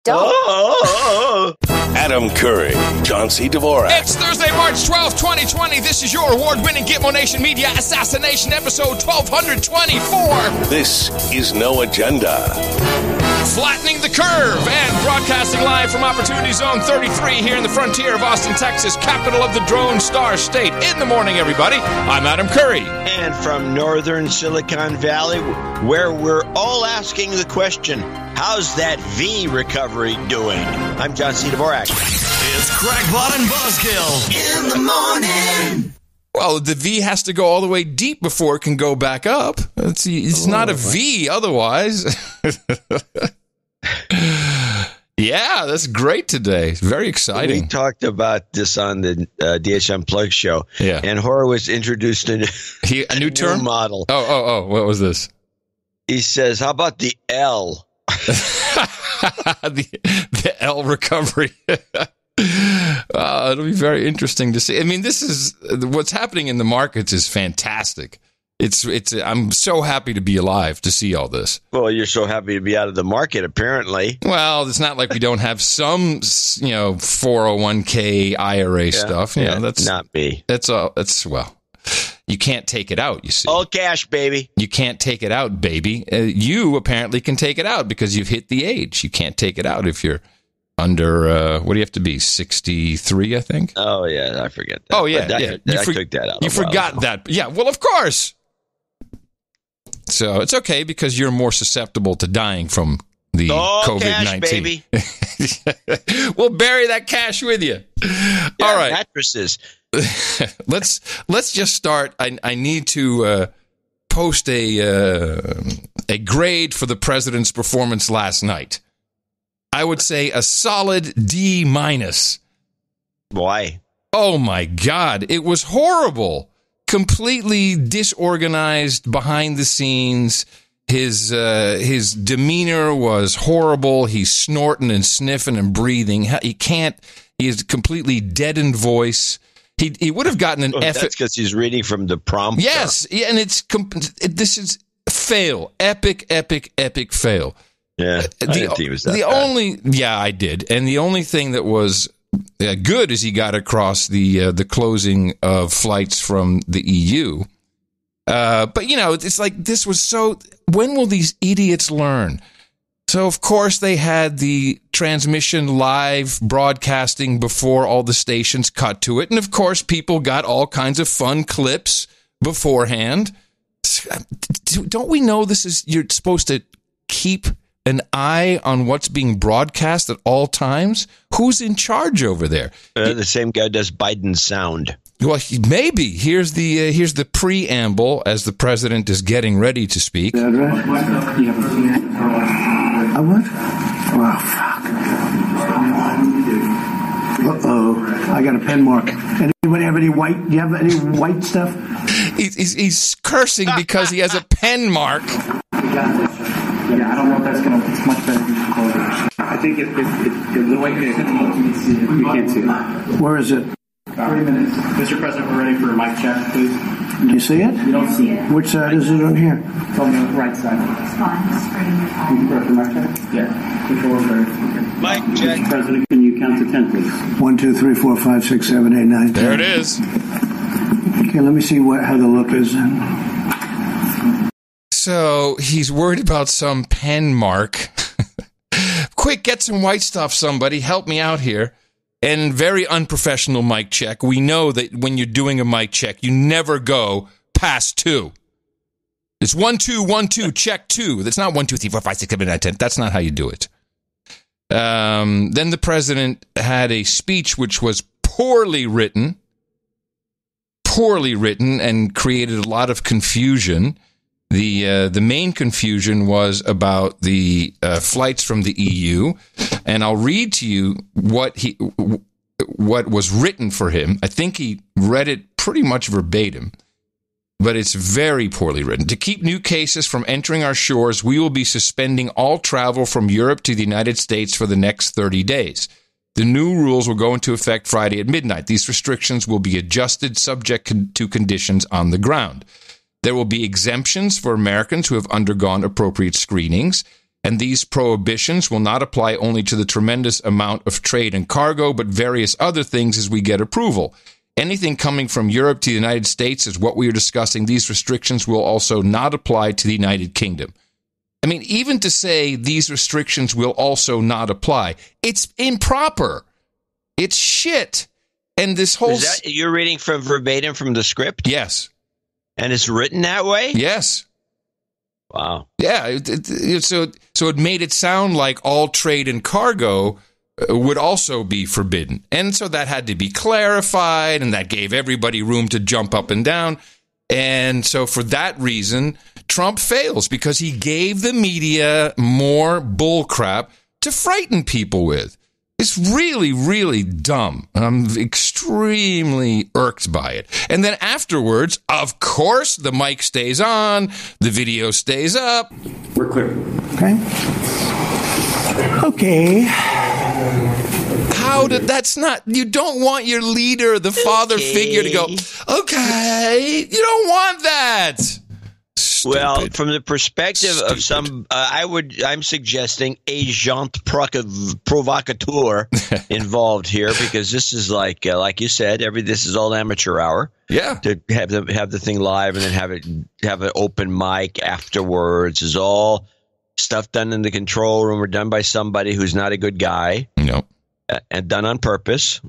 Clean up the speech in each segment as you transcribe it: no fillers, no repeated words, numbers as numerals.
Don't. Adam Curry, John C. Dvorak. It's Thursday, March 12th, 2020. This is your award-winning Gitmo Nation Media Assassination episode 1224. This is No Agenda. Flattening the curve and broadcasting live from Opportunity Zone 33 here in the frontier of Austin, Texas, capital of the Drone Star State. In the morning, everybody. I'm Adam Curry. And from northern Silicon Valley, where we're all asking the question, how's that V recovery doing? I'm John C. Dvorak. It's Crackpot and Buzzkill in the morning. Well, the V has to go all the way deep before it can go back up. It's not a V otherwise. Yeah, that's great today. It's very exciting. We talked about this on the DH Unplugged show. Yeah. And Horowitz introduced a new term? New model. Oh, what was this? He says, how about the L? the L recovery. It'll be very interesting to see. I mean, this is what's happening in the markets is fantastic. It's. I'm so happy to be alive to see all this. Well, you're so happy to be out of the market, apparently. Well, it's not like we don't have some, 401k IRA stuff. That's not me. That's all. Well, you can't take it out. You see, all cash, baby. You can't take it out, baby. You apparently can take it out because you've hit the age. You can't take it out if you're under, what do you have to be, 63, I think? Oh, yeah, I forget that. Oh, yeah, I took that out. You forgot that. Yeah, well, of course. So it's okay because you're more susceptible to dying from the COVID-19. Cash, baby. We'll bury that cash with you. Yeah, all right. Mattresses. Let's just start. I need to post a grade for the president's performance last night. I would say a solid D-. Why? Oh, my God. It was horrible. Completely disorganized behind the scenes. His demeanor was horrible. He's snorting and sniffing and breathing. He has a completely deadened voice. He would have gotten an F. That's because he's reading from the prompter. Yes. Yeah, and this is fail. Epic fail. Yeah, I didn't think it was that bad. I did. And the only thing that was good is he got across the closing of flights from the EU. But, it's like this was so... When will these idiots learn? So, of course, they had the transmission live broadcasting before all the stations cut to it. And, of course, people got all kinds of fun clips beforehand. Don't we know you're supposed to keep an eye on what's being broadcast at all times? Who's in charge over there? The same guy does Biden's sound. Well, maybe. Here's the preamble as the president is getting ready to speak. A what? Oh, fuck. Uh-oh. I got a pen mark. Anybody have any white? Do you have any white stuff? He's cursing because he has a pen mark. Yeah, I don't know if that's going to... It's much better than the closure. I think if the white is you can't see it. Where is it? 30 minutes. Mr. President, we're ready for a mic check, please. Do you see it? You don't see it. Which side is it on here? It's on the right side. It's fine. You can press the mic check? Yeah. Control Mic check. Mr. President, can you count to 10, please? 1, 2, 3, 4, 5, 6, 7, 8, 9, 10. There it is. Okay, let me see how the look is. So he's worried about some pen mark. Quick, get some white stuff, somebody. Help me out here. And very unprofessional mic check. We know that when you're doing a mic check, you never go past 2. It's 1, 2, 1, 2, check 2. That's not 1, 2, 3, 4, 5, 6, 7, 8, 9, 10. That's not how you do it. Then the president had a speech which was poorly written and created a lot of confusion. The main confusion was about the flights from the EU, and I'll read to you what was written for him. I think he read it pretty much verbatim, but it's very poorly written. To keep new cases from entering our shores, we will be suspending all travel from Europe to the United States for the next 30 days. The new rules will go into effect Friday at midnight. These restrictions will be adjusted subject to conditions on the ground. There will be exemptions for Americans who have undergone appropriate screenings. And these prohibitions will not apply only to the tremendous amount of trade and cargo, but various other things as we get approval. Anything coming from Europe to the United States is what we are discussing. These restrictions will also not apply to the United Kingdom. I mean, even to say these restrictions will also not apply, it's improper. It's shit. And this whole... Is that, you're reading from verbatim from the script? Yes. And it's written that way? Yes. Wow. Yeah. So it made it sound like all trade and cargo would also be forbidden. And so that had to be clarified, and that gave everybody room to jump up and down. And so for that reason, Trump fails, because he gave the media more bullcrap to frighten people with. It's really, really dumb. I'm extremely irked by it. And then afterwards, of course, the mic stays on, the video stays up. We're clear. Okay. That's not, you don't want your leader, the father figure, to go, okay, you don't want that. Stupid. Well, from the perspective of some, I'm suggesting agent provocateur involved here, because this is like you said, this is all amateur hour. Yeah. To have the thing live and then have an open mic afterwards is all stuff done in the control room or done by somebody who's not a good guy. No. And done on purpose.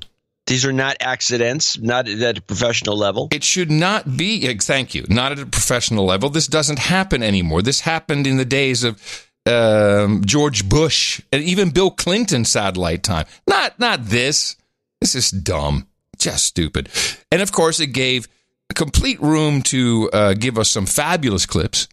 These are not accidents, not at a professional level. It should not be. Thank you. Not at a professional level. This doesn't happen anymore. This happened in the days of George Bush and even Bill Clinton satellite time. Not this. This is dumb. Just stupid. And of course, it gave complete room to give us some fabulous clips.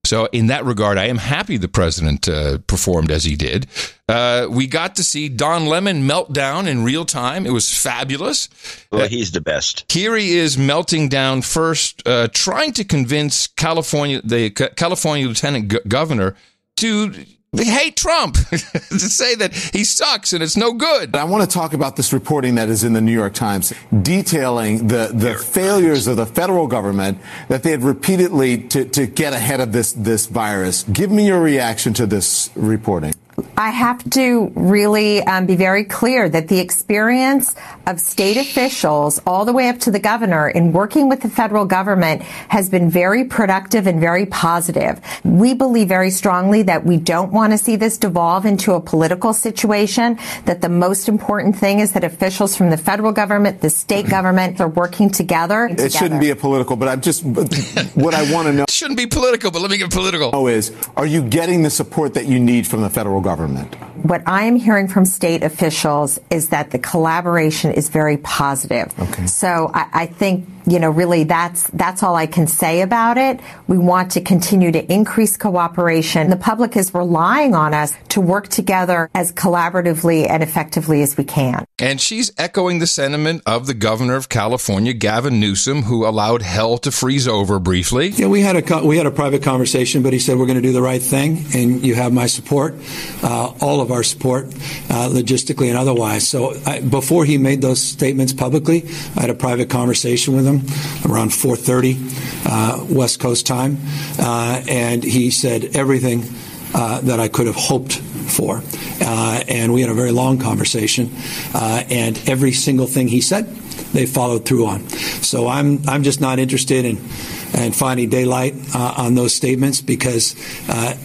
So in that regard, I am happy the president performed as he did. We got to see Don Lemon melt down in real time. It was fabulous. Well, he's the best. Here he is melting down first, trying to convince the California lieutenant governor to hate Trump, to say that he sucks and it's no good. I want to talk about this reporting that is in the New York Times detailing the failures of the federal government, that they had repeatedly to get ahead of this virus. Give me your reaction to this reporting. I have to really be very clear that the experience of state officials all the way up to the governor in working with the federal government has been very productive and very positive. We believe very strongly that we don't want to see this devolve into a political situation, that the most important thing is that officials from the federal government, the state government are working together. It shouldn't be a political, but what I want to know. It shouldn't be political, but let me get political. Are you getting the support that you need from the federal government? What I am hearing from state officials is that the collaboration is very positive. Okay. So I think, really that's all I can say about it. We want to continue to increase cooperation. The public is relying on us to work together as collaboratively and effectively as we can. And she's echoing the sentiment of the governor of California, Gavin Newsom, who allowed hell to freeze over briefly. Yeah, we had a private conversation, but he said we're going to do the right thing, and you have my support, all of our support, logistically and otherwise. So before he made those statements publicly, I had a private conversation with him around 4:30 West Coast time, and he said everything that I could have hoped for. And we had a very long conversation, and every single thing he said, they followed through on. So I'm just not interested in finding daylight on those statements, because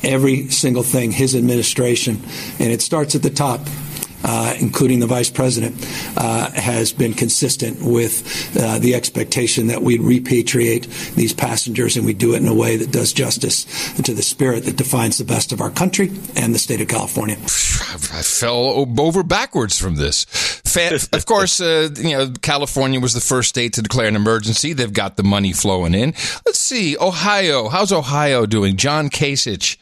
every single thing his administration, and it starts at the top, including the vice president, has been consistent with the expectation that we repatriate these passengers, and we do it in a way that does justice to the spirit that defines the best of our country and the state of California. I fell over backwards from this. Of course, California was the first state to declare an emergency. They've got the money flowing in. Let's see, Ohio. How's Ohio doing? John Kasich,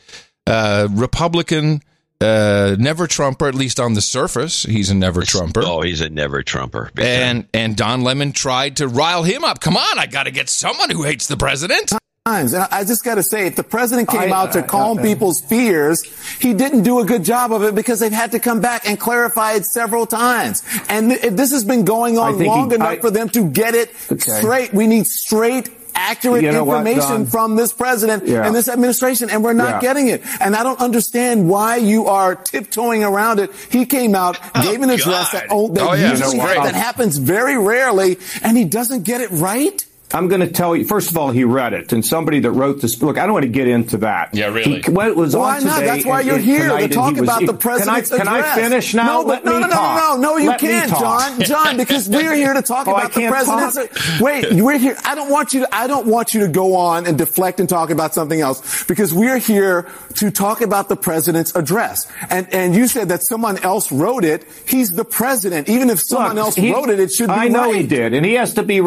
Republican, never Trumper, at least on the surface. He's a never Trumper. Oh, he's a never Trumper. And Don Lemon tried to rile him up. Come on, I got to get someone who hates the president. And I just got to say, if the president came out to calm people's fears, he didn't do a good job of it, because they've had to come back and clarify it several times. And this has been going on long enough for them to get it straight. We need straight accurate information from this president and this administration, and we're not getting it. And I don't understand why you are tiptoeing around it. He came out, gave an address that happens very rarely, and he doesn't get it right. I'm going to tell you, first of all, he read it. And somebody that wrote this, look, I don't want to get into that. Yeah, really. Why not? That's why you're here, to talk about the president's address. Can I finish now? No, you can't, John, because we're here to talk about the president's. Wait, we're here. I don't want you to go on and deflect and talk about something else, because we're here to talk about the president's address. And you said that someone else wrote it. He's the president. Even if someone else wrote it, it should be right. I know he did, and he has to be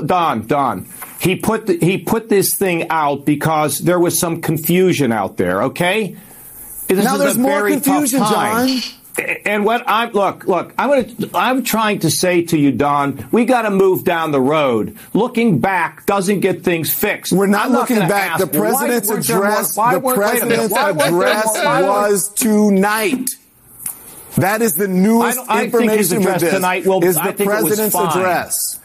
Don. He put this thing out because there was some confusion out there. Okay, now there's more confusion, John. And what I'm trying to say to you, Don, we got to move down the road. Looking back doesn't get things fixed. We're not looking back. The president's address was tonight. That is the newest information with this. Is the president's address.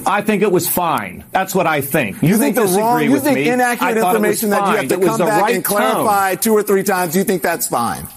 I think it was fine. That's what I think. You think inaccurate information that you have to come back and clarify 2 or 3 times, you think that's fine?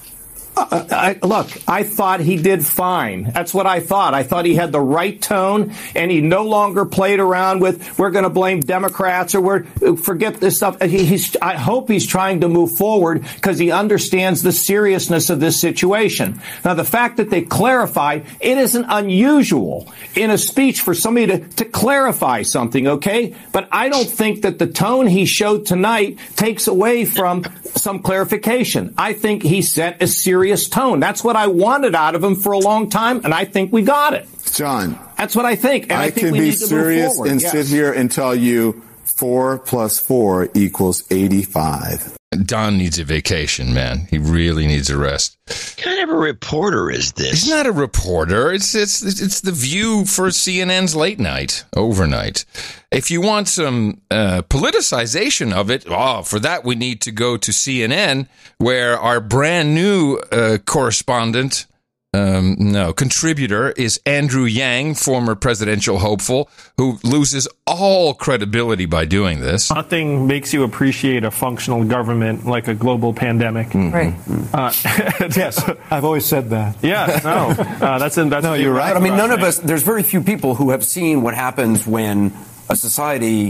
I thought he did fine. That's what I thought. I thought he had the right tone, and he no longer played around with, we're going to blame Democrats or forget this stuff. I hope he's trying to move forward because he understands the seriousness of this situation. Now, the fact that they clarified, it isn't unusual in a speech for somebody to clarify something, okay? But I don't think that the tone he showed tonight takes away from some clarification. I think he set a serious tone. That's what I wanted out of him for a long time, and I think we got it. John. That's what I think. And I think we be need to serious move forward. And sit here and tell you 4 + 4 = 85. Don needs a vacation, man. He really needs a rest. What kind of a reporter is this? He's not a reporter. It's the View for CNN's late night, overnight. If you want some politicization of it, for that we need to go to CNN, where our brand new correspondent, contributor is Andrew Yang, former presidential hopeful, who loses all credibility by doing this. Nothing makes you appreciate a functional government like a global pandemic. Right. Yes, I've always said that. Yeah, no, you're right. But I mean, none of us, there's very few people who have seen what happens when a society,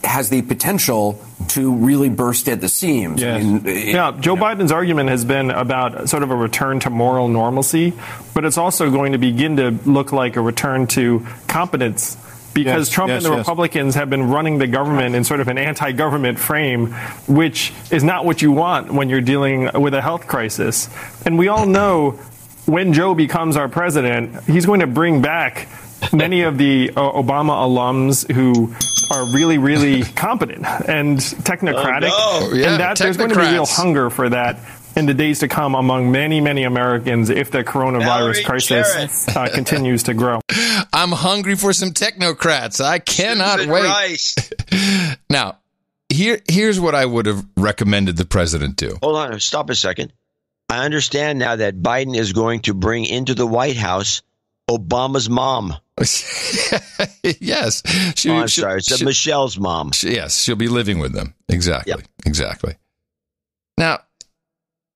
has the potential to really burst at the seams. Yes. I mean, Joe Biden's argument has been about sort of a return to moral normalcy, but it's also going to begin to look like a return to competence. Because Trump and the Republicans have been running the government in sort of an anti-government frame, which is not what you want when you're dealing with a health crisis. And we all know when Joe becomes our president, he's going to bring back many of the Obama alums who are really, really competent and technocratic. And there's going to be real hunger for that in the days to come among many, many Americans if the coronavirus crisis continues to grow. I'm hungry for some technocrats. I cannot wait. Now, here's what I would have recommended the president do. Hold on. Stop a second. I understand now that Biden is going to bring into the White House Obama's mom. Yes. I'm sorry. It's Michelle's mom. Yes, she'll be living with them. Exactly. Yep. Exactly. Now,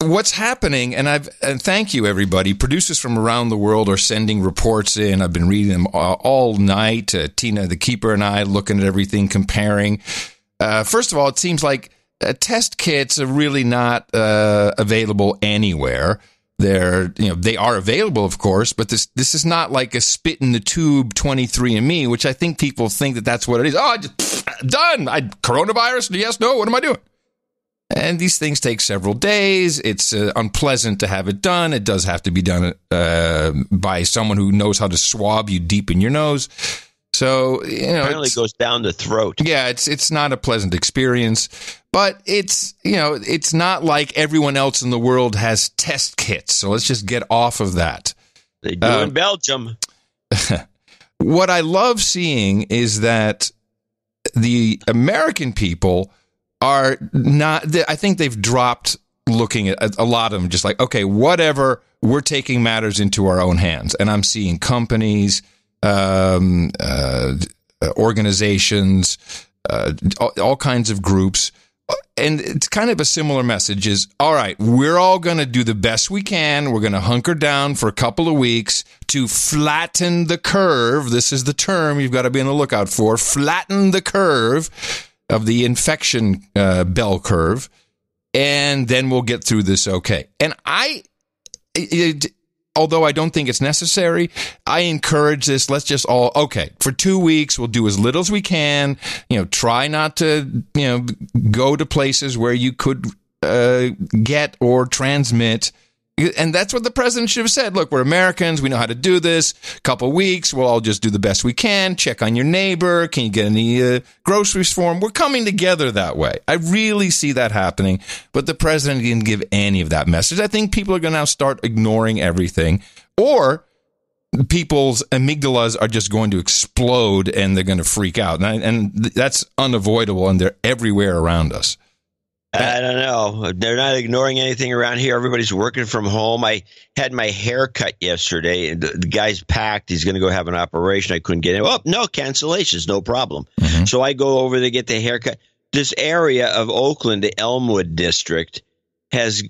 what's happening, and thank you, everybody. Producers from around the world are sending reports in. I've been reading them all night. Tina, the keeper, and I looking at everything, comparing. First of all, it seems like test kits are really not available anywhere. They are available, of course, but this is not like a spit in the tube 23andMe, which I think people think that that's what it is. Oh, done. Coronavirus? Yes, no. What am I doing? And these things take several days. It's unpleasant to have it done. It does have to be done by someone who knows how to swab you deep in your nose. So, apparently it goes down the throat. Yeah, it's not a pleasant experience, but it's not like everyone else in the world has test kits. So let's just get off of that. They do in Belgium. What I love seeing is that the American people are not, I think they've dropped looking at a lot of them, just like, okay, whatever, we're taking matters into our own hands. And I'm seeing companies, organizations, all kinds of groups. And it's kind of a similar message is, all right, we're all going to do the best we can. We're going to hunker down for a couple of weeks to flatten the curve. This is the term you've got to be on the lookout for. Flatten the curve of the infection bell curve. And then we'll get through this okay. And although I don't think it's necessary, I encourage this. Let's just all, okay, for 2 weeks, we'll do as little as we can. Try not to, go to places where you could get or transmit. And that's what the president should have said. Look, we're Americans. We know how to do this. Couple weeks, we'll all just do the best we can. Check on your neighbor. Can you get any groceries for him? We're coming together that way. I really see that happening. But the president didn't give any of that message. I think people are going to now start ignoring everything. Or people's amygdalas are just going to explode and they're going to freak out. And that's unavoidable, and they're everywhere around us. I don't know. They're not ignoring anything around here. Everybody's working from home. I had my hair cut yesterday, and the guy's packed. He's going to go have an operation. I couldn't get in. Oh, no, cancellations, no problem. Mm-hmm. So I go over to get the haircut. This area of Oakland, the Elmwood district, is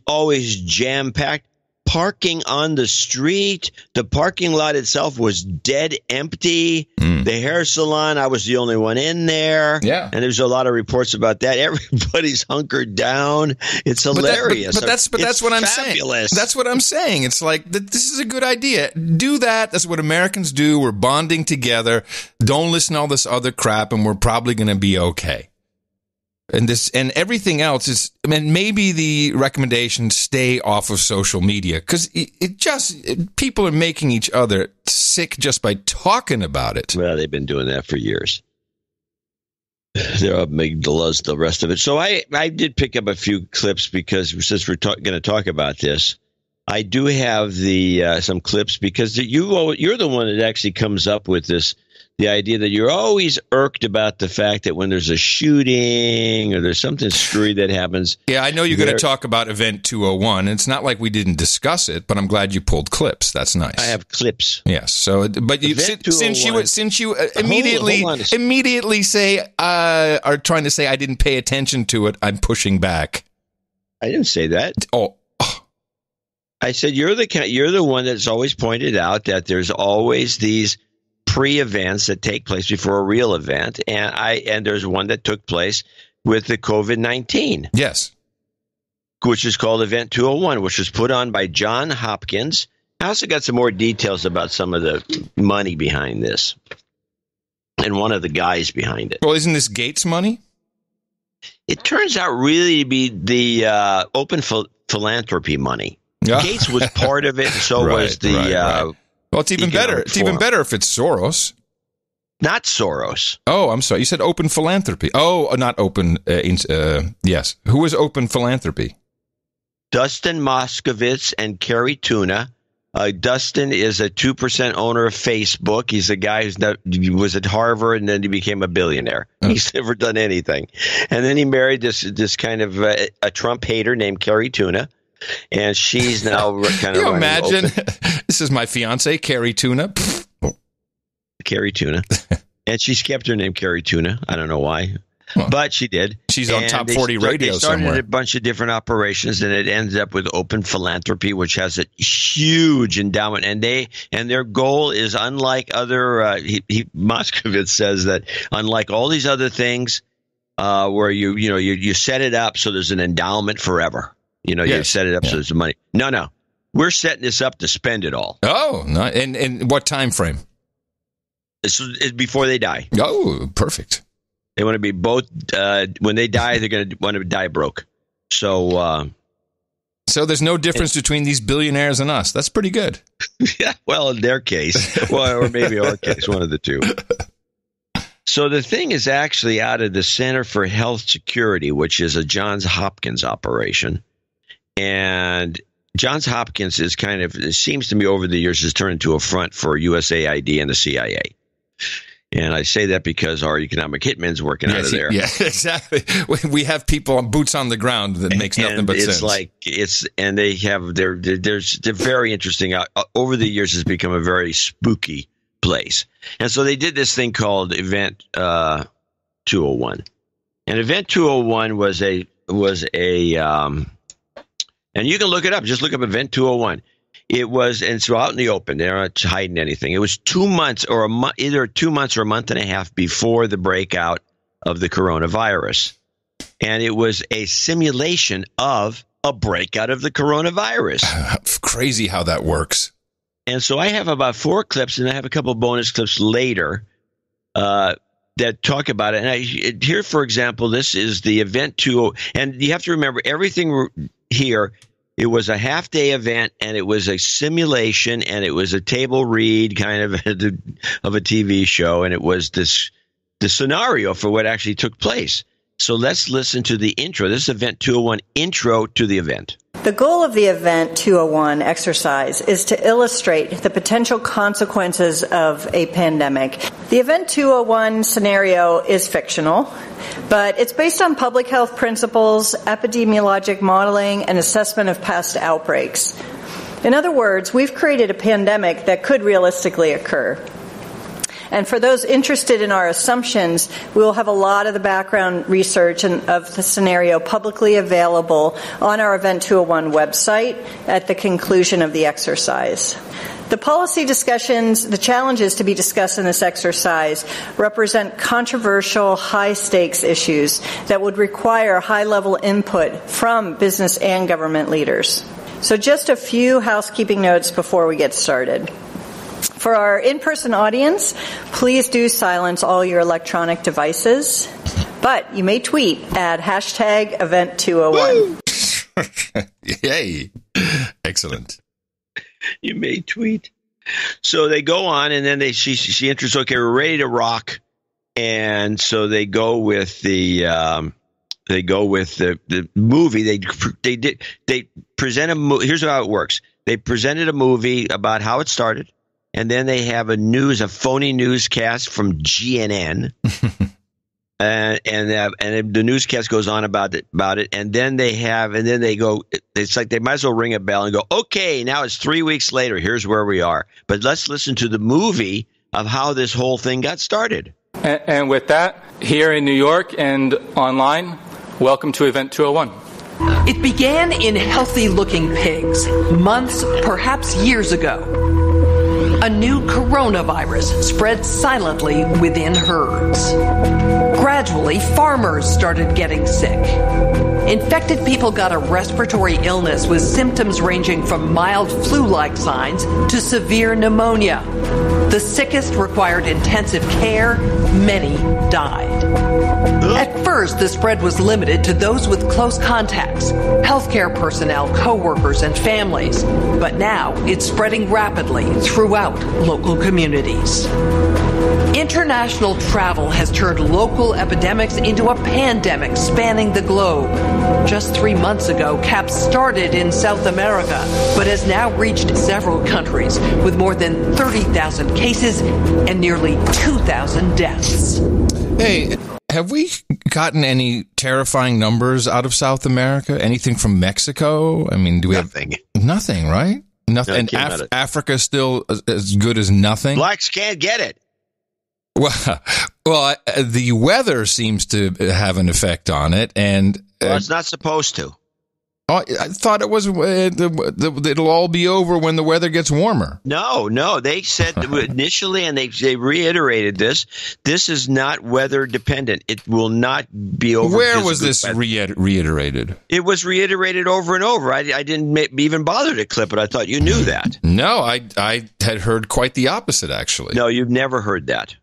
always jam-packed. Parking on the street. The parking lot itself was dead empty. The hair salon, I was the only one in there. Yeah. And there's a lot of reports about that. Everybody's hunkered down. It's hilarious. But that's what I'm saying. That's what I'm saying. It's like, this is a good idea. Do that. That's what Americans do. We're bonding together. Don't listen to all this other crap, and we're probably going to be okay. And everything else is, maybe the recommendation, stay off of social media, because people are making each other sick just by talking about it. Well, they've been doing that for years. Their amygdalas, the rest of it. So I did pick up a few clips because since we're going to talk about this, I do have some clips because you're the one that actually comes up with this. The idea that you're always irked about the fact that when there's a shooting or there's something screwy that happens. Yeah, I know you're going to talk about Event 201. It's not like we didn't discuss it, but I'm glad you pulled clips. That's nice. I have clips. Yes. So, but since you immediately say are trying to say I didn't pay attention to it, I'm pushing back. I didn't say that. Oh. I said you're the one that's always pointed out that there's always these pre-events that take place before a real event, and there's one that took place with the COVID-19. Yes. Which is called Event 201, which was put on by Johns Hopkins. I also got some more details about some of the money behind this and one of the guys behind it. Well, isn't this Gates money? It turns out really to be the open philanthropy money. Yeah. Gates was part of it, and so was the... Right. Well, it's even better. It's even better if it's Soros. Not Soros. Oh, I'm sorry. You said open philanthropy. Oh, not open. Yes. Who was open philanthropy? Dustin Moskovitz and Carrie Tuna. Dustin is a 2% owner of Facebook. He's a guy he was at Harvard and then he became a billionaire. Okay. He's never done anything. And then he married this kind of a Trump hater named Carrie Tuna. And she's now kind of. Can you imagine? This is my fiance, Carrie Tuna. Carrie Tuna. And she's kept her name Carrie Tuna. I don't know why. Well, but she did. She's on top 40 radio somewhere. They started a bunch of different operations, and it ended up with Open Philanthropy, which has a huge endowment. And their goal is, unlike other, Moskovitz says that unlike all these other things, where you set it up so there's an endowment forever. You set it up so there's money. No. We're setting this up to spend it all. Oh, no. And what time frame? It's before they die. Oh, perfect. They want to be both. When they die, they're going to want to die broke. So there's no difference between these billionaires and us. That's pretty good. Yeah. Well, in their case, or maybe our case, one of the two. So the thing is actually out of the Center for Health Security, which is a Johns Hopkins operation. And Johns Hopkins is it seems to me over the years has turned into a front for USAID and the CIA. And I say that because our economic hitmen's working out of there. Yeah, exactly. We have people on boots on the ground that makes nothing but sense. And they have they're very interesting. Over the years, it's become a very spooky place. And so they did this thing called Event 201. And Event 201 was a and you can look it up. Just look up Event 201. It was, and so out in the open. They're not hiding anything. It was 2 months or either 2 months or a month and a half before the breakout of the coronavirus. And it was a simulation of a breakout of the coronavirus. Crazy how that works. And so I have about 4 clips, and I have a couple of bonus clips later that talk about it. And here, for example, this is the Event 20. And you have to remember, everything here, it was a half-day event, and it was a simulation, and it was a table read kind of a TV show, and it was the scenario for what actually took place. So let's listen to the intro. This is Event 201 intro to the event. The goal of the Event 201 exercise is to illustrate the potential consequences of a pandemic. The Event 201 scenario is fictional, but it's based on public health principles, epidemiologic modeling, and assessment of past outbreaks. In other words, we've created a pandemic that could realistically occur. And for those interested in our assumptions, we will have a lot of the background research of the scenario publicly available on our Event 201 website at the conclusion of the exercise. The policy discussions, the challenges to be discussed in this exercise represent controversial, high-stakes issues that would require high-level input from business and government leaders. So just a few housekeeping notes before we get started. For our in-person audience, please do silence all your electronic devices, but you may tweet at hashtag Event 201. Yay. Excellent. You may tweet. So they go on, and then she enters, okay, we're ready to rock. And so they go with the movie. They present a movie. Here's how it works. They presented a movie about how it started. And then they have a phony newscast from GNN, and the newscast goes on about it. And then they go. It's like they might as well ring a bell and go, okay, now it's 3 weeks later. Here's where we are. But let's listen to the movie of how this whole thing got started. And with that, here in New York and online, welcome to Event 201. It began in healthy-looking pigs, months, perhaps years ago. A new coronavirus spread silently within herds. Gradually, farmers started getting sick. Infected people got a respiratory illness with symptoms ranging from mild flu-like signs to severe pneumonia. The sickest required intensive care. Many died. At first, the spread was limited to those with close contacts, healthcare personnel, co-workers, and families. But now, it's spreading rapidly throughout local communities. International travel has turned local epidemics into a pandemic spanning the globe. Just 3 months ago, CAPS started in South America, but has now reached several countries with more than 30,000 cases and nearly 2,000 deaths. Hey, have we gotten any terrifying numbers out of South America? Anything from Mexico? I mean, do we have nothing, right? Nothing. And Africa still as good as nothing. Blacks can't get it. Well, the weather seems to have an effect on it, and it's not supposed to. I thought it was it'll all be over when the weather gets warmer. No. They said initially, and they reiterated this. This is not weather dependent. It will not be over. Where was this reiterated? It was reiterated over and over. I didn't even bother to clip it. I thought you knew that. No, I had heard quite the opposite, actually. No, you've never heard that.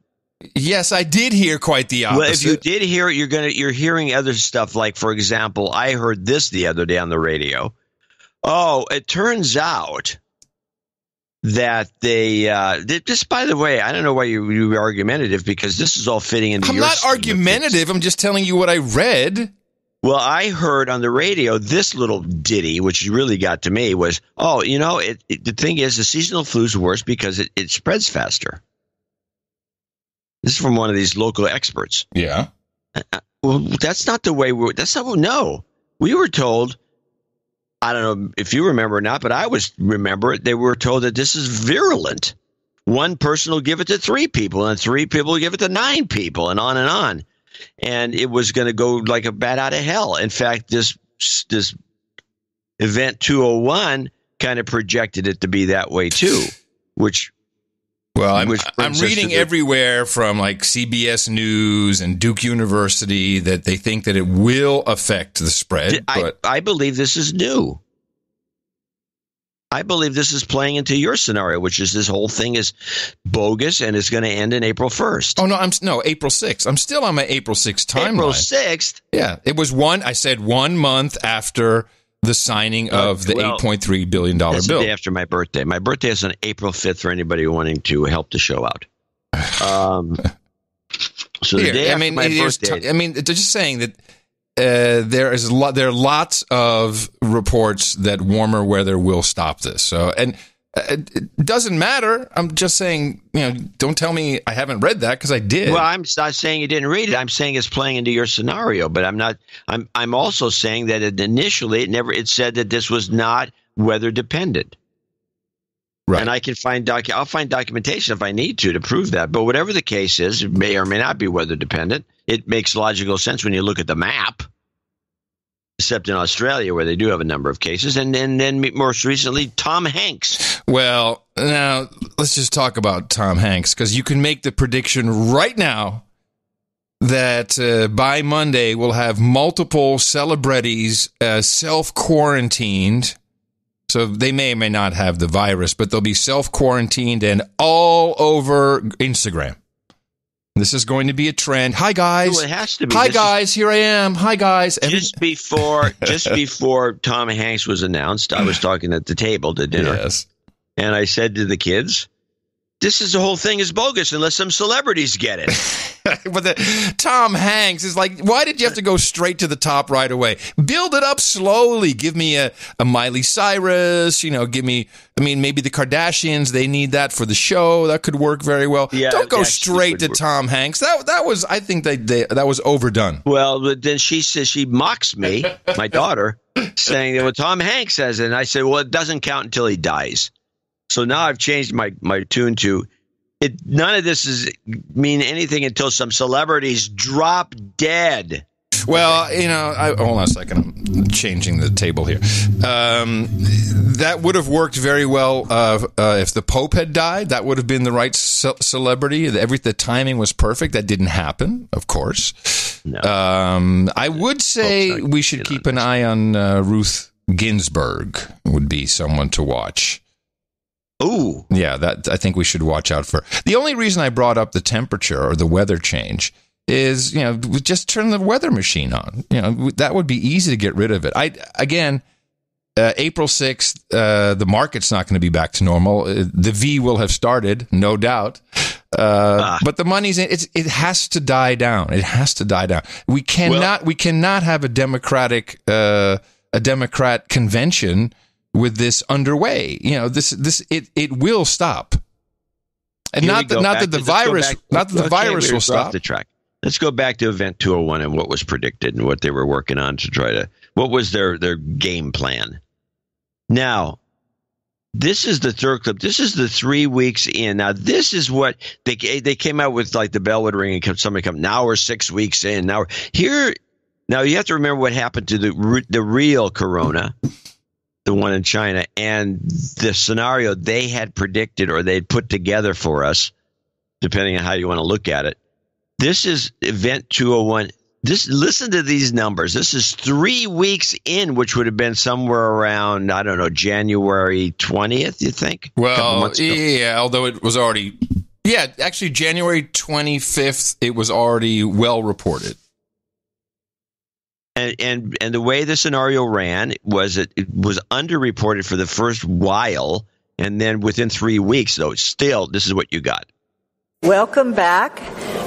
Yes, I did hear quite the opposite. Well, if you did hear it, you're hearing other stuff. Like, for example, I heard this the other day on the radio. Oh, it turns out that this, by the way, I don't know why you were argumentative, because this is all fitting into your... I'm not argumentative. I'm just telling you what I read. Well, I heard on the radio this little ditty, which really got to me, was, the thing is, the seasonal flu is worse because it spreads faster. This is from one of these local experts. Yeah. Well, that's not the way no. We were told, I don't know if you remember or not, but I remember they were told that this is virulent. one person will give it to 3 people, and 3 people will give it to 9 people, and on and on. And it was going to go like a bat out of hell. In fact, this Event 201 kind of projected it to be that way too, which. Well, I'm reading everywhere from like CBS News and Duke University that they think that it will affect the spread. I believe this is new. I believe this is playing into your scenario, which is this whole thing is bogus and it's going to end in April 1st. Oh, no, April 6th. I'm still on my April 6th timeline. April 6th? Yeah, it was 1 month after the signing of the $8.3 billion bill. The day after my birthday. My birthday is on April 5th for anybody wanting to help the show out. So the day after my birthday. They're just saying that there are lots of reports that warmer weather will stop this. So, and it doesn't matter. I'm just saying, don't tell me I haven't read that because I did. Well, I'm not saying you didn't read it. I'm saying it's playing into your scenario, but I'm not. I'm also saying that initially it said that this was not weather dependent. Right. And I can I'll find documentation if I need to prove that. But whatever the case is, it may or may not be weather dependent. It makes logical sense when you look at the map. Except in Australia, where they do have a number of cases, and then most recently, Tom Hanks. Well, now let's just talk about Tom Hanks, because you can make the prediction right now that by Monday we'll have multiple celebrities self-quarantined. So they may or may not have the virus, but they'll be self-quarantined and all over Instagram. This is going to be a trend. Hi, guys. Well, it has to be. Hi, guys. Here I am. Hi, guys. Just before Tom Hanks was announced, I was talking at the table to dinner. Yes. And I said to the kids, the whole thing is bogus unless some celebrities get it. But Tom Hanks is like, why did you have to go straight to the top right away? Build it up slowly. Give me a Miley Cyrus, give me, maybe the Kardashians, they need that for the show. That could work very well. Yeah, don't go straight to Tom Hanks. That was, I think that was overdone. Well, but then she says, she mocks me, my daughter, saying that Tom Hanks says it. And I said, well, it doesn't count until he dies. So now I've changed my tune to it. None of this mean anything until some celebrities drop dead. Well, hold on a second. I'm changing the table here. That would have worked very well if the Pope had died. That would have been the right celebrity. The timing was perfect. That didn't happen, of course. No. I would say we should keep an eye on Ruth Ginsburg. Would be someone to watch. Ooh. Yeah, that I think we should watch out for. The only reason I brought up the temperature or the weather change is, just turn the weather machine on. That would be easy to get rid of it. April 6th, the market's not going to be back to normal. The V will have started, no doubt. But the money's in. It has to die down. It has to die down. We cannot have a Democrat convention with this underway. It will stop. And not that the virus will stop. The track. Let's go back to Event 201 and what was predicted and what they were working on what was their game plan. Now, this is the third clip. This is the 3 weeks in. Now, this is what they came out with, like the bell would ring and somebody come, now we're 6 weeks in. Now you have to remember what happened to the real corona, the one in China, and the scenario they had predicted or they'd put together for us, depending on how you want to look at it. This is Event 201. Listen to these numbers. This is 3 weeks in, which would have been somewhere around, I don't know, January 20th, you think? Well, yeah, although it was already, actually January 25th, it was already well reported. And the way the scenario ran was it was underreported for the first while, and then within 3 weeks, though, still, this is what you got. Welcome back.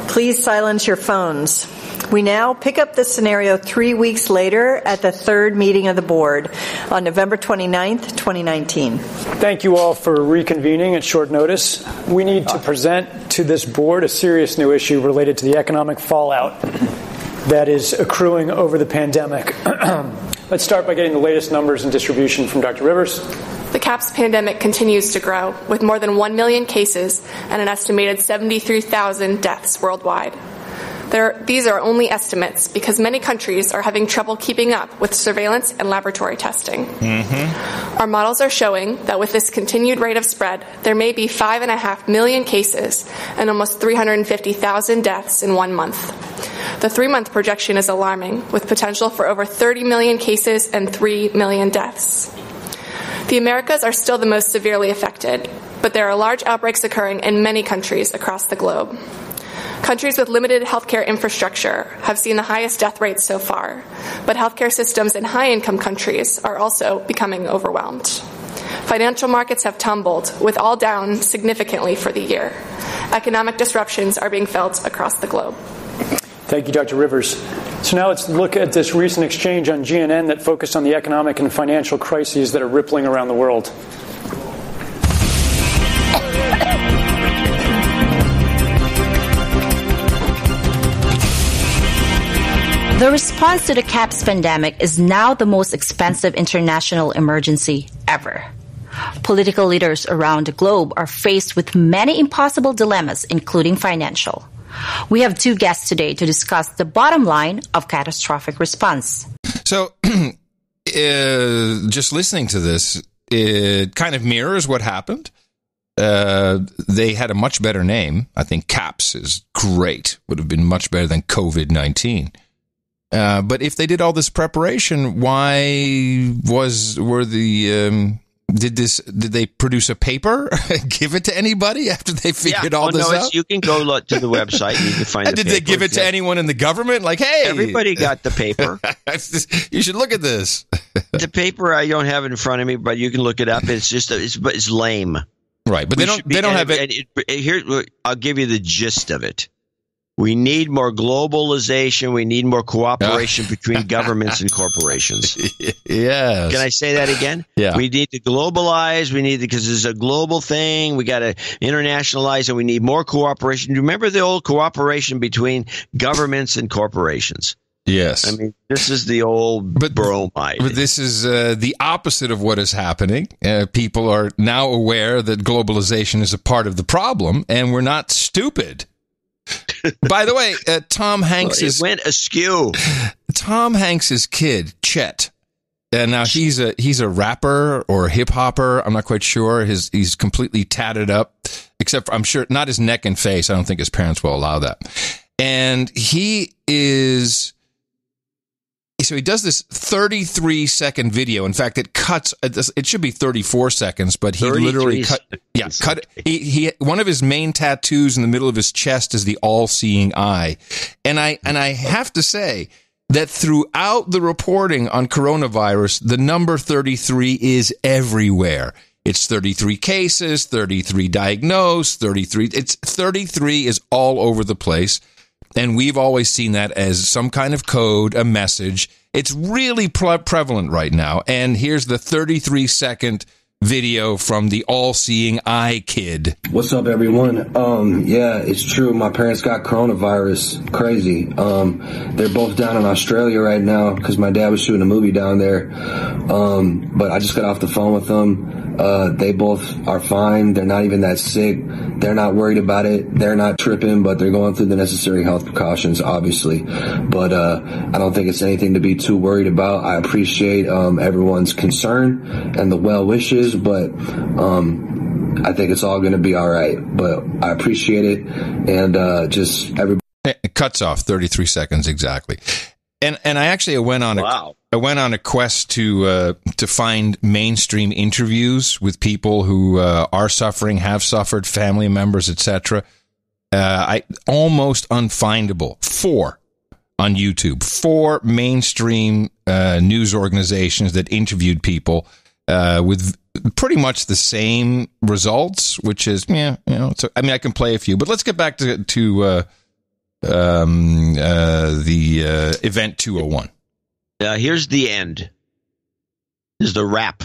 Please silence your phones. We now pick up the scenario 3 weeks later at the third meeting of the board on November 29th, 2019. Thank you all for reconvening at short notice. We need to present to this board a serious new issue related to the economic fallout that is accruing over the pandemic. Let's start by getting the latest numbers and distribution from Dr. Rivers. The CAPS pandemic continues to grow, with more than 1 million cases and an estimated 73,000 deaths worldwide. These are only estimates because many countries are having trouble keeping up with surveillance and laboratory testing. Our models are showing that with this continued rate of spread, there may be 5.5 million cases and almost 350,000 deaths in 1 month. The 3-month projection is alarming, with potential for over 30 million cases and 3 million deaths. The Americas are still the most severely affected, but there are large outbreaks occurring in many countries across the globe. Countries with limited healthcare infrastructure have seen the highest death rates so far, but healthcare systems in high-income countries are also becoming overwhelmed. Financial markets have tumbled, with all down significantly for the year. Economic disruptions are being felt across the globe. Thank you, Dr. Rivers. So now let's look at this recent exchange on GNN that focused on the economic and financial crises that are rippling around the world. The response to the CAPS pandemic is now the most expensive international emergency ever. Political leaders around the globe are faced with many impossible dilemmas, including financial. We have 2 guests today to discuss the bottom line of catastrophic response. So, just listening to this, it kind of mirrors what happened. They had a much better name. I think CAPS is great. Would have been much better than COVID-19. But if they did all this preparation, did they produce a paper, give it to anybody after they figured all this out? You can go to the website and you can find. Did they give it to anyone in the government? Like, hey, everybody got the paper. You should look at this. The paper I don't have it in front of me, but you can look it up. It's just it's lame, right? But they don't have it. Here, I'll give you the gist of it. We need more globalization. We need more cooperation between governments and corporations. Yes. Can I say that again? Yeah. We need to globalize. Because it's a global thing. We got to internationalize, and we need more cooperation. Do you remember the old cooperation between governments and corporations? Yes. I mean, this is the old bromide. But this is the opposite of what is happening. People are now aware that globalization is a part of the problem, and we're not stupid. By the way, Tom Hanks went askew. Tom Hanks's kid, Chet. Now he's a rapper or a hip hopper. I'm not quite sure. He's completely tatted up, except for, I'm sure not his neck and face. I don't think his parents will allow that. And he is. So he does this 33-second video. In fact, it cuts. It should be 34 seconds, but he literally cut. Yeah, cut. He one of his main tattoos in the middle of his chest is the all-seeing eye, and I have to say that throughout the reporting on coronavirus, the number 33 is everywhere. It's 33 cases, 33 diagnosed, 33. It's 33 is all over the place. And we've always seen that as some kind of code, a message. It's really prevalent right now. And here's the 33-second video from the all-seeing eye kid. What's up, everyone? Yeah, it's true. My parents got coronavirus. Crazy. They're both down in Australia right now because my dad was shooting a movie down there. But I just got off the phone with them. They both are fine. They're not even that sick. They're not worried about it. They're not tripping, but they're going through the necessary health precautions, obviously. But I don't think it's anything to be too worried about. I appreciate everyone's concern and the well wishes, but I think it's all going to be all right. But I appreciate it, and just everybody. It cuts off 33 seconds exactly. And I actually went on a quest to find mainstream interviews with people who are suffering, have suffered, family members, etc. I almost unfindable. 4 on YouTube. 4 mainstream news organizations that interviewed people with pretty much the same results, which is I mean, I can play a few, but let's get back to the Event 201. Here's the end. This is the wrap.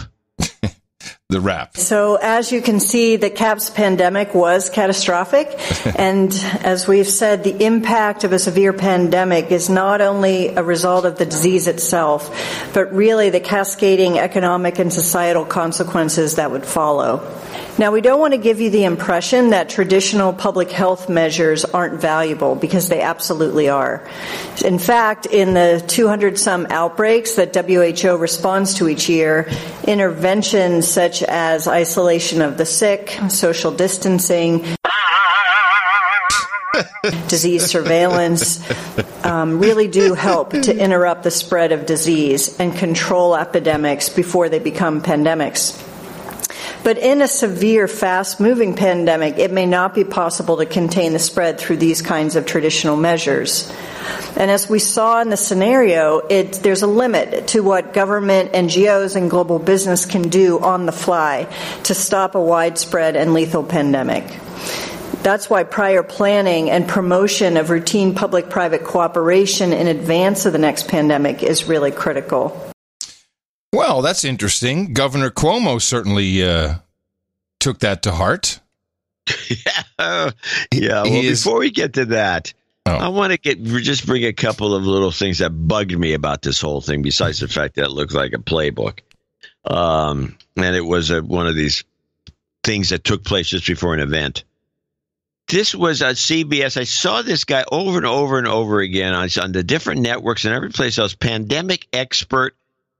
the wrap. So as you can see, the CAPS pandemic was catastrophic. And as we've said, the impact of a severe pandemic is not only a result of the disease itself, but really the cascading economic and societal consequences that would follow. Now, we don't want to give you the impression that traditional public health measures aren't valuable, because they absolutely are. In fact, in the 200-some outbreaks that WHO responds to each year, interventions such as isolation of the sick, social distancing, disease surveillance really do help to interrupt the spread of disease and control epidemics before they become pandemics. But in a severe, fast-moving pandemic, it may not be possible to contain the spread through these kinds of traditional measures. And as we saw in the scenario, there's a limit to what government, NGOs, and global business can do on the fly to stop a widespread and lethal pandemic. That's why prior planning and promotion of routine public-private cooperation in advance of the next pandemic is really critical. Well, that's interesting. Governor Cuomo certainly took that to heart. Well, before we get to that, I want to just bring a couple of little things that bugged me about this whole thing, besides the fact that it looked like a playbook. And it was one of these things that took place just before an event. This was on CBS. I saw this guy over and over and over again on the different networks and every place else. Pandemic expert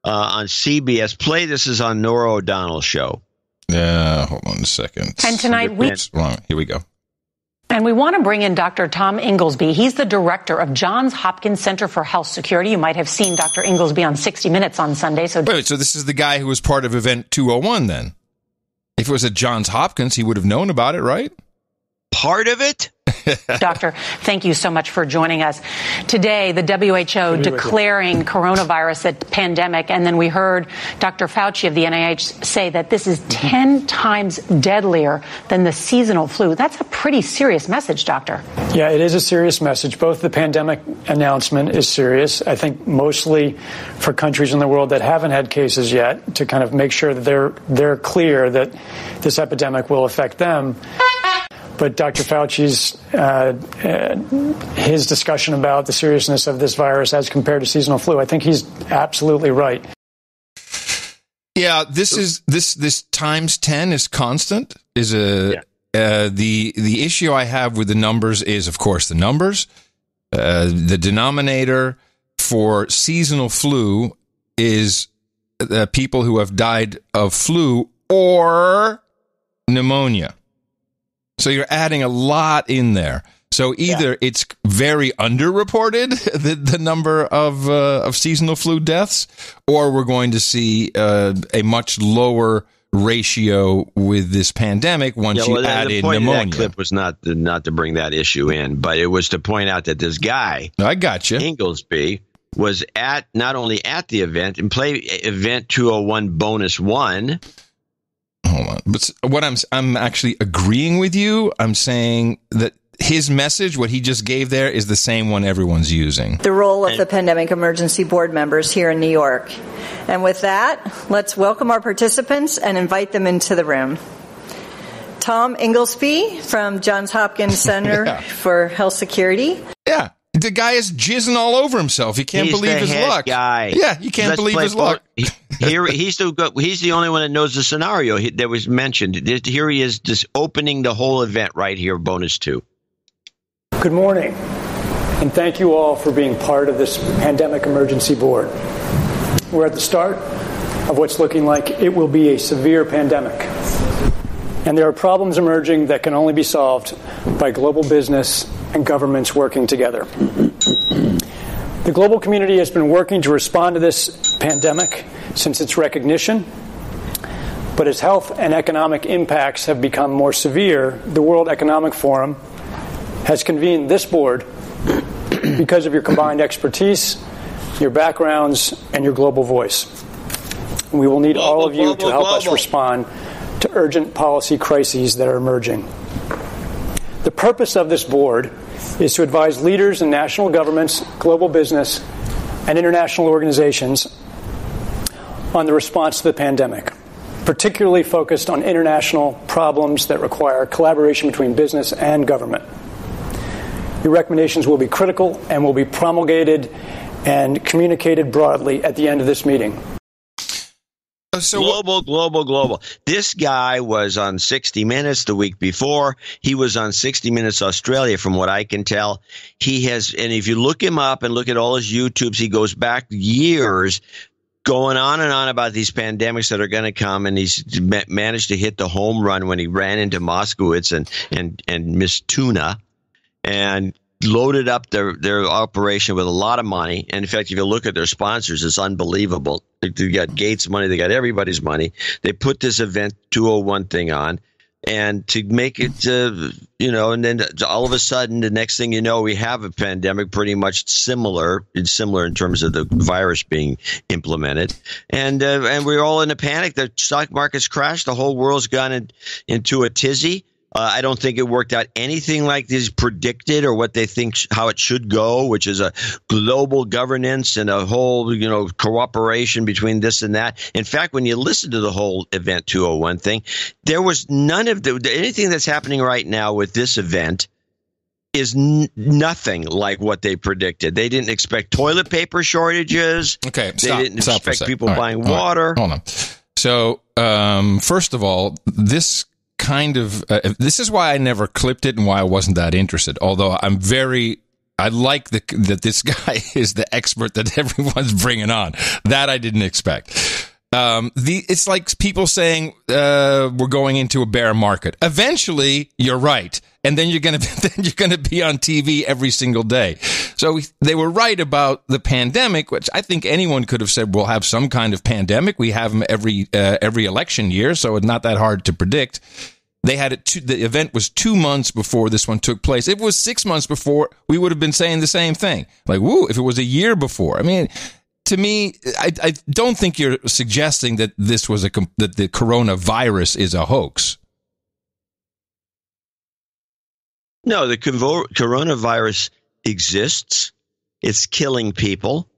on CBS. Play this is on Norah O'Donnell's show. Hold on a second. And tonight here we go. And we want to bring in Dr. Tom Inglesby. He's the director of Johns Hopkins Center for Health Security. You might have seen Dr. Inglesby on 60 Minutes on Sunday. So this is the guy who was part of Event 201 then? If it was at Johns Hopkins, he would have known about it, right? Part of it? Doctor, thank you so much for joining us. Today, the WHO declaring coronavirus a pandemic, and then we heard Dr. Fauci of the NIH say that this is 10 times deadlier than the seasonal flu. That's a pretty serious message, Doctor. Yeah, it is a serious message. Both the pandemic announcement is serious, I think mostly for countries in the world that haven't had cases yet, to kind of make sure that they're clear that this epidemic will affect them. But Dr. Fauci's his discussion about the seriousness of this virus as compared to seasonal flu, I think he's absolutely right. Yeah, this times 10 is constant. The issue I have with the numbers is, of course, the numbers. The denominator for seasonal flu is people who have died of flu or pneumonia. So you're adding a lot in there. So either it's very underreported, the number of seasonal flu deaths, or we're going to see a much lower ratio with this pandemic once you add in pneumonia. The point of that clip was not to bring that issue in, but it was to point out that this guy, I got you, Inglesby, was not only at the event and play Event 201 Bonus 1. Hold on. But what I'm actually agreeing with you. I'm saying that his message, what he just gave there, is the same one everyone's using. The role of the Pandemic Emergency Board members here in New York. And with that, let's welcome our participants and invite them into the room. Tom Inglesby from Johns Hopkins Center for Health Security. Yeah. The guy is jizzing all over himself. He can't believe his luck. Guy. Yeah, you can't believe his luck. He's the only one that knows the scenario that was mentioned. Here he is, just opening the whole event right here, Bonus 2. Good morning, and thank you all for being part of this Pandemic Emergency Board. We're at the start of what's looking like it will be a severe pandemic. And there are problems emerging that can only be solved by global business and governments working together. The global community has been working to respond to this pandemic since its recognition, but as health and economic impacts have become more severe, the World Economic Forum has convened this board because of your combined expertise, your backgrounds, and your global voice. We will need all of you to help us respond to urgent policy crises that are emerging. The purpose of this board is to advise leaders in national governments, global business, and international organizations on the response to the pandemic. particularly focused on international problems that require collaboration between business and government. Your recommendations will be critical and will be promulgated and communicated broadly at the end of this meeting. So global. This guy was on 60 Minutes the week before. He was on 60 Minutes Australia, from what I can tell. He has, and if you look him up and look at all his YouTubes, he goes back years going on and on about these pandemics that are going to come, and he's managed to hit the home run when he ran into Moskowitz and Miss Tuna and loaded up their operation with a lot of money. And in fact, if you look at their sponsors, it's unbelievable. They got Gates' money. They got everybody's money. They put this Event 201 thing on, and to make it, and then all of a sudden, the next thing you know, we have a pandemic pretty much similar. It's similar in terms of the virus being implemented. And we're all in a panic. The stock market's crashed. The whole world's gone into a tizzy. I don't think it worked out anything like this predicted or what they think how it should go, which is a global governance and a whole, cooperation between this and that. In fact, when you listen to the whole Event 201 thing, there was none of anything that's happening right now with this event is nothing like what they predicted. They didn't expect toilet paper shortages. Okay, they didn't expect people buying water. Hold on. So, first of all, this is why I never clipped it and why I wasn't that interested. Although I like that this guy is the expert that everyone's bringing on. That I didn't expect. It's like people saying we're going into a bear market. Eventually, you're right, and then you're gonna be on TV every single day. So they were right about the pandemic, which I think anyone could have said we'll have some kind of pandemic. We have them every election year, so it's not that hard to predict. They had it. The event was 2 months before this one took place. If it was 6 months before, we would have been saying the same thing. Like, woo! If it was a year before, I mean, to me, I don't think you're suggesting that this was that the coronavirus is a hoax. No, the coronavirus exists. It's killing people.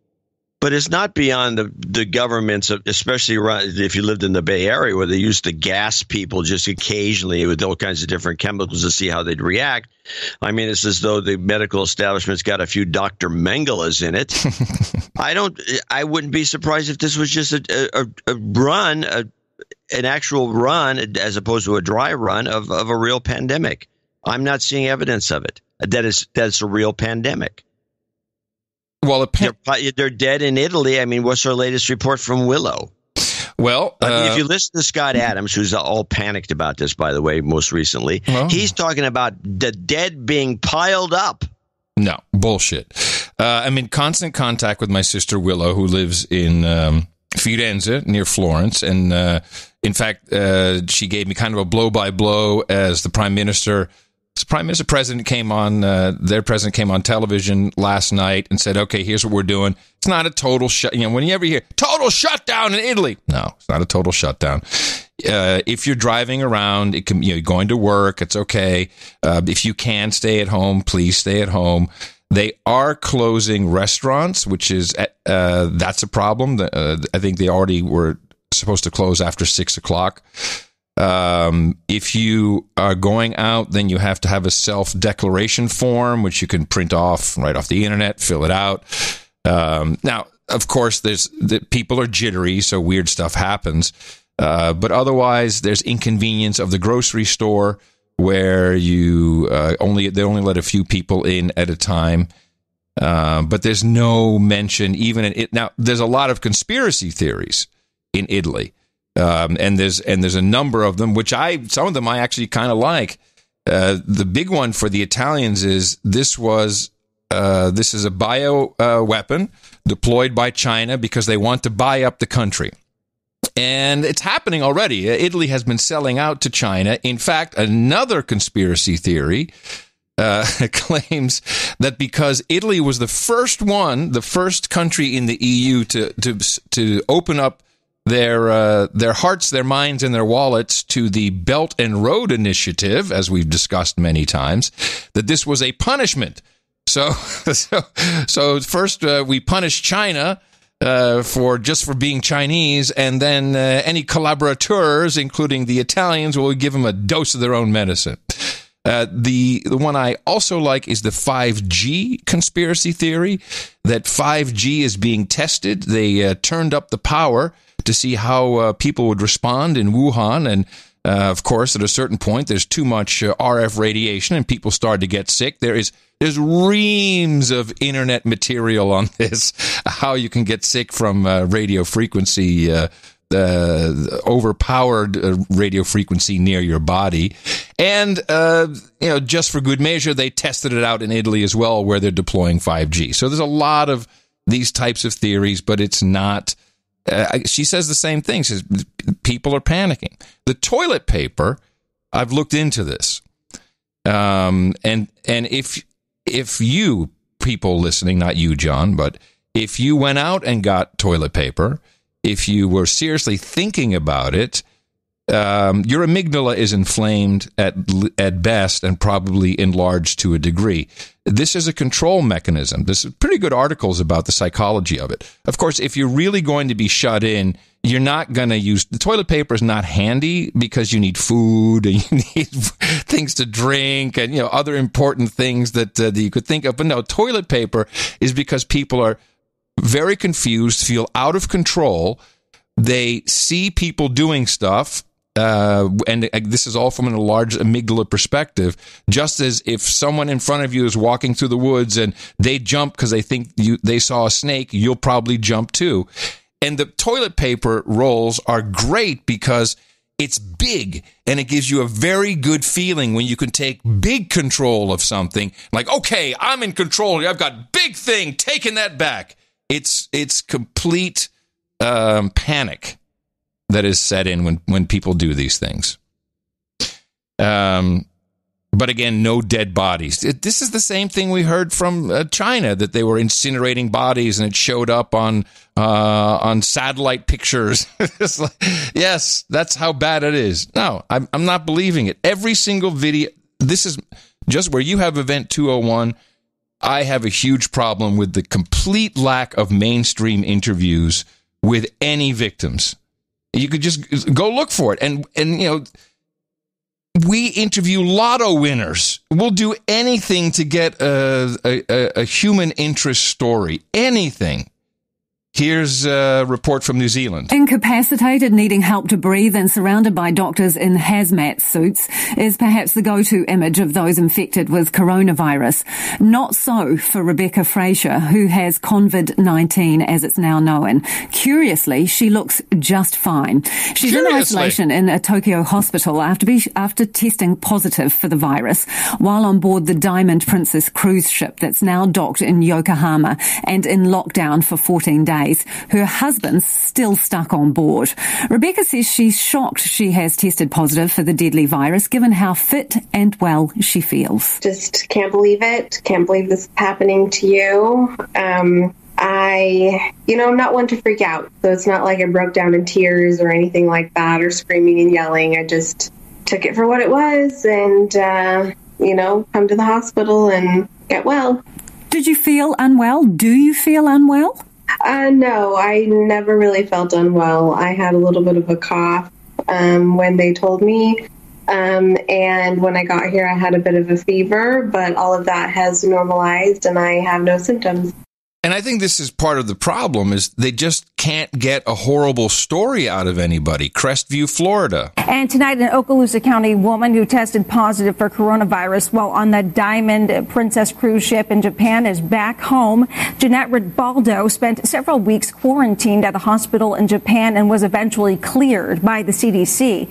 But it's not beyond the governments, especially if you lived in the Bay Area, where they used to gas people just occasionally with all kinds of different chemicals to see how they'd react. I mean, it's as though the medical establishment's got a few Dr. Mengelas in it. I wouldn't be surprised if this was just a run, an actual run, as opposed to a dry run of a real pandemic. I'm not seeing evidence of it. That's a real pandemic. Well, they're dead in Italy. I mean, what's our latest report from Willow? Well, if you listen to Scott Adams, who's all panicked about this, by the way, most recently, he's talking about the dead being piled up. No, bullshit. I'm in constant contact with my sister Willow, who lives in Firenze, near Florence. And in fact, she gave me kind of a blow-by-blow as the president came on, their president came on television last night and said, okay, here's what we're doing. It's not a total shut. When you ever hear total shutdown in Italy, no, it's not a total shutdown. If you're driving around, it can, you're going to work, it's okay. If you can stay at home, please stay at home. They are closing restaurants, which is, that's a problem. I think they already were supposed to close after 6 o'clock. If you are going out, then you have to have a self-declaration form, which you can print off right off the internet, fill it out. Now, of course, people are jittery, so weird stuff happens. But otherwise, there's inconvenience of the grocery store where they only let a few people in at a time. But there's no mention even in it. Now, there's a lot of conspiracy theories in Italy. And there's a number of them, some of them I actually kind of like. The big one for the Italians is this is a bio weapon deployed by China because they want to buy up the country. And it's happening already. Italy has been selling out to China. In fact, another conspiracy theory claims that because Italy was the first country in the EU to open up their hearts, their minds, and their wallets to the Belt and Road Initiative, as we've discussed many times, that this was a punishment. So first we punish China, for being Chinese, and then any collaborateurs, including the Italians, will give them a dose of their own medicine. The one I also like is the 5G conspiracy theory, that 5G is being tested. They turned up the power to see how people would respond in Wuhan, and of course, at a certain point, there's too much RF radiation, and people start to get sick. There's reams of internet material on this, how you can get sick from radio frequency, overpowered radio frequency near your body. And, just for good measure, they tested it out in Italy as well, where they're deploying 5G. So there's a lot of these types of theories, but it's not... she says the same thing. She says people are panicking. The toilet paper, I've looked into this. And if you, people listening, not you, John, but if you went out and got toilet paper, if you were seriously thinking about it, your amygdala is inflamed at best and probably enlarged to a degree. This is a control mechanism. There's pretty good articles about the psychology of it. Of course, if you're really going to be shut in, you're not going to use... The toilet paper is not handy because you need food and you need things to drink and, other important things that you could think of. But no, toilet paper is because people are very confused, feel out of control. They see people doing stuff. And this is all from a large amygdala perspective, just as if someone in front of you is walking through the woods and they jump because they think they saw a snake, you'll probably jump too. And the toilet paper rolls are great because it's big and it gives you a very good feeling when you can take big control of something. Like, okay, I'm in control. I've got big thing, taking that back. It's complete panic that is set in when people do these things. But again, no dead bodies. This is the same thing we heard from China, that they were incinerating bodies and it showed up on satellite pictures. It's like, yes, that's how bad it is. No, I'm not believing it. Every single video, this is just where you have Event 201. I have a huge problem with the complete lack of mainstream interviews with any victims. You could just go look for it. And we interview lotto winners. We'll do anything to get a human interest story. Anything. Here's a report from New Zealand. Incapacitated, needing help to breathe, and surrounded by doctors in hazmat suits is perhaps the go-to image of those infected with coronavirus. Not so for Rebecca Fraser, who has COVID-19 as it's now known. Curiously, she looks just fine. She's in isolation in a Tokyo hospital after testing positive for the virus while on board the Diamond Princess cruise ship that's now docked in Yokohama and in lockdown for 14 days. Her husband's still stuck on board. Rebecca says she's shocked she has tested positive for the deadly virus, given how fit and well she feels. Just can't believe it. Can't believe this is happening to you. I'm not one to freak out. So it's not like I broke down in tears or anything like that or screaming and yelling. I just took it for what it was and, come to the hospital and get well. Did you feel unwell? Do you feel unwell? No, I never really felt unwell. I had a little bit of a cough when they told me. And when I got here, I had a bit of a fever, but all of that has normalized and I have no symptoms. And I think this is part of the problem, is they just can't get a horrible story out of anybody. Crestview, Florida. And tonight, an Okaloosa County woman who tested positive for coronavirus while on the Diamond Princess cruise ship in Japan is back home. Jeanette Ribaldo spent several weeks quarantined at a hospital in Japan and was eventually cleared by the CDC.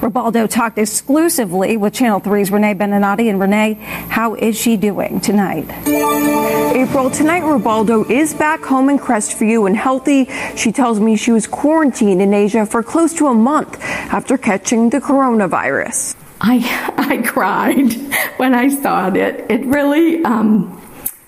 Ribaldo talked exclusively with Channel 3's Renee Beninati. And Renee, how is she doing tonight? April, tonight Ribaldo is back home in Crestview and healthy. She tells me she was quarantined in Asia for close to a month after catching the coronavirus. I cried when I saw it. It really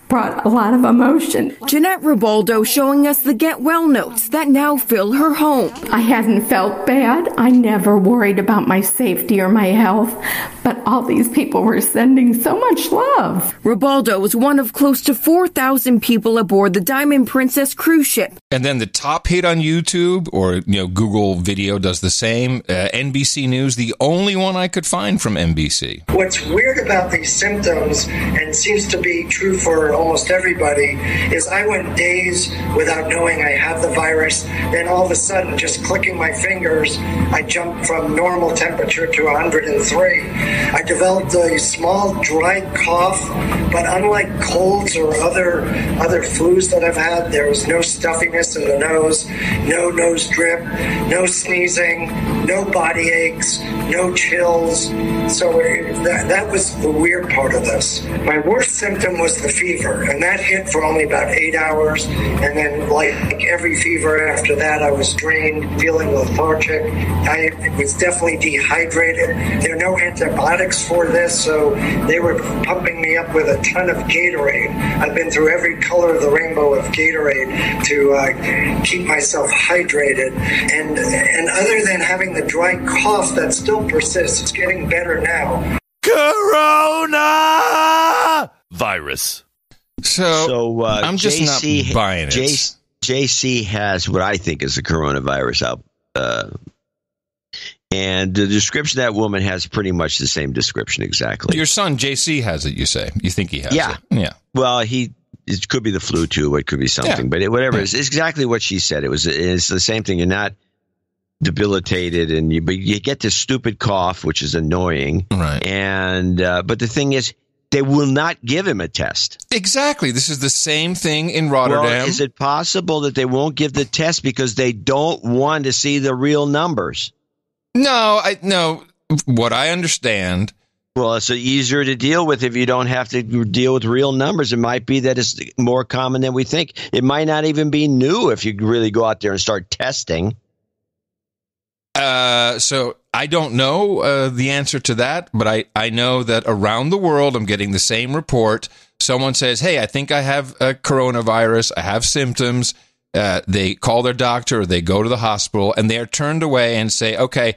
brought a lot of emotion. Jeanette Ribaldo showing us the get well notes that now fill her home. I hadn't felt bad. I never worried about my safety or my health, but all these people were sending so much love. Ribaldo was one of close to 4,000 people aboard the Diamond Princess cruise ship. And then the top hit on YouTube or, Google Video does the same. NBC News, the only one I could find from NBC. What's weird about these symptoms, and seems to be true for almost everybody, is I went days without knowing I have the virus. Then all of a sudden, just clicking my fingers, I jumped from normal temperature to 103. I developed a small dry cough, but unlike colds or other flus that I've had, there was no stuffiness in the nose, no nose drip, no sneezing, no body aches, no chills. So that was the weird part of this. My worst symptom was the fever, and that hit for only about 8 hours. And then, like every fever after that, I was drained, feeling lethargic. I was definitely dehydrated. There are no antibiotics for this, so they were pumping me up with a ton of Gatorade. I've been through every color of the rainbow of Gatorade to keep myself hydrated. And other than having the dry cough that still persists, it's getting better now. Corona virus. So I'm just JC, not buying it. JC has what I think is the coronavirus out. And the description that woman has pretty much the same description exactly. Your son, JC, has it, you say? You think he has it? Yeah. Well, it could be the flu, too. It could be something. But whatever. It's exactly what she said. It's the same thing. You're not debilitated, but you get this stupid cough, which is annoying. Right. And but the thing is, they will not give him a test. Exactly. This is the same thing in Rotterdam. Well, is it possible that they won't give the test because they don't want to see the real numbers? No. What I understand. Well, it's easier to deal with if you don't have to deal with real numbers. It might be that it's more common than we think. It might not even be new if you really go out there and start testing. So I don't know the answer to that, but I know that around the world I'm getting the same report. Someone says, hey, I think I have a coronavirus. I have symptoms. They call their doctor or they go to the hospital and they're turned away and say, okay,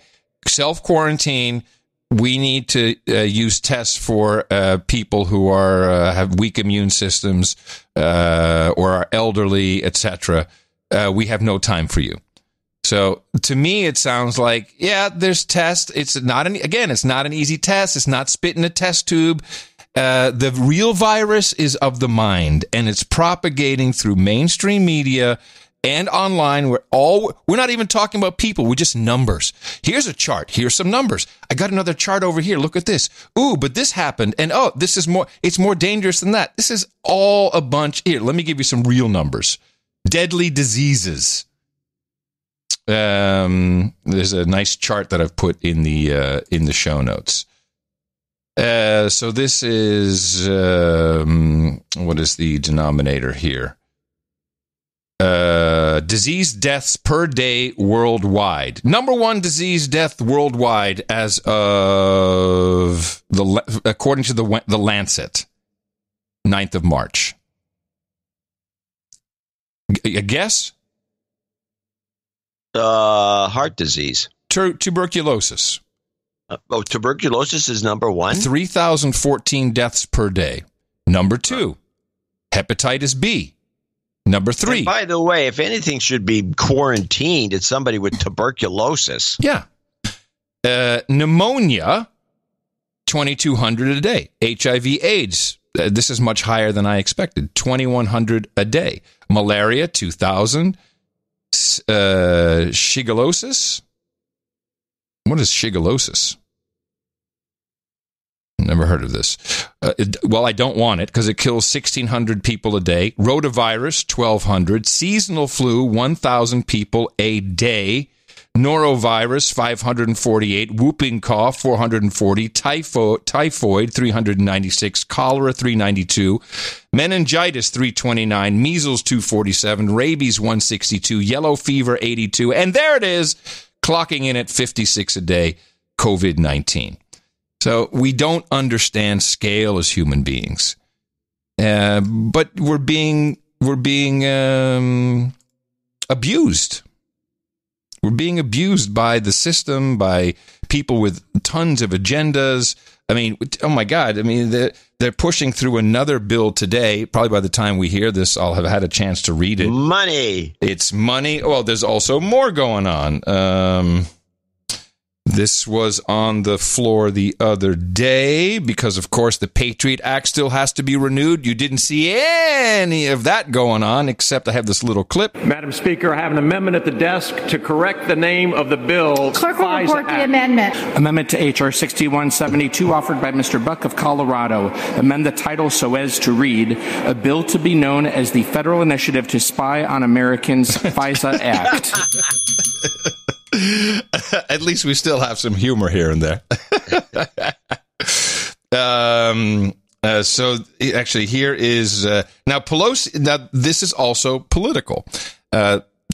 self-quarantine. We need to use tests for people who have weak immune systems or are elderly, etc. We have no time for you. So to me, it sounds like, there's tests. It's not an easy test. It's not spit in a test tube. The real virus is of the mind, and it's propagating through mainstream media and online. We're not even talking about people. We're just numbers. Here's a chart. Here's some numbers. I got another chart over here. Look at this. Ooh, but this happened. And this is more. It's more dangerous than that. This is all a bunch. Here, let me give you some real numbers. Deadly diseases. There's a nice chart that I've put in the show notes. So this is what is the denominator here? Disease deaths per day worldwide. Number one disease death worldwide as of according to the Lancet, 9th of March. A guess? Heart disease. Tuberculosis. Tuberculosis is number one. 3,014 deaths per day. Number two, hepatitis B. Number three. And by the way, if anything should be quarantined, it's somebody with tuberculosis. Yeah. Pneumonia, 2,200 a day. HIV/AIDS, this is much higher than I expected, 2,100 a day. Malaria, 2,000. Shigellosis. What is shigellosis? Never heard of this. I don't want it because it kills 1,600 people a day. Rotavirus, 1,200. Seasonal flu, 1,000 people a day. Norovirus, 548. Whooping cough, 440. Typhoid, 396. Cholera, 392. Meningitis, 329. Measles, 247. Rabies, 162. Yellow fever, 82. And there it is, clocking in at 56 a day, COVID-19. So we don't understand scale as human beings, but we're being abused. We're being abused by the system, by people with tons of agendas. I mean, oh my God. I mean, they're pushing through another bill today. Probably by the time we hear this, I'll have had a chance to read it. Money. It's money. Well, there's also more going on. This was on the floor the other day because, of course, the Patriot Act still has to be renewed. You didn't see any of that going on, except I have this little clip. Madam Speaker, I have an amendment at the desk to correct the name of the bill. Clerk will report the amendment. Amendment to H.R. 6172, offered by Mr. Buck of Colorado. Amend the title so as to read, a bill to be known as the Federal Initiative to Spy on Americans, FISA Act. At least we still have some humor here and there. So actually, here is now Pelosi. Now this is also political.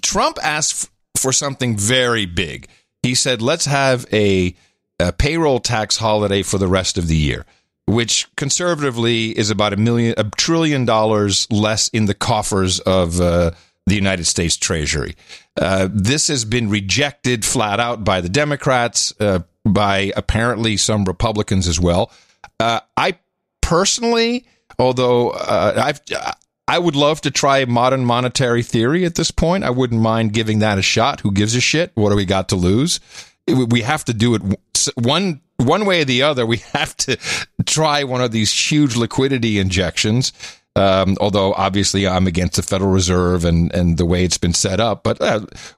Trump asked for something very big. He said, "Let's have a payroll tax holiday for the rest of the year," which conservatively is about $1 trillion less in the coffers of the United States Treasury. This has been rejected flat out by the Democrats, by apparently some Republicans as well. I personally, although I would love to try modern monetary theory at this point. I wouldn't mind giving that a shot. Who gives a shit? What do we got to lose? We have to do it one way or the other. We have to try one of these huge liquidity injections. Although obviously I'm against the Federal Reserve and the way it's been set up, but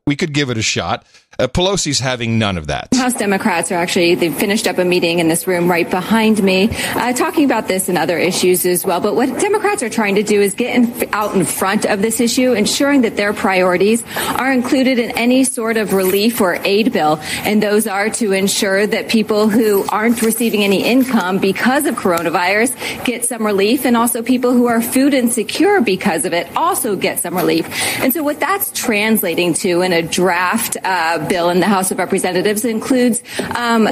we could give it a shot. Pelosi's having none of that. House Democrats they've finished up a meeting in this room right behind me, talking about this and other issues as well. But what Democrats are trying to do is get out in front of this issue, ensuring that their priorities are included in any sort of relief or aid bill. And those are to ensure that people who aren't receiving any income because of coronavirus get some relief, and also people who are food insecure because of it also get some relief. And so what that's translating to in a draft bill in the House of Representatives includes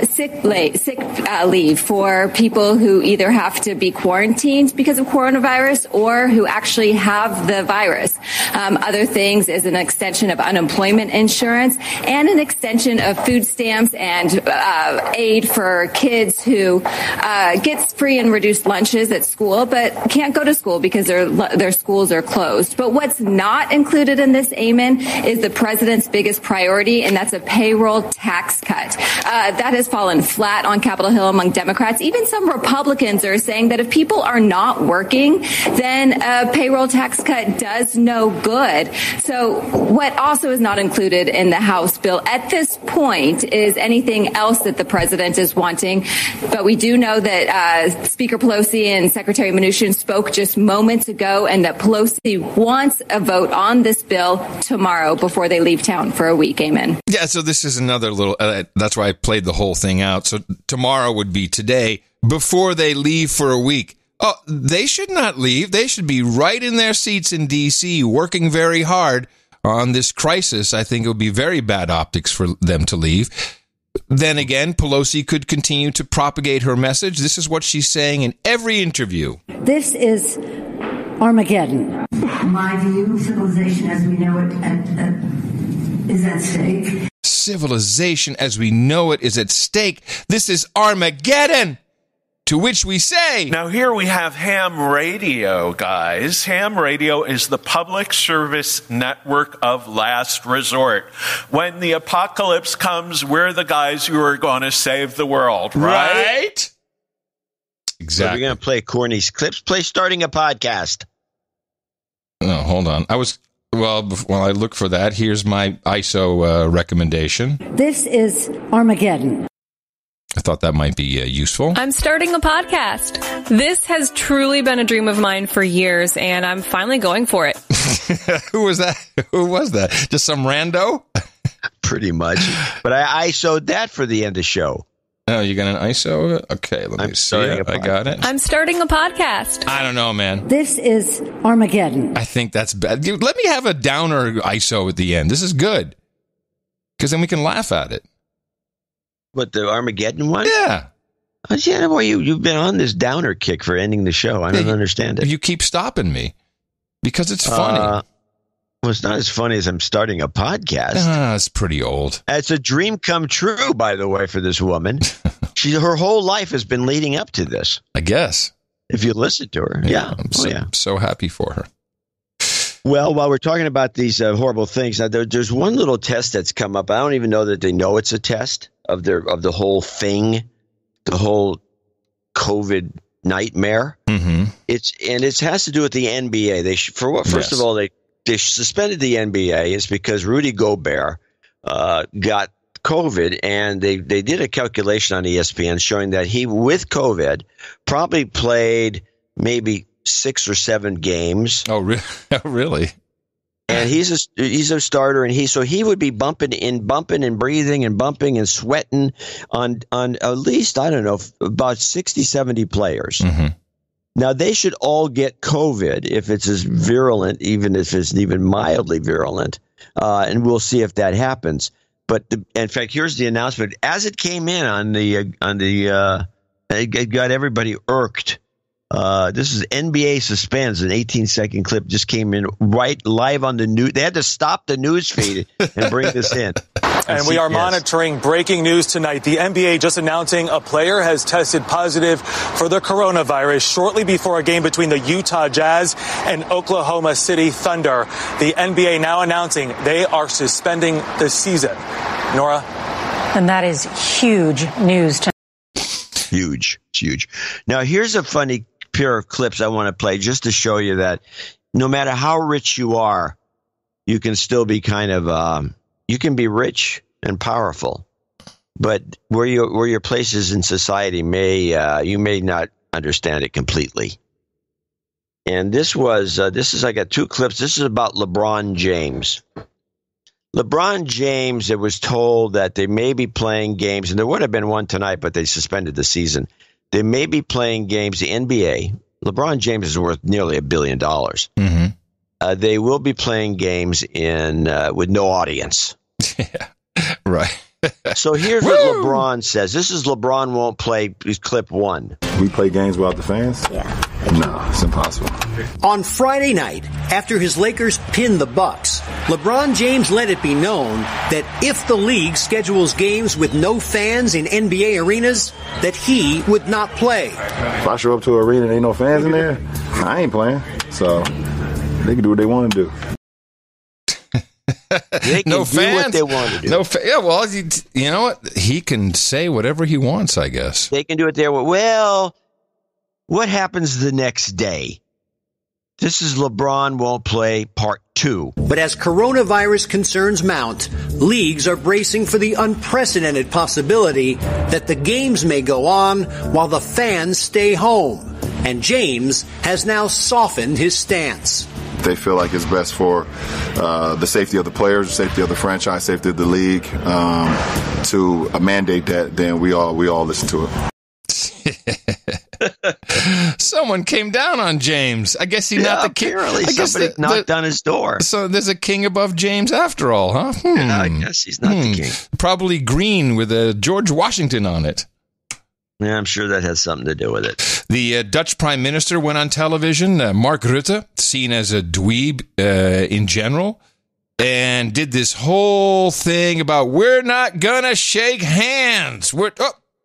sick leave for people who either have to be quarantined because of coronavirus or who actually have the virus. Other things is an extension of unemployment insurance and an extension of food stamps and aid for kids who gets free and reduced lunches at school but can't go to school because their schools are closed. But what's not included in this amen is the president's biggest priority, and that's a payroll tax cut. That has fallen flat on Capitol Hill among Democrats. Even some Republicans are saying that if people are not working, then a payroll tax cut does no good. So what also is not included in the House bill at this point is anything else that the president is wanting. But we do know that Speaker Pelosi and Secretary Mnuchin spoke just moments ago, and that Pelosi wants a vote on this bill tomorrow before they leave town for a week. Amen. Yeah, so this is another little, that's why I played the whole thing out. So tomorrow would be today before they leave for a week. Oh, they should not leave. They should be right in their seats in D.C. working very hard on this crisis. I think it would be very bad optics for them to leave. Then again, Pelosi could continue to propagate her message. This is what she's saying in every interview. This is Armageddon. My view, civilization as we know it is at stake. Civilization as we know it is at stake. This is Armageddon. To which we say... Now here we have ham radio, guys. Ham radio is the public service network of last resort. When the apocalypse comes, we're the guys who are going to save the world, right? Exactly. So we're going to play Corny's clips. Play starting a podcast. No, hold on. While I look for that, here's my ISO recommendation. This is Armageddon. I thought that might be useful. I'm starting a podcast. This has truly been a dream of mine for years, and I'm finally going for it. Who was that? Who was that? Just some rando? Pretty much. But I ISO'd that for the end of the show. Oh, you got an ISO? Okay, let me see. I got it. I'm starting a podcast. I don't know, man. This is Armageddon. I think that's bad. Dude, let me have a downer ISO at the end. This is good. Because then we can laugh at it. What, the Armageddon one? Yeah. Yeah, boy, you've been on this downer kick for ending the show. I don't understand it. You keep stopping me because it's funny. Well, it's not as funny as I'm starting a podcast. It's pretty old. It's a dream come true, by the way, for this woman. Her whole life has been leading up to this. I guess. If you listen to her. Yeah. I'm so happy for her. Well, while we're talking about these horrible things, now there's one little test that's come up. I don't even know that they know it's a test of the whole thing, the whole COVID nightmare. Mm-hmm. It has to do with the NBA. First of all, they suspended the NBA. It's because Rudy Gobert got COVID, and they did a calculation on ESPN showing that he, with COVID, probably played maybe 6 or 7 games. Oh, really? And he's a starter, and he would be bumping and breathing and bumping and sweating on at least, I don't know, about 60, 70 players. Mm-hmm. Now, they should all get COVID if it's as virulent, even if it's even mildly virulent, and we'll see if that happens. But in fact, here's the announcement. As it came in it got everybody irked. This is NBA suspends, an 18-second clip just came in right live on the news. They had to stop the news feed and bring this in. And we are monitoring breaking news tonight. The NBA just announcing a player has tested positive for the coronavirus shortly before a game between the Utah Jazz and Oklahoma City Thunder. The NBA now announcing they are suspending the season. Nora? And that is huge news. Huge. It's huge. Now, here's a funny pair of clips I want to play just to show you that no matter how rich you are, you can still be kind of you can be rich and powerful, but where your place is in society you may not understand it completely. And this is I got 2 clips. This is about LeBron James. LeBron James, it was told that they may be playing games, and there would have been one tonight, but they suspended the season. They may be playing games, the NBA. LeBron James is worth nearly $1 billion. Mm-hmm. They will be playing games with no audience. Yeah, right. So here's what LeBron says. This is LeBron won't play clip 1. We play games without the fans? Yeah. No, it's impossible. On Friday night, after his Lakers pinned the Bucks, LeBron James let it be known that if the league schedules games with no fans in NBA arenas, that he would not play. If I show up to an arena and ain't no fans in there, I ain't playing. So they can do what they want to do. They can do what they want to do. Yeah, well, you know what? He can say whatever he wants, I guess. They can do it their way. Well, what happens the next day? This is LeBron won't play part 2. But as coronavirus concerns mount, leagues are bracing for the unprecedented possibility that the games may go on while the fans stay home. And James has now softened his stance. They feel like it's best for the safety of the players, the safety of the franchise, safety of the league to mandate that. Then we all listen to it. Someone came down on James. I guess he's not the king. Apparently, somebody knocked on his door. So there's a king above James after all, huh? Yeah, I guess he's not the king. Probably green with a George Washington on it. Yeah, I'm sure that has something to do with it. The Dutch Prime Minister went on television, Mark Rutte, seen as a dweeb in general, and did this whole thing about we're not going to shake hands.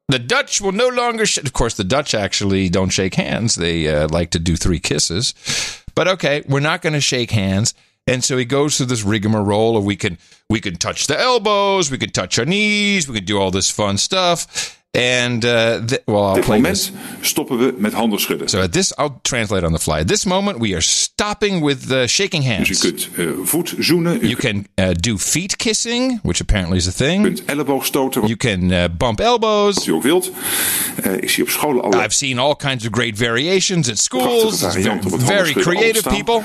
The Dutch will no longer of course, the Dutch actually don't shake hands. They like to do 3 kisses. But okay, we're not going to shake hands. And so he goes through this rigmarole of we can touch the elbows, we can touch our knees, we can do all this fun stuff. And I'll play this. Stoppen we met handen schudden. So I'll translate on the fly. At this moment, we are stopping with shaking hands. Dus je kunt voet zoenen. You can do feet kissing, which apparently is a thing. Je kunt elleboogstoten. You can bump elbows. Wat je ook wilt. Ik zie op scholen alle. I've seen all kinds of great variations at schools. Very creative people.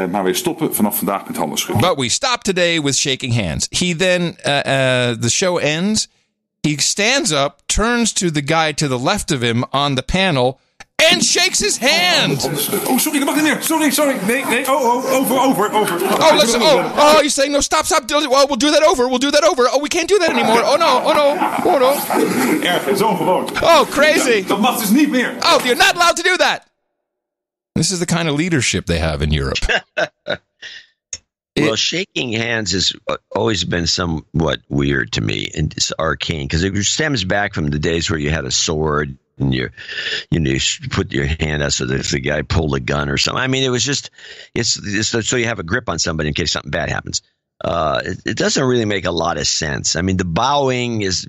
Maar we stoppen vanaf vandaag met handen schudden. But we stop today with shaking hands. He then, the show ends. He stands up, turns to the guy to the left of him on the panel, and shakes his hand. Oh, sorry, dat mag niet meer. Sorry. Nee. Over. Oh, listen. You're saying no, stop. Well, we'll do that over. Oh, we can't do that anymore. Oh, no. Erg, zo gewoon. Oh, crazy. Dat mag dus niet meer. Oh, you're not allowed to do that. This is the kind of leadership they have in Europe. Well, shaking hands has always been somewhat weird to me, and it's arcane because it stems back from the days where you had a sword and you put your hand out so that if the guy pulled a gun or something. I mean, it was just it's so you have a grip on somebody in case something bad happens. It doesn't really make a lot of sense. I mean, the bowing is,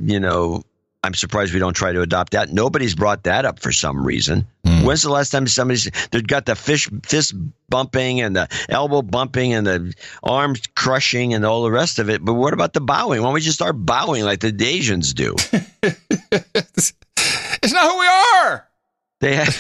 I'm surprised we don't try to adopt that. Nobody's brought that up for some reason. When's the last time they've got the fist bumping and the elbow bumping and the arms crushing and all the rest of it? But what about the bowing? Why don't we just start bowing like the Asians do? It's not who we are. They have.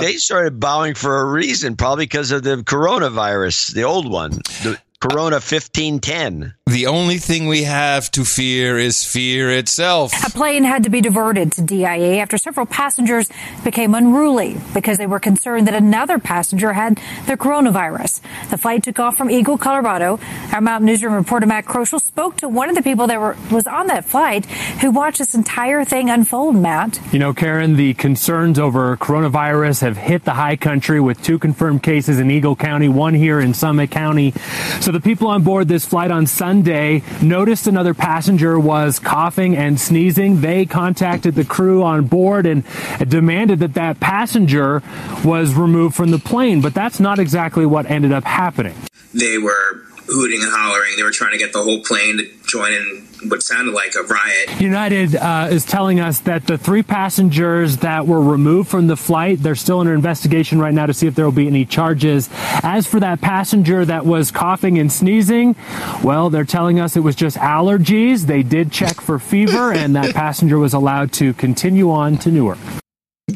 They started bowing for a reason, probably because of the coronavirus, the old one, the Corona 1510. The only thing we have to fear is fear itself. A plane had to be diverted to DIA after several passengers became unruly because they were concerned that another passenger had the coronavirus. The flight took off from Eagle, Colorado. Our Mountain Newsroom reporter Matt Kroschel spoke to one of the people that was on that flight who watched this entire thing unfold, Matt. Karen, the concerns over coronavirus have hit the high country with 2 confirmed cases in Eagle County, 1 here in Summit County. So the people on board this flight on Sunday noticed another passenger was coughing and sneezing. They contacted the crew on board and demanded that passenger was removed from the plane. But that's not exactly what ended up happening. They were hooting and hollering. They were trying to get the whole plane to join in what sounded like a riot. United is telling us that the 3 passengers that were removed from the flight, they're still under investigation right now to see if there will be any charges. As for that passenger that was coughing and sneezing, well, they're telling us it was just allergies. They did check for fever, and that passenger was allowed to continue on to Newark.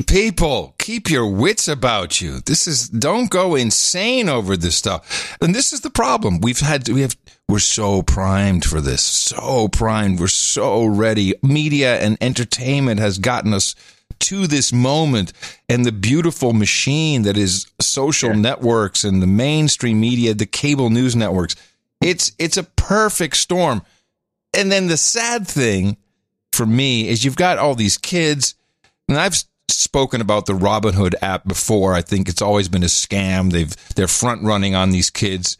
People, keep your wits about you. Don't go insane over this stuff. And this is the problem. We're so primed for this. So primed. We're so ready. Media and entertainment has gotten us to this moment, and the beautiful machine that is social networks and the mainstream media, the cable news networks. It's a perfect storm. And then the sad thing for me is you've got all these kids, and I've spoken about the Robinhood app before. I think it's always been a scam. They're front running on these kids,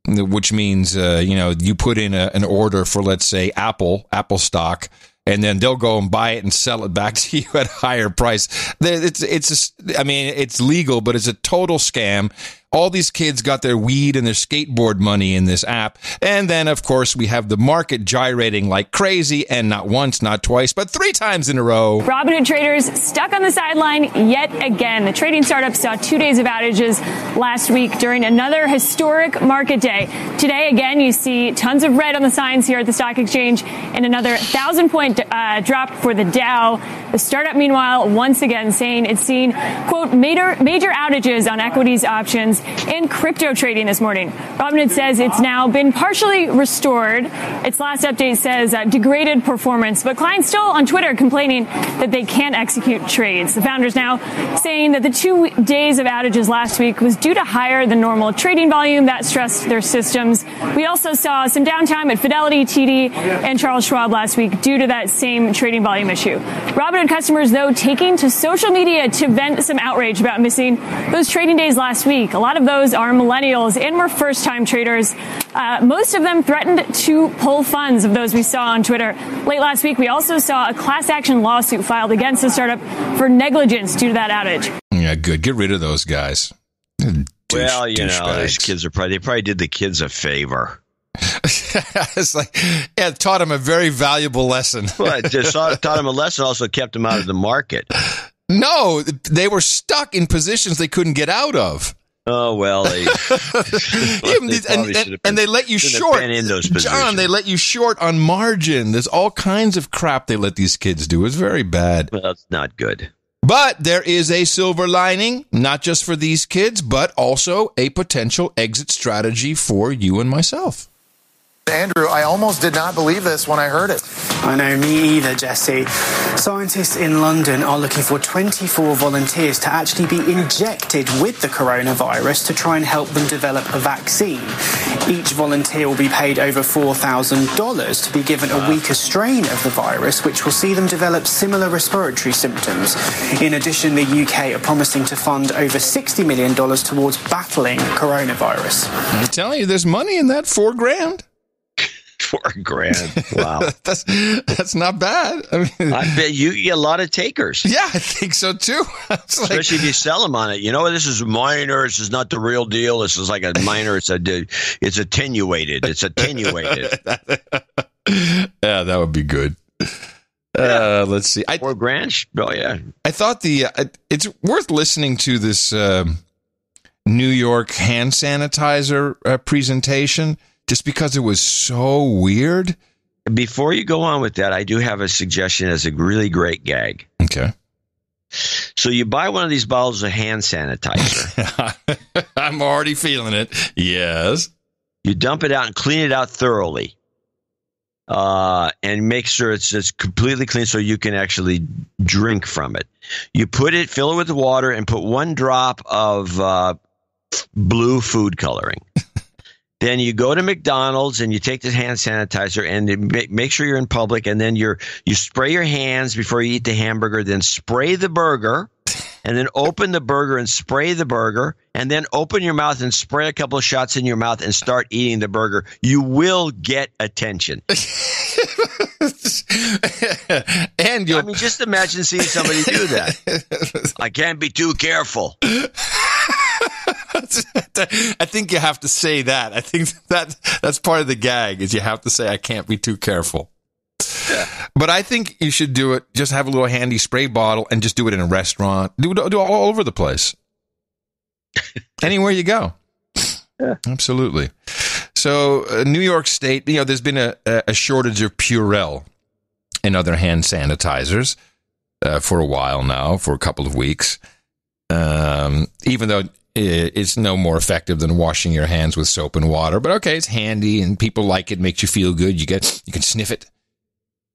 which means you put in an order for, let's say, Apple stock, and then they'll go and buy it and sell it back to you at a higher price. It's legal, but it's a total scam. All these kids got their weed and their skateboard money in this app. And then, of course, we have the market gyrating like crazy, and not once, not twice, but 3 times in a row. Robinhood traders stuck on the sideline yet again. The trading startup saw 2 days of outages last week during another historic market day. Today, again, you see tons of red on the signs here at the stock exchange, and another 1,000-point drop for the Dow. The startup, meanwhile, once again saying it's seen, quote, major outages on equities, options, and crypto trading this morning. Robinhood says it's now been partially restored. Its last update says degraded performance, but clients still on Twitter complaining that they can't execute trades. The founders now saying that the 2 days of outages last week was due to higher than normal trading volume that stressed their systems. We also saw some downtime at Fidelity, TD, and Charles Schwab last week due to that same trading volume issue. Robinhood customers, though, taking to social media to vent some outrage about missing those trading days last week. A lot of those are millennials and were first-time traders. Most of them threatened to pull funds of those we saw on Twitter. Late last week, we also saw a class action lawsuit filed against the startup for negligence due to that outage. Yeah, good. Get rid of those guys. Well, those kids they probably did the kids a favor. It's taught them a very valuable lesson. Well, just taught them a lesson, also kept them out of the market. No, they were stuck in positions they couldn't get out of. Oh, well, they and they let you short. In those positions. John, they let you short on margin. There's all kinds of crap they let these kids do. It's very bad. Well, it's not good. But there is a silver lining, not just for these kids, but also a potential exit strategy for you and myself. Andrew, I almost did not believe this when I heard it. I know, me either, Jesse. Scientists in London are looking for 24 volunteers to actually be injected with the coronavirus to try and help them develop a vaccine. Each volunteer will be paid over $4,000 to be given a weaker strain of the virus, which will see them develop similar respiratory symptoms. In addition, the UK are promising to fund over $60 million towards battling coronavirus. I'm telling you, there's money in that. $4,000. $4,000. Wow. That's not bad. I mean, I bet you get a lot of takers. Yeah, I think so too. Especially if you sell them on it. You know, this is minor. This is not the real deal. This is like a minor. It's attenuated. It's attenuated. Yeah, that would be good. Let's see. $4,000. Oh yeah. I thought it's worth listening to this New York hand sanitizer presentation. Just because it was so weird. Before you go on with that, I do have a suggestion as a really great gag. Okay. So you buy one of these bottles of hand sanitizer. I'm already feeling it. Yes. You dump it out and clean it out thoroughly. And make sure it's completely clean so you can actually drink from it. You fill it with water and put 1 drop of blue food coloring. Then you go to McDonald's and you take this hand sanitizer and make sure you're in public. And then you spray your hands before you eat the hamburger. Then spray the burger, and then open the burger and spray the burger. And then open your mouth and spray a couple of shots in your mouth and start eating the burger. You will get attention. And just imagine seeing somebody do that. I can't be too careful. I think you have to say that. I think that's part of the gag is you have to say, I can't be too careful. Yeah. But I think you should do it. Just have a little handy spray bottle and just do it in a restaurant. Do it all over the place. Anywhere you go. Yeah. Absolutely. So New York State, there's been a shortage of Purell and other hand sanitizers for a while now, for a couple of weeks. Even though it's no more effective than washing your hands with soap and water. But okay, it's handy and people like it, makes you feel good. You can sniff it.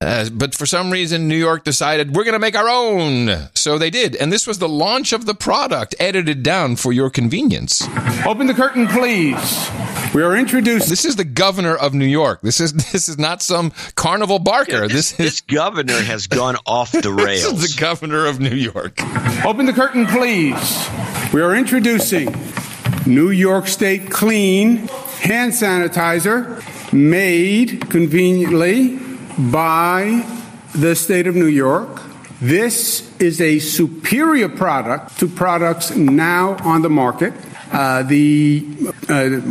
But for some reason, New York decided we're going to make our own. So they did. And this was the launch of the product, edited down for your convenience. Open the curtain, please. We are introducing. This is the governor of New York. This is not some carnival barker. Yeah, this governor has gone off the rails. This is the governor of New York. Open the curtain, please. We are introducing New York State Clean hand sanitizer made conveniently by the state of New York. This is a superior product to products now on the market. The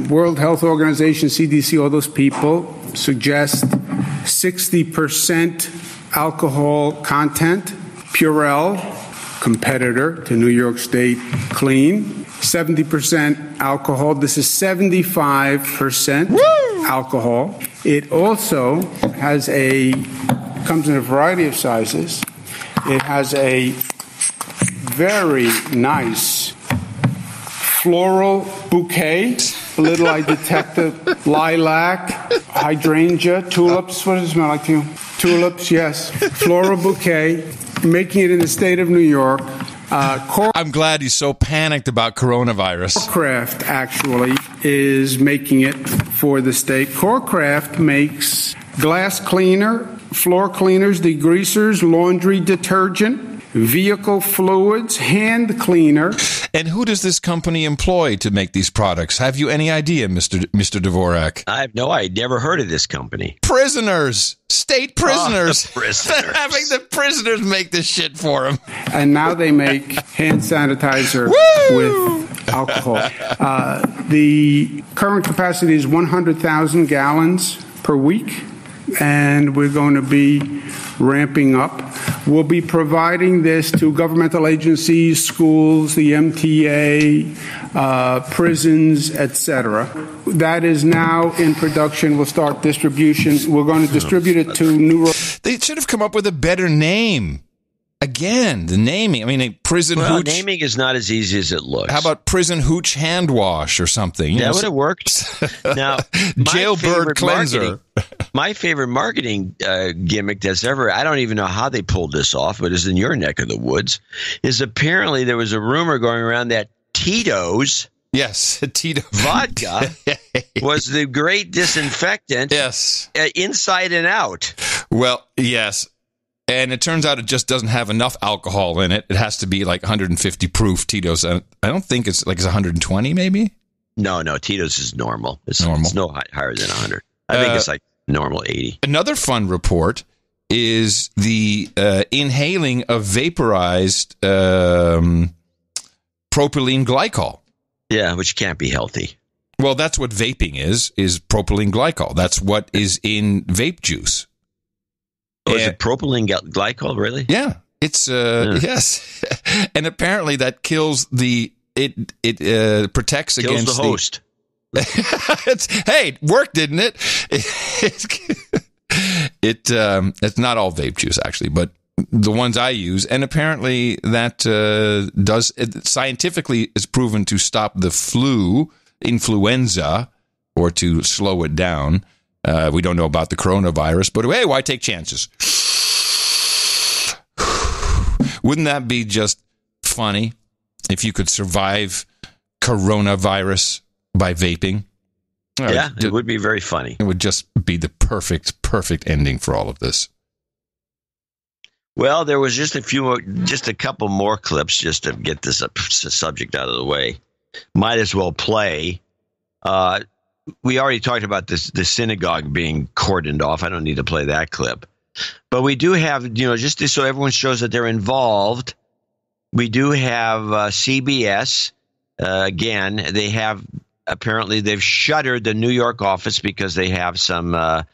World Health Organization, CDC, all those people suggest 60% alcohol content. Purell, competitor to New York State Clean, 70% alcohol. This is 75% alcohol. It also has comes in a variety of sizes. It has a very nice floral bouquet. A little, I detect the lilac, hydrangea, tulips. What does it smell like to you? Tulips, yes. Floral bouquet. Making it in the state of New York. I'm glad he's so panicked about coronavirus. Corecraft actually is making it for the state. Corecraft makes glass cleaner, floor cleaners, degreasers, laundry detergent, vehicle fluids, hand cleaner. And who does this company employ to make these products? Have you any idea, Mr. Dvorak? I have no idea. Never heard of this company. Prisoners. State prisoners. Prisoners. Having the prisoners make this shit for them. And now they make hand sanitizer with alcohol. The current capacity is 100,000 gallons per week. And we're going to be ramping up. We'll be providing this to governmental agencies, schools, the MTA, prisons, etc. That is now in production. We'll start distribution. We're going to distribute it to New York. They should have come up with a better name. Again, the naming. I mean, a prison hooch. Naming is not as easy as it looks. How about prison hooch hand wash or something? That would have worked. Now, jailbird cleanser. My favorite marketing gimmick that's ever, I don't even know how they pulled this off, but is in your neck of the woods, is apparently there was a rumor going around that Tito's. Yes, Tito vodka was the great disinfectant. Yes. Inside and out. Well, yes. And it turns out it just doesn't have enough alcohol in it. It has to be like 150 proof Tito's. I don't think it's 120 maybe. No, Tito's is normal. It's normal. It's no higher than 100. I think it's like normal 80. Another fun report is the inhaling of vaporized propylene glycol. Yeah, which can't be healthy. Well, that's what vaping is propylene glycol. That's what is in vape juice. Oh, is it propylene glycol, really? Yeah. It's, yes. And apparently that kills it protects against the host. Hey, it worked, didn't it? It's not all vape juice, actually, but the ones I use. And apparently that scientifically is proven to stop the influenza, or to slow it down. We don't know about the coronavirus, but hey, why take chances? Wouldn't that be just funny if you could survive coronavirus by vaping? Yeah, it would be very funny. It would just be the perfect ending for all of this. Well, there was just a couple more clips just to get this subject out of the way. Might as well play. We already talked about the synagogue being cordoned off. I don't need to play that clip. But we do have, just so everyone shows that they're involved, we do have CBS. Again, they've shuttered the New York office because they have some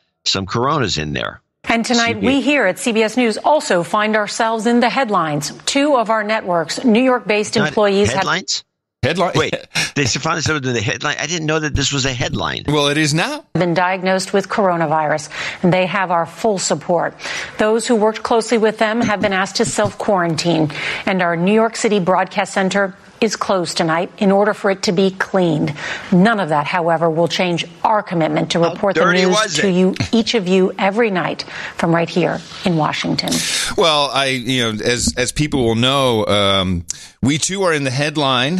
coronas in there. And tonight, we here at CBS News also find ourselves in the headlines. Two of our networks, New York-based employees headlines? Wait, they finally started doing the headline. I didn't know that this was a headline. Well, it is now. Been diagnosed with coronavirus, and they have our full support. Those who worked closely with them have been asked to self-quarantine, and our New York City broadcast center is closed tonight in order for it to be cleaned. None of that, however, will change our commitment to report the news to you, each of you, every night from right here in Washington. Well, as people will know, we too are in the headline,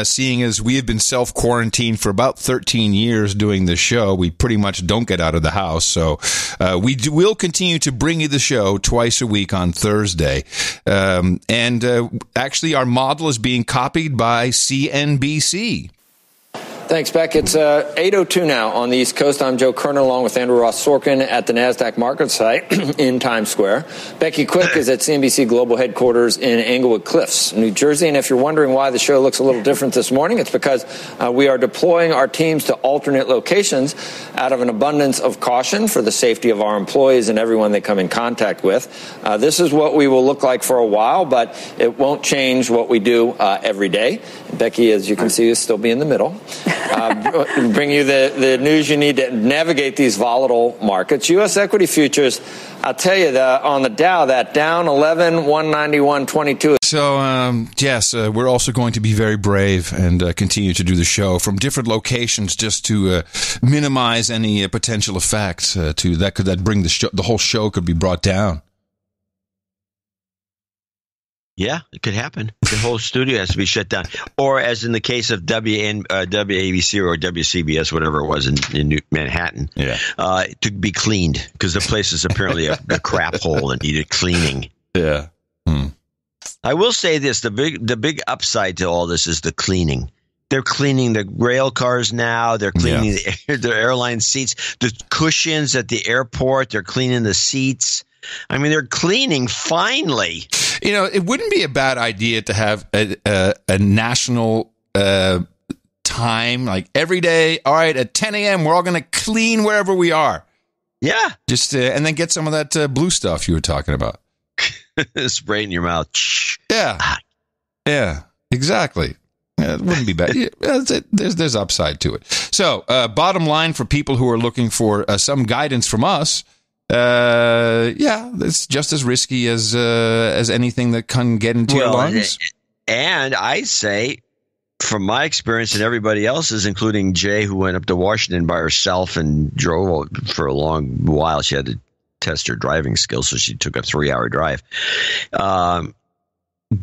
seeing as we have been self-quarantined for about 13 years doing this show. We pretty much don't get out of the house, so will continue to bring you the show twice a week on Thursday. Actually, our model is being copied by CNBC. Thanks, Beck. It's 8:02 now on the East Coast. I'm Joe Kernan, along with Andrew Ross Sorkin at the NASDAQ market site in Times Square. Becky Quick is at CNBC Global Headquarters in Englewood Cliffs, New Jersey. And if you're wondering why the show looks a little different this morning, it's because we are deploying our teams to alternate locations out of an abundance of caution for the safety of our employees and everyone they come in contact with. This is what we will look like for a while, but it won't change what we do every day. Becky, as you can see, is still be in the middle. Bring you the news you need to navigate these volatile markets. U.S. equity futures, I'll tell you, on the Dow, that down 11, 191.22. So, yes, we're also going to be very brave and continue to do the show from different locations just to minimize any potential effects that bring the whole show could be brought down. Yeah, it could happen. The whole studio has to be shut down. Or as in the case of WABC or WCBS, whatever it was in Manhattan, to be cleaned because the place is apparently a crap hole and needed cleaning. Yeah. I will say this, the big upside to all this is the cleaning. They're cleaning the rail cars now. They're cleaning the airline seats, the cushions at the airport. They're cleaning the seats. I mean, they're cleaning finally. It wouldn't be a bad idea to have a national time, like every day. All right, at 10 a.m., we're all going to clean wherever we are. Yeah. Just and then get some of that blue stuff you were talking about. Spray it in your mouth. Yeah. Yeah, exactly. It wouldn't be bad. There's upside to it. So, bottom line for people who are looking for some guidance from us, it's just as risky as anything that can get into your lungs. And I say, from my experience and everybody else's, including Jay, who went up to Washington by herself and drove for a long while. She had to test her driving skills, so she took a 3-hour drive.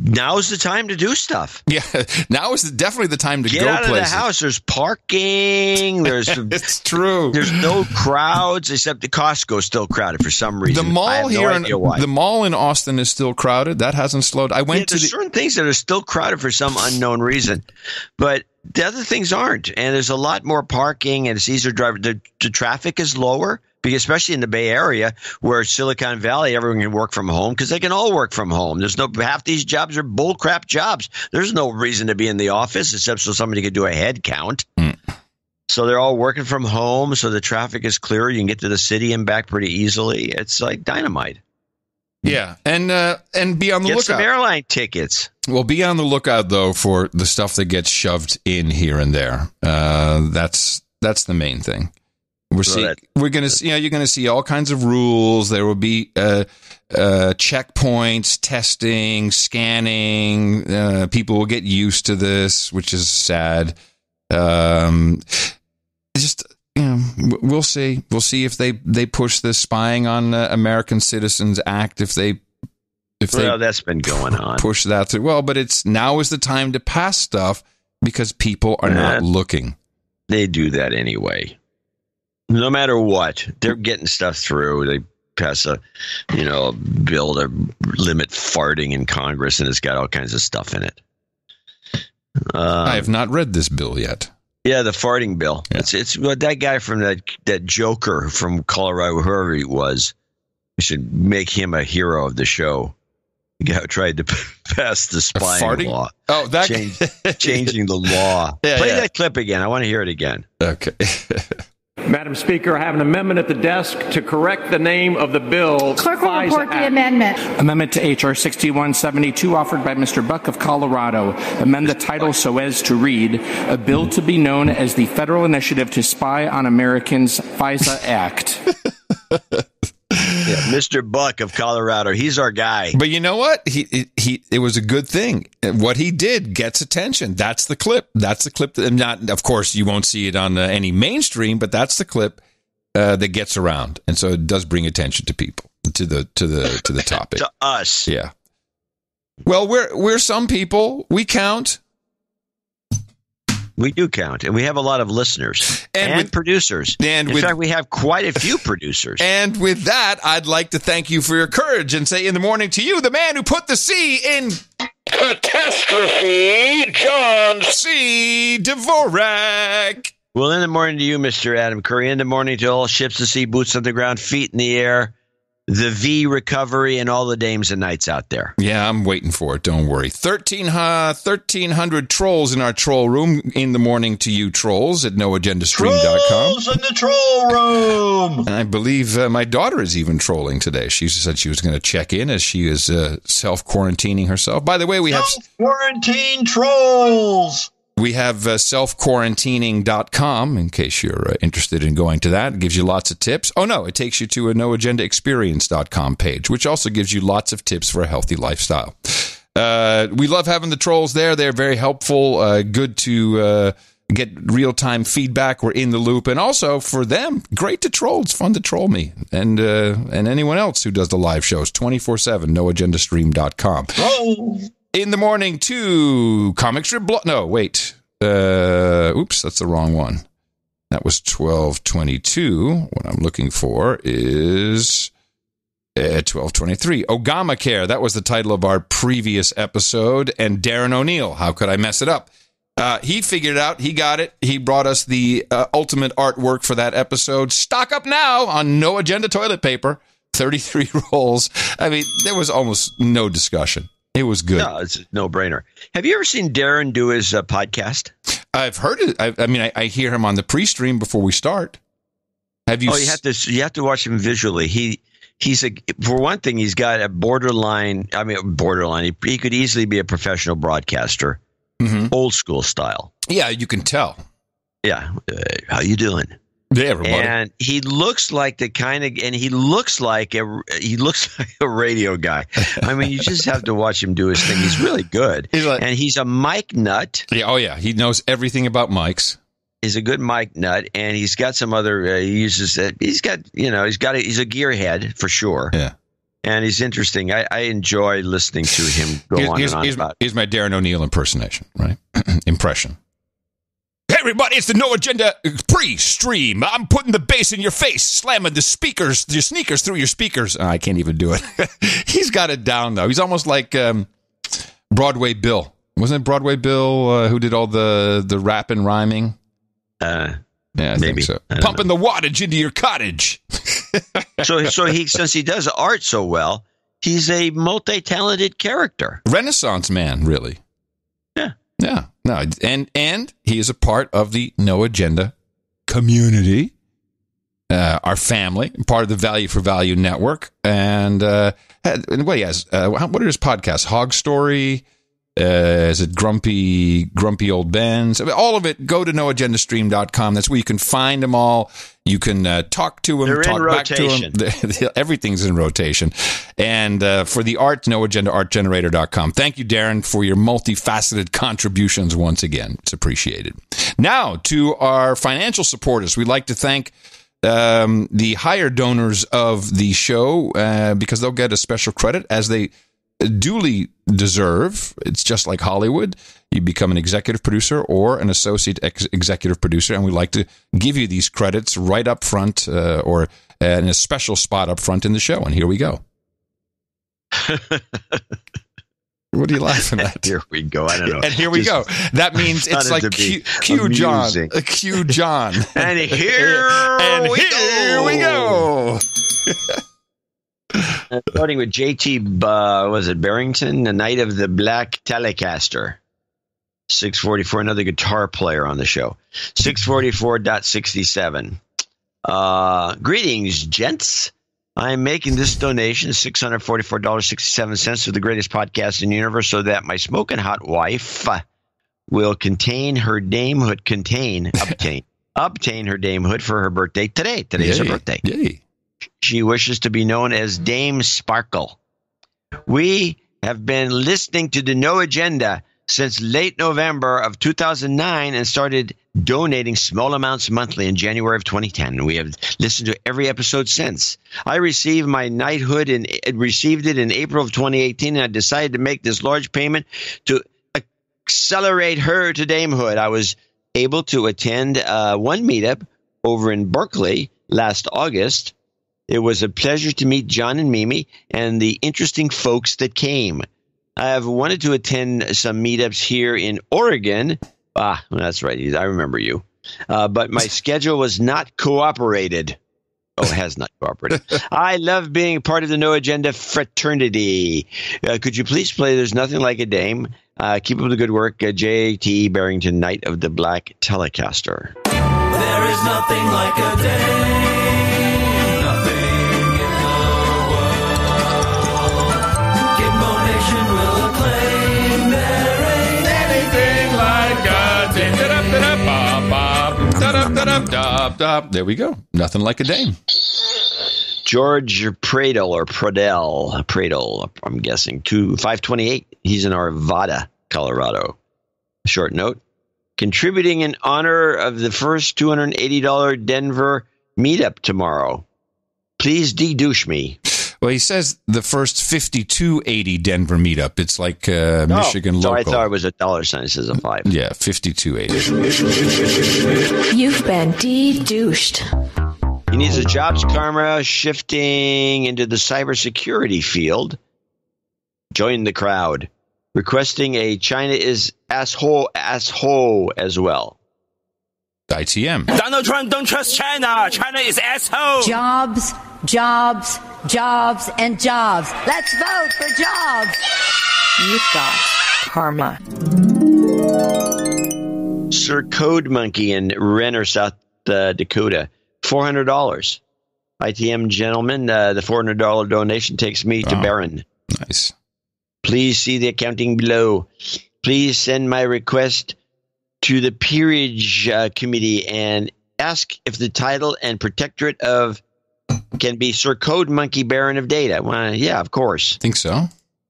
Now's the time to do stuff. Yeah, now is definitely the time to get go out places. of the house. There's parking. It's true. There's no crowds, except the Costco's still crowded for some reason. The mall the mall in Austin is still crowded. That hasn't slowed. There's certain things that are still crowded for some unknown reason, but the other things aren't. And there's a lot more parking, and it's easier to drive. The traffic is lower. Because especially in the Bay Area, where Silicon Valley, everyone can work from home because they can all work from home. There's half these jobs are bullcrap jobs. There's no reason to be in the office except so somebody could do a head count. So they're all working from home. So the traffic is clear. You can get to the city and back pretty easily. It's like dynamite. Yeah, and be on the lookout. Get some airline tickets. Well, be on the lookout though for the stuff that gets shoved in here and there. That's the main thing. You're going to see all kinds of rules. There will be checkpoints, testing, scanning. People will get used to this, which is sad. We'll see. We'll see if they push the Spying on American Citizens Act. If that's been going on. Push that through. Well, but now is the time to pass stuff because people are not looking. They do that anyway. No matter what, they're getting stuff through. They pass a bill to limit farting in Congress, and it's got all kinds of stuff in it. I have not read this bill yet. Yeah, the farting bill. Yeah. It's that guy from that joker from Colorado, whoever he was. We should make him a hero of the show. The guy who tried to pass the spying law. Oh, that changing the law. Play that clip again. I want to hear it again. Okay. Madam Speaker, I have an amendment at the desk to correct the name of the bill. Clerk will report the amendment. Amendment to H.R. 6172, offered by Mr. Buck of Colorado. Amend the title so as to read, a bill to be known as the Federal Initiative to Spy on Americans, FISA Act. Yeah, Mr. Buck of Colorado. He's our guy. But you know what? It was a good thing. What he did gets attention. That's the clip. Not, of course, you won't see it on any mainstream, but that's the clip that gets around, and so it does bring attention to people to the topic. To us, yeah. Well, we're some people. We count. We do count, and we have a lot of listeners and producers. In fact, we have quite a few producers. And with that, I'd like to thank you for your courage and say in the morning to you, the man who put the C in catastrophe, John C. Dvorak. Well, in the morning to you, Mr. Adam Curry. In the morning to all ships at sea, boots on the ground, feet in the air, the V recovery, and all the dames and knights out there. Yeah, I'm waiting for it. Don't worry. 1,300 trolls in our troll room. In the morning to you, trolls, at noagendastream.com. Trolls in the troll room! And I believe my daughter is even trolling today. She said she was going to check in as she is self-quarantining herself. By the way, we have... Self-quarantine trolls! We have selfquarantining.com in case you're interested in going to that. It gives you lots of tips. Oh, no, it takes you to a noagendaexperience.com page, which also gives you lots of tips for a healthy lifestyle. We love having the trolls there. They're very helpful. Good to get real-time feedback. We're in the loop. And also, for them, great to troll. It's fun to troll me. And anyone else who does the live shows, 24/7, noagendastream.com. Oh. In the morning to comic strip blog. No, wait. Oops, that's the wrong one. That was 1222. What I'm looking for is 1223. Obamacare. That was the title of our previous episode. And Darren O'Neill. How could I mess it up? He figured it out. He got it. He brought us the ultimate artwork for that episode. Stock up now on No Agenda toilet paper. 33 rolls. I mean, there was almost no discussion. It was good. No, it's a no-brainer. Have you ever seen Darren do his podcast? I've heard it. I hear him on the pre-stream before we start. Have you? Oh, you have to watch him visually. He's for one thing, he's got a borderline. He could easily be a professional broadcaster, old school style. Yeah, you can tell. Yeah, how you doing? Yeah, everybody. And he looks like the kind of, and he looks like a radio guy. I mean, you just have to watch him do his thing. He's really good. And he's a mic nut. Yeah, oh yeah, he knows everything about mics. He's a good mic nut, and he's got some other. He uses it. He's a gearhead for sure. Yeah, and he's interesting. I enjoy listening to him go on and on about. Here's my Darren O'Neill impersonation, right? Impression. Hey everybody, it's the No Agenda pre-stream. I'm putting the bass in your face, slamming your sneakers through your speakers. Oh, I can't even do it. He's got it down though. He's almost like Broadway Bill. Wasn't it Broadway Bill who did all the rap and rhyming? Yeah, I maybe. think so. Pumping the wattage into your cottage. So he, since he does art so well, he's a multi-talented character. Renaissance man, really. Yeah. Yeah. No, and he is a part of the No Agenda community, our family, part of the Value for Value network. And what he has, what are his podcasts? Hog Story. Is it Grumpy Old Ben's? All of it, go to noagendastream.com. That's where you can find them all. You can talk to them, talk back to them. Everything's in rotation. And for the art, noagendaartgenerator.com. Thank you, Darren, for your multifaceted contributions once again. It's appreciated. Now, to our financial supporters, we'd like to thank the higher donors of the show because they'll get a special credit as they duly deserve. It's just like Hollywood. You become an executive producer or an associate executive producer, and we like to give you these credits right up front or in a special spot up front in the show. And here we go. What are you laughing at? Here we go. I don't know. And here we go. That means it's like Q John. Q John. And here we go. Starting with JT, was it Barrington, the Knight of the Black Telecaster. 644, another guitar player on the show. 644.67. Greetings, gents. I'm making this donation, $644.67 to the greatest podcast in the universe so that my smoking hot wife will obtain her damehood for her birthday today. Today's her birthday. Yay. She wishes to be known as Dame Sparkle. We have been listening to the No Agenda since late November of 2009 and started donating small amounts monthly in January of 2010. We have listened to every episode since. I received my knighthood and received it in April of 2018, and I decided to make this large payment to accelerate her to damehood. I was able to attend one meetup over in Berkeley last August. It was a pleasure to meet John and Mimi and the interesting folks that came. I have wanted to attend some meetups here in Oregon. That's right. I remember you. But my schedule was not cooperated. Oh, it has not cooperated. I love being part of the No Agenda fraternity. Could you please play There's Nothing Like a Dame? Keep up the good work. J.T. Barrington, Knight of the Black Telecaster. There is nothing like a dame. There we go. Nothing like a dame. George Pradel, I'm guessing, 528. He's in Arvada, Colorado. Short note. Contributing in honor of the first $280 Denver meetup tomorrow. Please de-douche me. Well, he says the first $52.80 Denver meetup. It's like Michigan local. I thought it was a dollar sign. It says a 5. Yeah, $52.80. You've been de-douched. He needs a jobs karma shifting into the cybersecurity field. Join the crowd. Requesting a China is asshole as well. ITM. Donald Trump don't trust China. China is asshole. Jobs, jobs, jobs, and jobs. Let's vote for jobs. You've got karma. Sir Code Monkey in Renner, South Dakota. $400. ITM gentlemen, the $400 donation takes me to Barron. Nice. Please see the accounting below. Please send my request to the peerage committee and ask if the title and protectorate of can be Sir Code Monkey Baron of Data. Well, yeah, of course. Think so?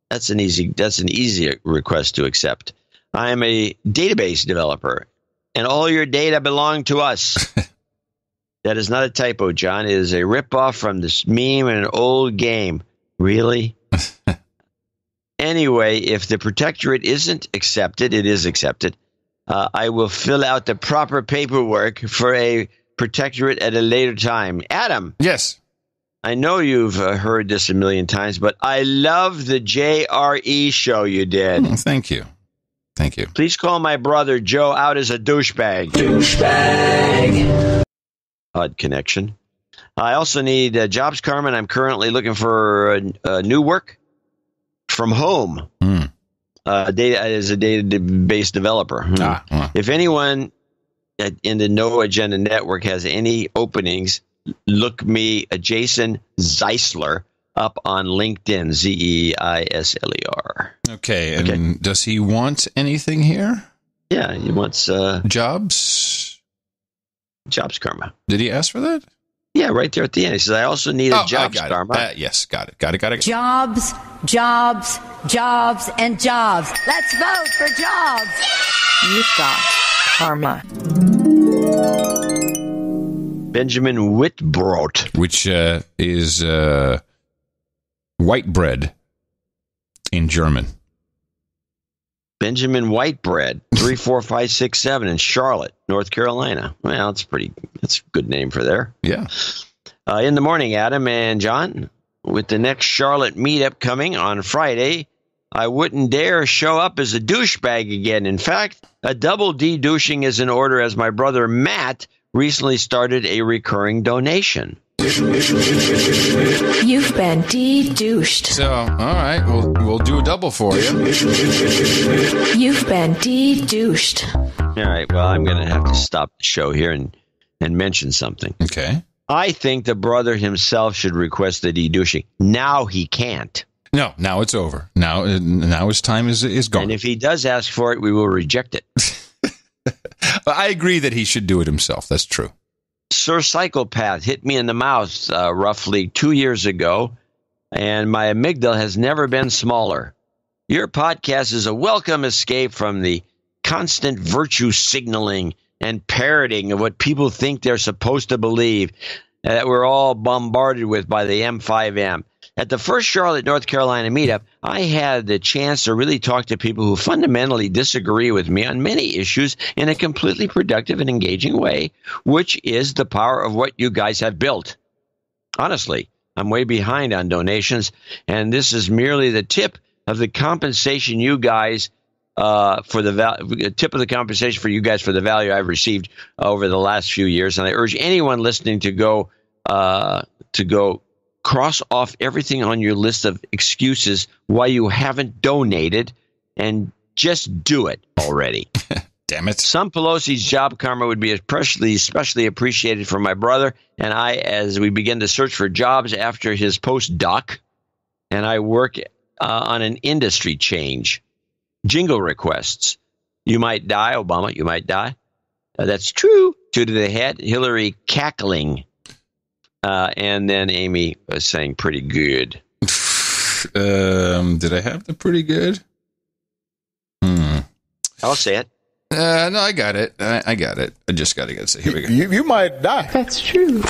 That's an easy request to accept. I am a database developer, and all your data belong to us. That is not a typo, John. It is a ripoff from this meme in an old game. Really? Anyway, if the protectorate isn't accepted, it is accepted. I will fill out the proper paperwork for a protectorate at a later time. Adam. Yes. I know you've heard this a million times, but I love the JRE show you did. Thank you. Thank you. Please call my brother Joe out as a douchebag. Douchebag. Odd connection. I also need jobs, Carmen. I'm currently looking for new work from home. Data as a database developer. If anyone in the No Agenda Network has any openings, look me, Jason Zeisler, up on LinkedIn, Zeisler. Okay, and does he want anything here? Yeah, he wants jobs. Jobs karma. Did he ask for that? Yeah, right there at the end. He says, I also need a jobs karma. Yes, got it. Jobs, jobs, jobs, and jobs. Let's vote for jobs. You've got karma. Benjamin Whitbrot. Which is white bread in German. Benjamin Whitebread, 34567 in Charlotte, North Carolina. Well, that's a good name for there. Yeah. In the morning, Adam and John, with the next Charlotte meetup coming on Friday, I wouldn't dare show up as a douchebag again. In fact, a double D-douching is in order as my brother Matt recently started a recurring donation. You've been de-douched. So, all right, we'll do a double for you. You've been de-douched. All right, well, I'm going to have to stop the show here and mention something. Okay. I think the brother himself should request the de-douching. Now he can't. No, now it's over. Now his time is gone. And if he does ask for it, we will reject it. I agree that he should do it himself. That's true. Sir Psychopath hit me in the mouth roughly 2 years ago, and my amygdala has never been smaller. Your podcast is a welcome escape from the constant virtue signaling and parroting of what people think they're supposed to believe that we're all bombarded with by the M5M. At the first Charlotte, North Carolina meetup, I had the chance to really talk to people who fundamentally disagree with me on many issues in a completely productive and engaging way, which is the power of what you guys have built. Honestly, I'm way behind on donations, and this is merely the tip of the compensation you guys for the compensation for you guys for the value I've received over the last few years. And I urge anyone listening to go cross off everything on your list of excuses why you haven't donated and just do it already. Damn it. Some Pelosi's job karma would be especially appreciated for my brother and I as we begin to search for jobs after his postdoc, and I work on an industry change. Jingle requests. You might die, Obama, you might die. That's true. 2 to the head. Hillary cackling. And then Amy was saying pretty good. Did I have the pretty good? I'll say it. No, I got it. I got it. I just got to say. Here we go. You might die. That's true.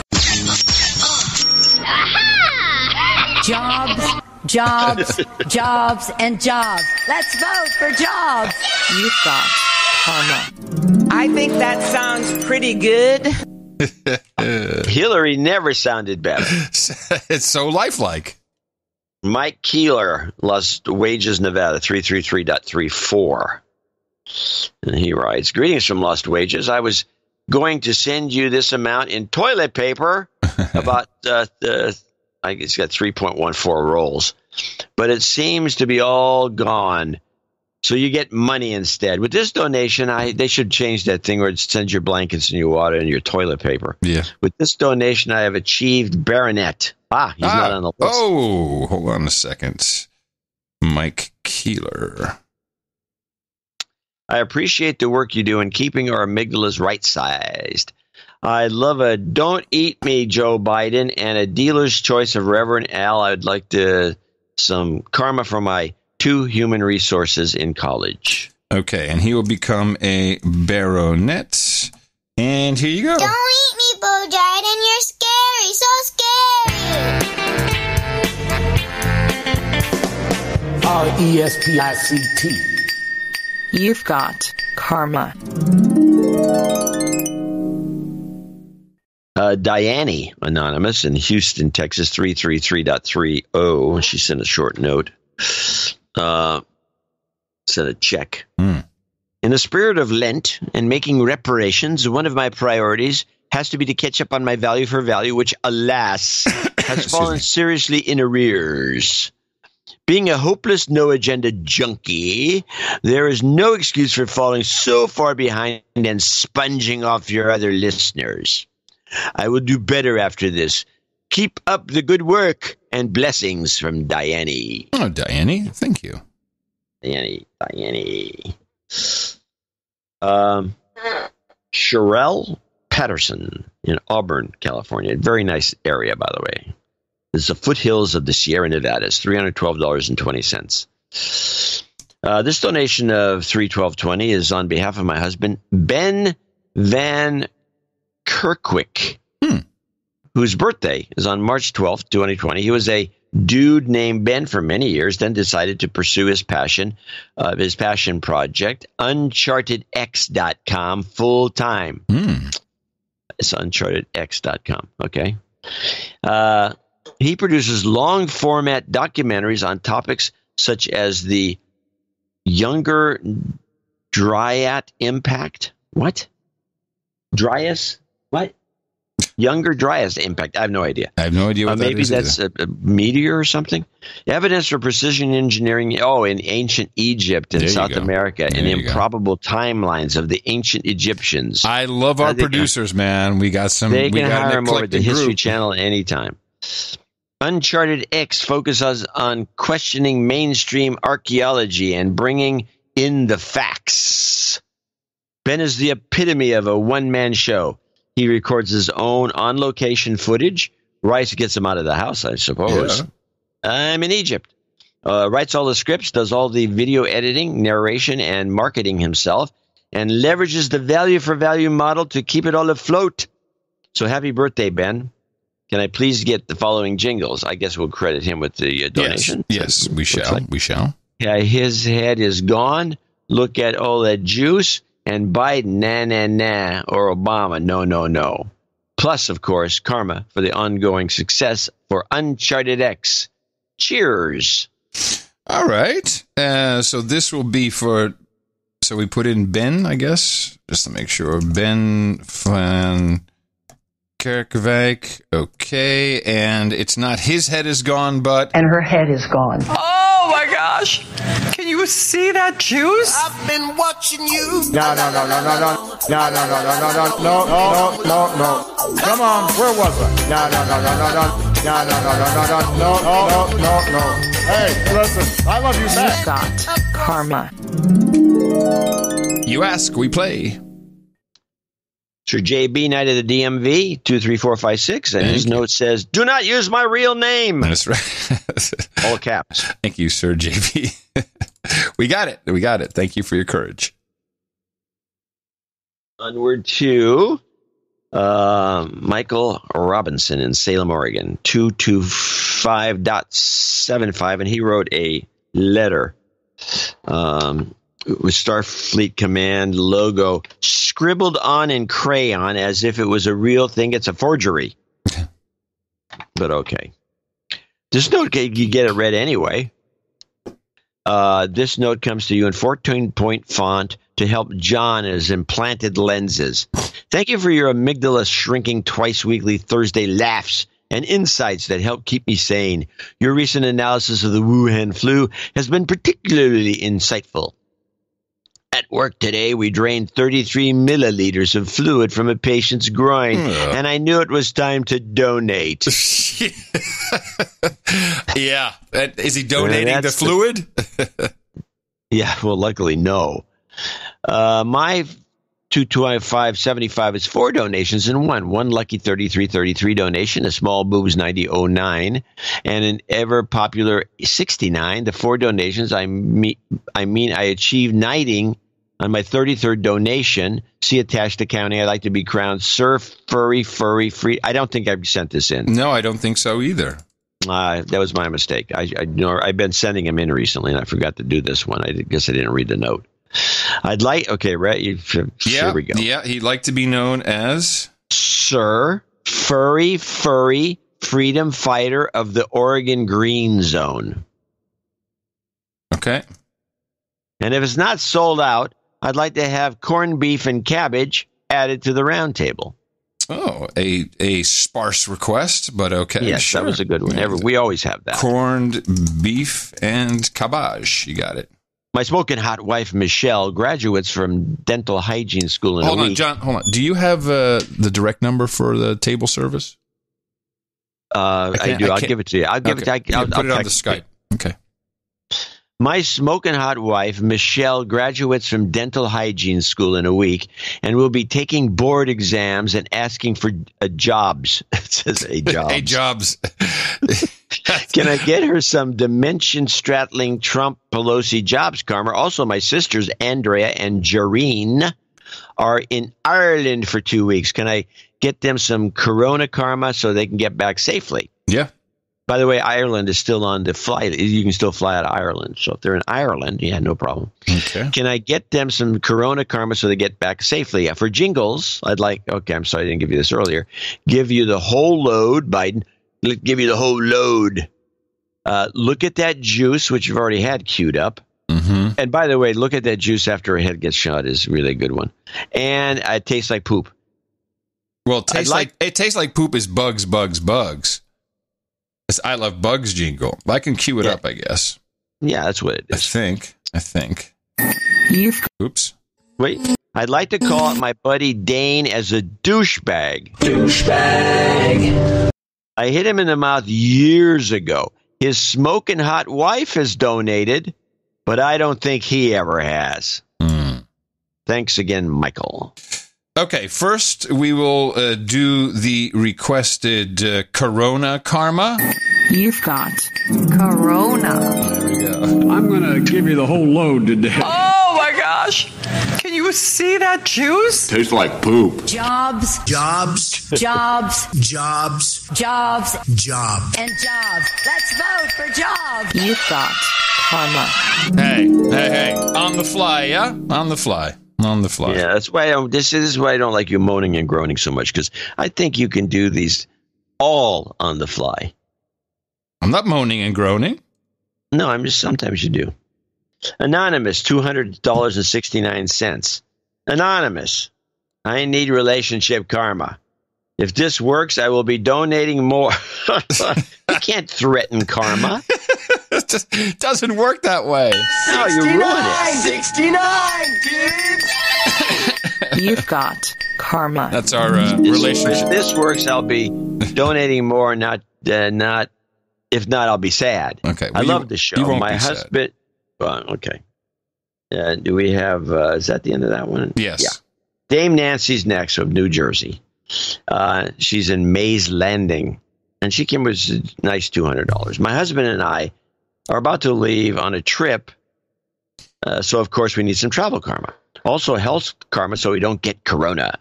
Jobs, jobs, jobs, and jobs. Let's vote for jobs. You've got karma. I think that sounds pretty good. Hillary never sounded better. It's so lifelike. Mike Keeler, Lost Wages, Nevada, 333.34. And he writes, greetings from Lost Wages. I was going to send you this amount in toilet paper, about, I guess it's got 3.14 rolls. But it seems to be all gone. So you get money instead. With this donation, they should change that thing where it sends your blankets and your water and your toilet paper. Yeah. With this donation, I have achieved baronet. He's not on the list. Oh, hold on a second. Mike Keeler. I appreciate the work you do in keeping our amygdalas right-sized. I love a "Don't Eat Me" Joe Biden and a dealer's choice of Reverend Al. I'd like some karma for my 2 human resources in college. Okay, and he will become a baronet. And here you go. Don't eat me, Bo Jordan. You're scary. So scary. R-E-S-P-I-C-T. You've got karma. Diane, anonymous, in Houston, Texas, 333.30. She sent a short note. Sent a check. In the spirit of Lent and making reparations, one of my priorities has to be to catch up on my value for value, which, alas, has fallen seriously in arrears. Being a hopeless, no-agenda junkie, there is no excuse for falling so far behind and sponging off your other listeners. I will do better after this. Keep up the good work, and blessings from Diane. Oh, Diane, thank you. Diane. Sherelle Patterson in Auburn, California. Very nice area, by the way. This is the foothills of the Sierra Nevadas, $312.20. This donation of $312.20 is on behalf of my husband, Ben Van Kirkwick, whose birthday is on March 12th, 2020. He was a dude named Ben for many years, then decided to pursue his passion project, unchartedx.com, full time. It's unchartedx.com. Okay. He produces long format documentaries on topics such as the Younger Dryas impact. What? Dryas? What? Younger Dryas impact. I have no idea. I have no idea what that maybe is. Maybe that's a meteor or something. Evidence for precision engineering. In ancient Egypt and South America, and improbable timelines of the ancient Egyptians. I love our producers, man. We got some. They can hire them over at the History group. Channel anytime. Uncharted X focuses on questioning mainstream archaeology and bringing in the facts. Ben is the epitome of a one-man show. He records his own on-location footage. Rice gets him out of the house, I suppose. Yeah. I'm in Egypt. Writes all the scripts, does all the video editing, narration, and marketing himself, and leverages the value-for-value model to keep it all afloat. So happy birthday, Ben. Can I please get the following jingles? I guess we'll credit him with the donation. Yes, we shall. Like. We shall. Yeah, his head is gone. Look at all that juice. And Biden, nah, or Obama, no. Plus, of course, karma for the ongoing success for Uncharted X. Cheers. All right. So this will be for... So we put in Ben, I guess, just to make sure. Ben van Kerkwijk. Okay. And it's not his head is gone, but... And her head is gone. Oh, my gosh. Can you see that juice? I've been watching you. No. Come on, where was I? No. Hey, listen, I love you back. You've got karma. You ask, we play. Sir JB, Knight of the DMV, 23456, and his note says, "Do not use my real name." That's right. All caps. Thank you, Sir JB. We got it. Thank you for your courage. Onward to Michael Robinson in Salem, Oregon, 225.75, and he wrote a letter with Starfleet Command logo scribbled on in crayon as if it was a real thing. It's a forgery. But okay. This note, you get it read anyway. This note comes to you in 14-point font to help John and his implanted lenses. Thank you for your amygdala shrinking twice weekly Thursday laughs and insights that help keep me sane. Your recent analysis of the Wuhan flu has been particularly insightful. At work today, we drained 33 milliliters of fluid from a patient's groin, and I knew it was time to donate. Yeah. Is he donating the fluid? Yeah, well, luckily, no. My 225.75 is 4 donations in one. One lucky 3333 donation, a small boobs 9009, and an ever popular 69. The 4 donations, I mean I achieved knighting on my 33rd donation. See attached accounting. I'd like to be crowned Sir Furry Free. I don't think I've sent this in. No, I don't think so either. That was my mistake. I've been sending them in recently, and I forgot to do this one. I guess I didn't read the note. I'd like, okay, right? Here we go. Yeah, he'd like to be known as Sir Furry Freedom Fighter of the Oregon Green Zone. Okay. And if it's not sold out, I'd like to have corned beef and cabbage added to the round table. Oh, a sparse request, but okay. Yes, sure. That was a good one. We always have that. Corned beef and cabbage. You got it. My smoking hot wife, Michelle, graduates from dental hygiene school in a week. Hold on, John. Hold on. Do you have the direct number for the table service? I do. I'll give it to you. I'll give it to you. I'll put it on the Skype. Okay. My smoking hot wife, Michelle, graduates from dental hygiene school in a week and will be taking board exams and asking for jobs. It says a jobs. A jobs. Can I get her some dimension-straddling Trump Pelosi jobs, Karma? Also, my sisters, Andrea and Jareen, are in Ireland for 2 weeks. Can I get them some Corona Karma so they can get back safely? Yeah. By the way, Ireland is still on the flight. You can still fly out of Ireland. So if they're in Ireland, yeah, no problem. Okay. Can I get them some Corona Karma so they get back safely? Yeah, for jingles, I'd like, okay, I'm sorry I didn't give you this earlier. Give you the whole load, Biden. Give you the whole load. Look at that juice, which you've already had queued up. Mm-hmm. And by the way, look at that juice after a head gets shot is really a good one. And it tastes like poop. Well, it tastes like poop is bugs. It's I Love Bugs jingle. I can cue it up, I guess. Yeah, that's what it is. I think. Oops. Wait. I'd like to call out my buddy Dane as a douchebag. I hit him in the mouth years ago. His smoking hot wife has donated, but I don't think he ever has. Thanks again, Michael. Okay, first we will do the requested Corona Karma. You've got Corona. There we go. I'm going to give you the whole load today. Oh my gosh! Can you see that juice? Tastes like poop. Jobs, Jobs, jobs, jobs, jobs, jobs. and jobs. Let's vote for jobs. You've got Karma. Hey. On the fly, yeah? On the fly. Yeah, that's why this is why I don't like you moaning and groaning so much, because I think you can do these all on the fly. I'm not moaning and groaning. No, sometimes you do. Anonymous, $200.69. Anonymous, I need relationship karma. If this works, I will be donating more. You can't threaten karma. It just doesn't work that way. No, you ruin it. 69, dude. You've got Karma. That's our relationship. If this works, I'll be donating more, not. If not, I'll be sad. Okay. I love the show. You won't My be husband. Well, okay. Do we have? Is that the end of that one? Yes. Yeah. Dame Nancy's next of New Jersey. She's in Mays Landing, and she came with a nice $200. My husband and I are about to leave on a trip, so of course we need some travel karma. Also health karma, so we don't get corona.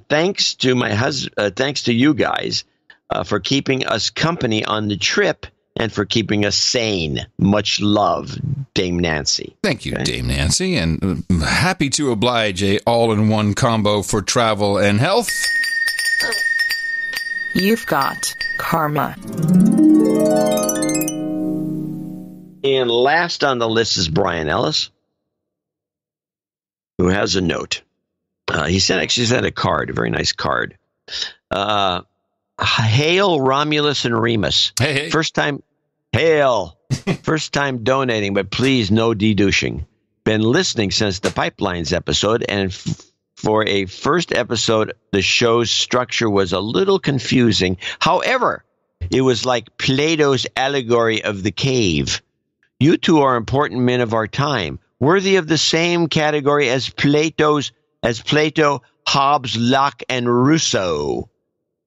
Thanks to my husband. Thanks to you guys for keeping us company on the trip and for keeping us sane. Much love, Dame Nancy. Thank you, Dame Nancy, and happy to oblige a all-in-one combo for travel and health. You've got Karma. And last on the list is Brian Ellis, who has a note. He sent a card, a very nice card. Hail Romulus and Remus. Hey. First time, hail. First time donating, but please no de-douching. Been listening since the Pipelines episode, and for a first episode, the show's structure was a little confusing. However, it was like Plato's allegory of the cave. You two are important men of our time, worthy of the same category as Plato's as Plato, Hobbes, Locke, and Rousseau.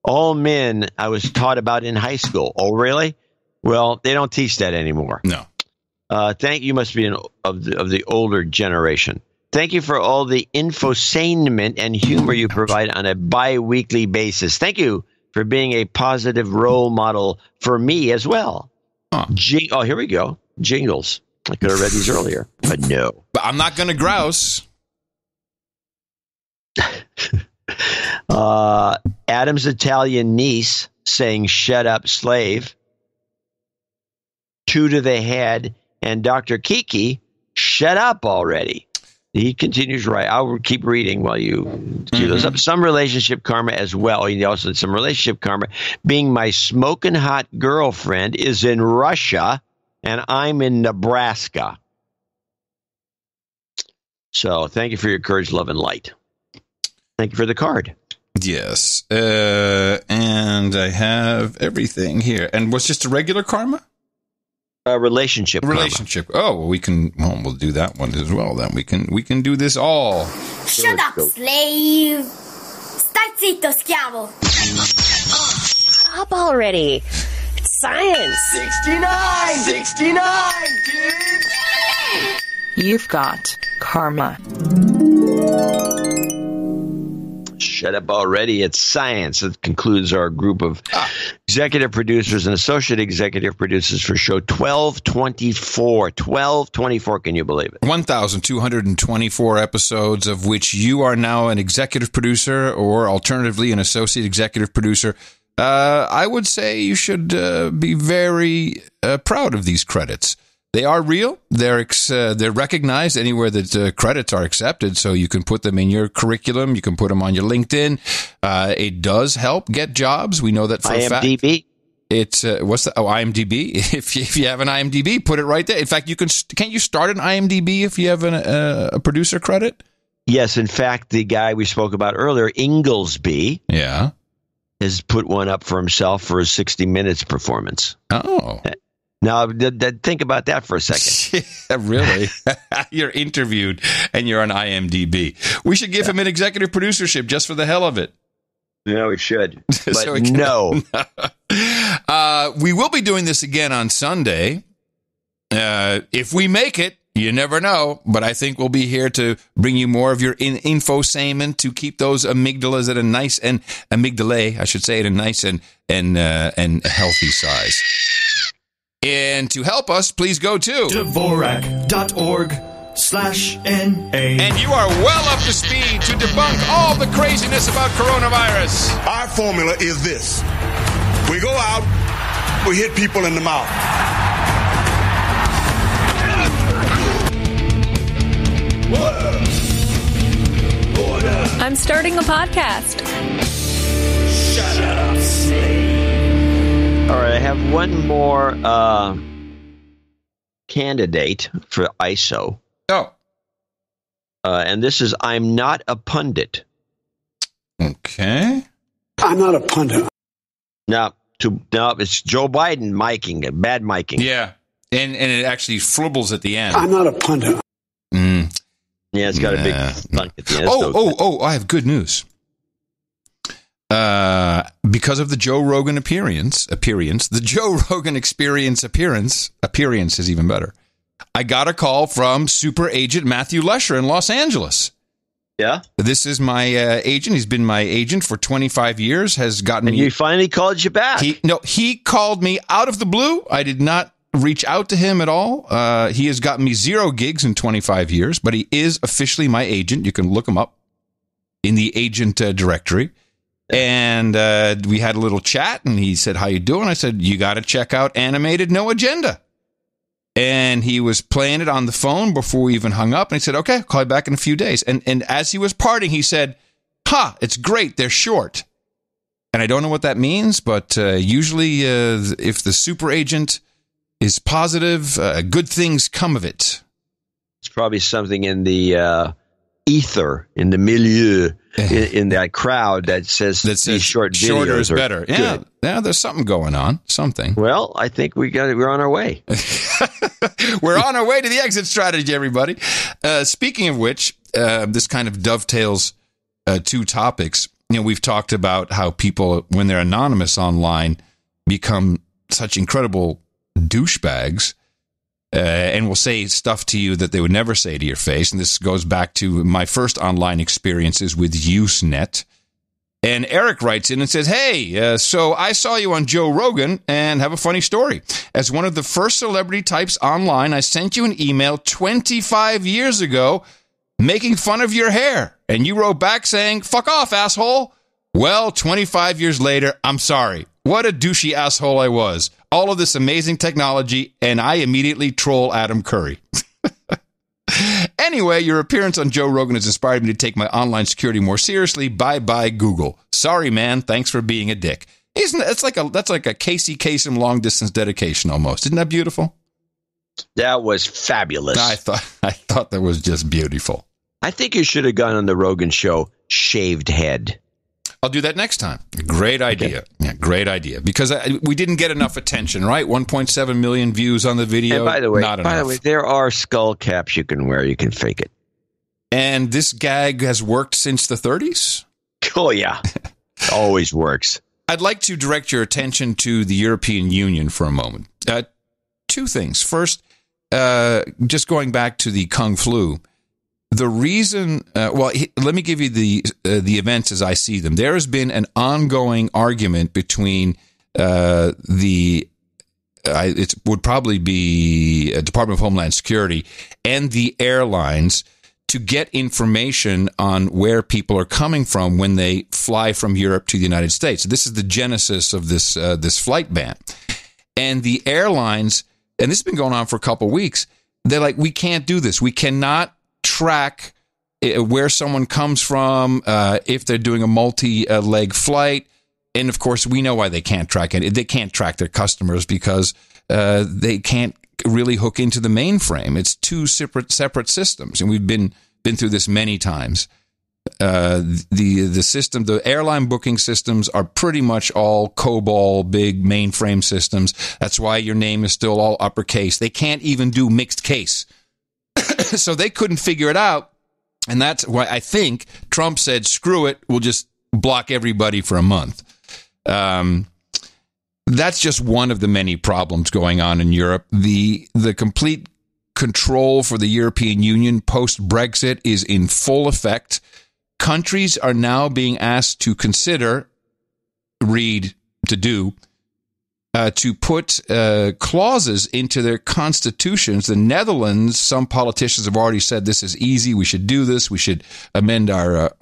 All men I was taught about in high school. Oh, really? Well, they don't teach that anymore. No. You must be of the older generation. Thank you for all the infotainment and humor you provide on a bi-weekly basis. Thank you for being a positive role model for me as well. Huh. Here we go. Jingles. I could have read these earlier, but no. But I'm not going to grouse. Adam's Italian niece saying, "Shut up, slave." Two to the head. And Dr. Kiki, "Shut up already." He continues, right. I'll keep reading while you cue those up. Some relationship karma as well. He also said some relationship karma. Being my smoking hot girlfriend is in Russia, and I'm in Nebraska. So thank you for your courage, love, and light. Thank you for the card. Yes. And I have everything here. And what's just a regular karma? Relationship. Oh, well, we'll do that one as well. Then we can do this all. Shut up, slave. Stai zitto, schiavo. Shut up already. It's science. 69, dude. You've got karma. Shut up already. It's science. It concludes our group of executive producers and associate executive producers for show 1224. 1224, can you believe it? 1,224 episodes, of which you are now an executive producer or alternatively an associate executive producer. I would say you should be very proud of these credits. They are real. They're recognized anywhere that credits are accepted, so you can put them in your curriculum. You can put them on your LinkedIn. It does help get jobs. We know that for a fact. IMDb. It's what's the IMDb? If you have an IMDb, put it right there. In fact, can't you start an IMDb if you have a producer credit? Yes, in fact, the guy we spoke about earlier, Inglesby, has put one up for himself for his 60 Minutes performance. Oh. Now, think about that for a second. Really? You're interviewed and you're on IMDb. We should give him an executive producership just for the hell of it. Yeah, we should. But no. We will be doing this again on Sunday. If we make it, you never know. But I think we'll be here to bring you more of your infotainment to keep those amygdalas at a nice and amygdalae, I should say, at a nice and healthy size. And to help us, please go to Dvorak.org/NA. And you are well up to speed to debunk all the craziness about coronavirus. Our formula is this. We go out, we hit people in the mouth. I'm starting a podcast. Shut up, slave. All right, I have one more candidate for ISO. Oh. And this is, I'm not a pundit. Okay. I'm not a pundit. No, it's Joe Biden miking, bad miking. Yeah, and it actually flubbles at the end. I'm not a pundit. Yeah, it's got a big thunk at the end. I have good news. Because of the Joe Rogan appearance, the Joe Rogan experience appearance is even better. I got a call from super agent Matthew Lesher in Los Angeles. Yeah? This is my agent. He's been my agent for 25 years, has gotten me... And he finally called you back. He called me out of the blue. I did not reach out to him at all. He has gotten me 0 gigs in 25 years, but he is officially my agent. You can look him up in the agent directory. And we had a little chat, and he said, how you doing? I said, you got to check out Animated No Agenda. And he was playing it on the phone before we even hung up. And he said, okay, I'll call you back in a few days. And as he was parting, he said, it's great. They're short. And I don't know what that means, but usually if the super agent is positive, good things come of it. It's probably something in the ether, in the milieu, in that crowd that says these short videos shorter is are better. Good. Yeah, there's something going on. Something. Well, I think we're on our way. We're on our way to the exit strategy, everybody. Speaking of which, this kind of dovetails two topics. You know, we've talked about how people, when they're anonymous online, become such incredible douchebags and will say stuff to you that they would never say to your face. And this goes back to my first online experiences with Usenet. And Eric writes in and says, hey, so I saw you on Joe Rogan and have a funny story. As one of the first celebrity types online, I sent you an email 25 years ago making fun of your hair. And you wrote back saying, fuck off, asshole. Well, 25 years later, I'm sorry. What a douchey asshole I was. All of this amazing technology, and I immediately troll Adam Curry. Anyway, your appearance on Joe Rogan has inspired me to take my online security more seriously. Bye-bye, Google. Sorry, man. Thanks for being a dick. That's like a Casey Kasem long-distance dedication almost. Isn't that beautiful? That was fabulous. I thought that was just beautiful. I think you should have gone on the Rogan show, shaved head. I'll do that next time. Great idea. Okay. Yeah, great idea. Because we didn't get enough attention, right? 1.7 million views on the video. And by the way, not enough. There are skull caps you can wear. You can fake it. And this gag has worked since the 30s? Oh, yeah. Always works. I'd like to direct your attention to the European Union for a moment. Two things. First, just going back to the Kung Flu. The reason, let me give you the events as I see them. There has been an ongoing argument between it would probably be Department of Homeland Security and the airlines to get information on where people are coming from when they fly from Europe to the United States. This is the genesis of this flight ban. And the airlines, and this has been going on for a couple of weeks, they're like, we can't do this. We cannot track where someone comes from, if they're doing a multi-leg flight. And of course, we know why they can't track it. They can't track their customers because they can't really hook into the mainframe. It's two separate systems. And we've been through this many times. The airline booking systems are pretty much all COBOL, big mainframe systems. That's why your name is still all uppercase. They can't even do mixed case. So they couldn't figure it out. And that's why I think Trump said, screw it, we'll just block everybody for a month. That's just one of the many problems going on in Europe. The complete control for the European Union post-Brexit is in full effect. Countries are now being asked to consider, to put clauses into their constitutions. The Netherlands, some politicians have already said this is easy. We should do this. We should amend our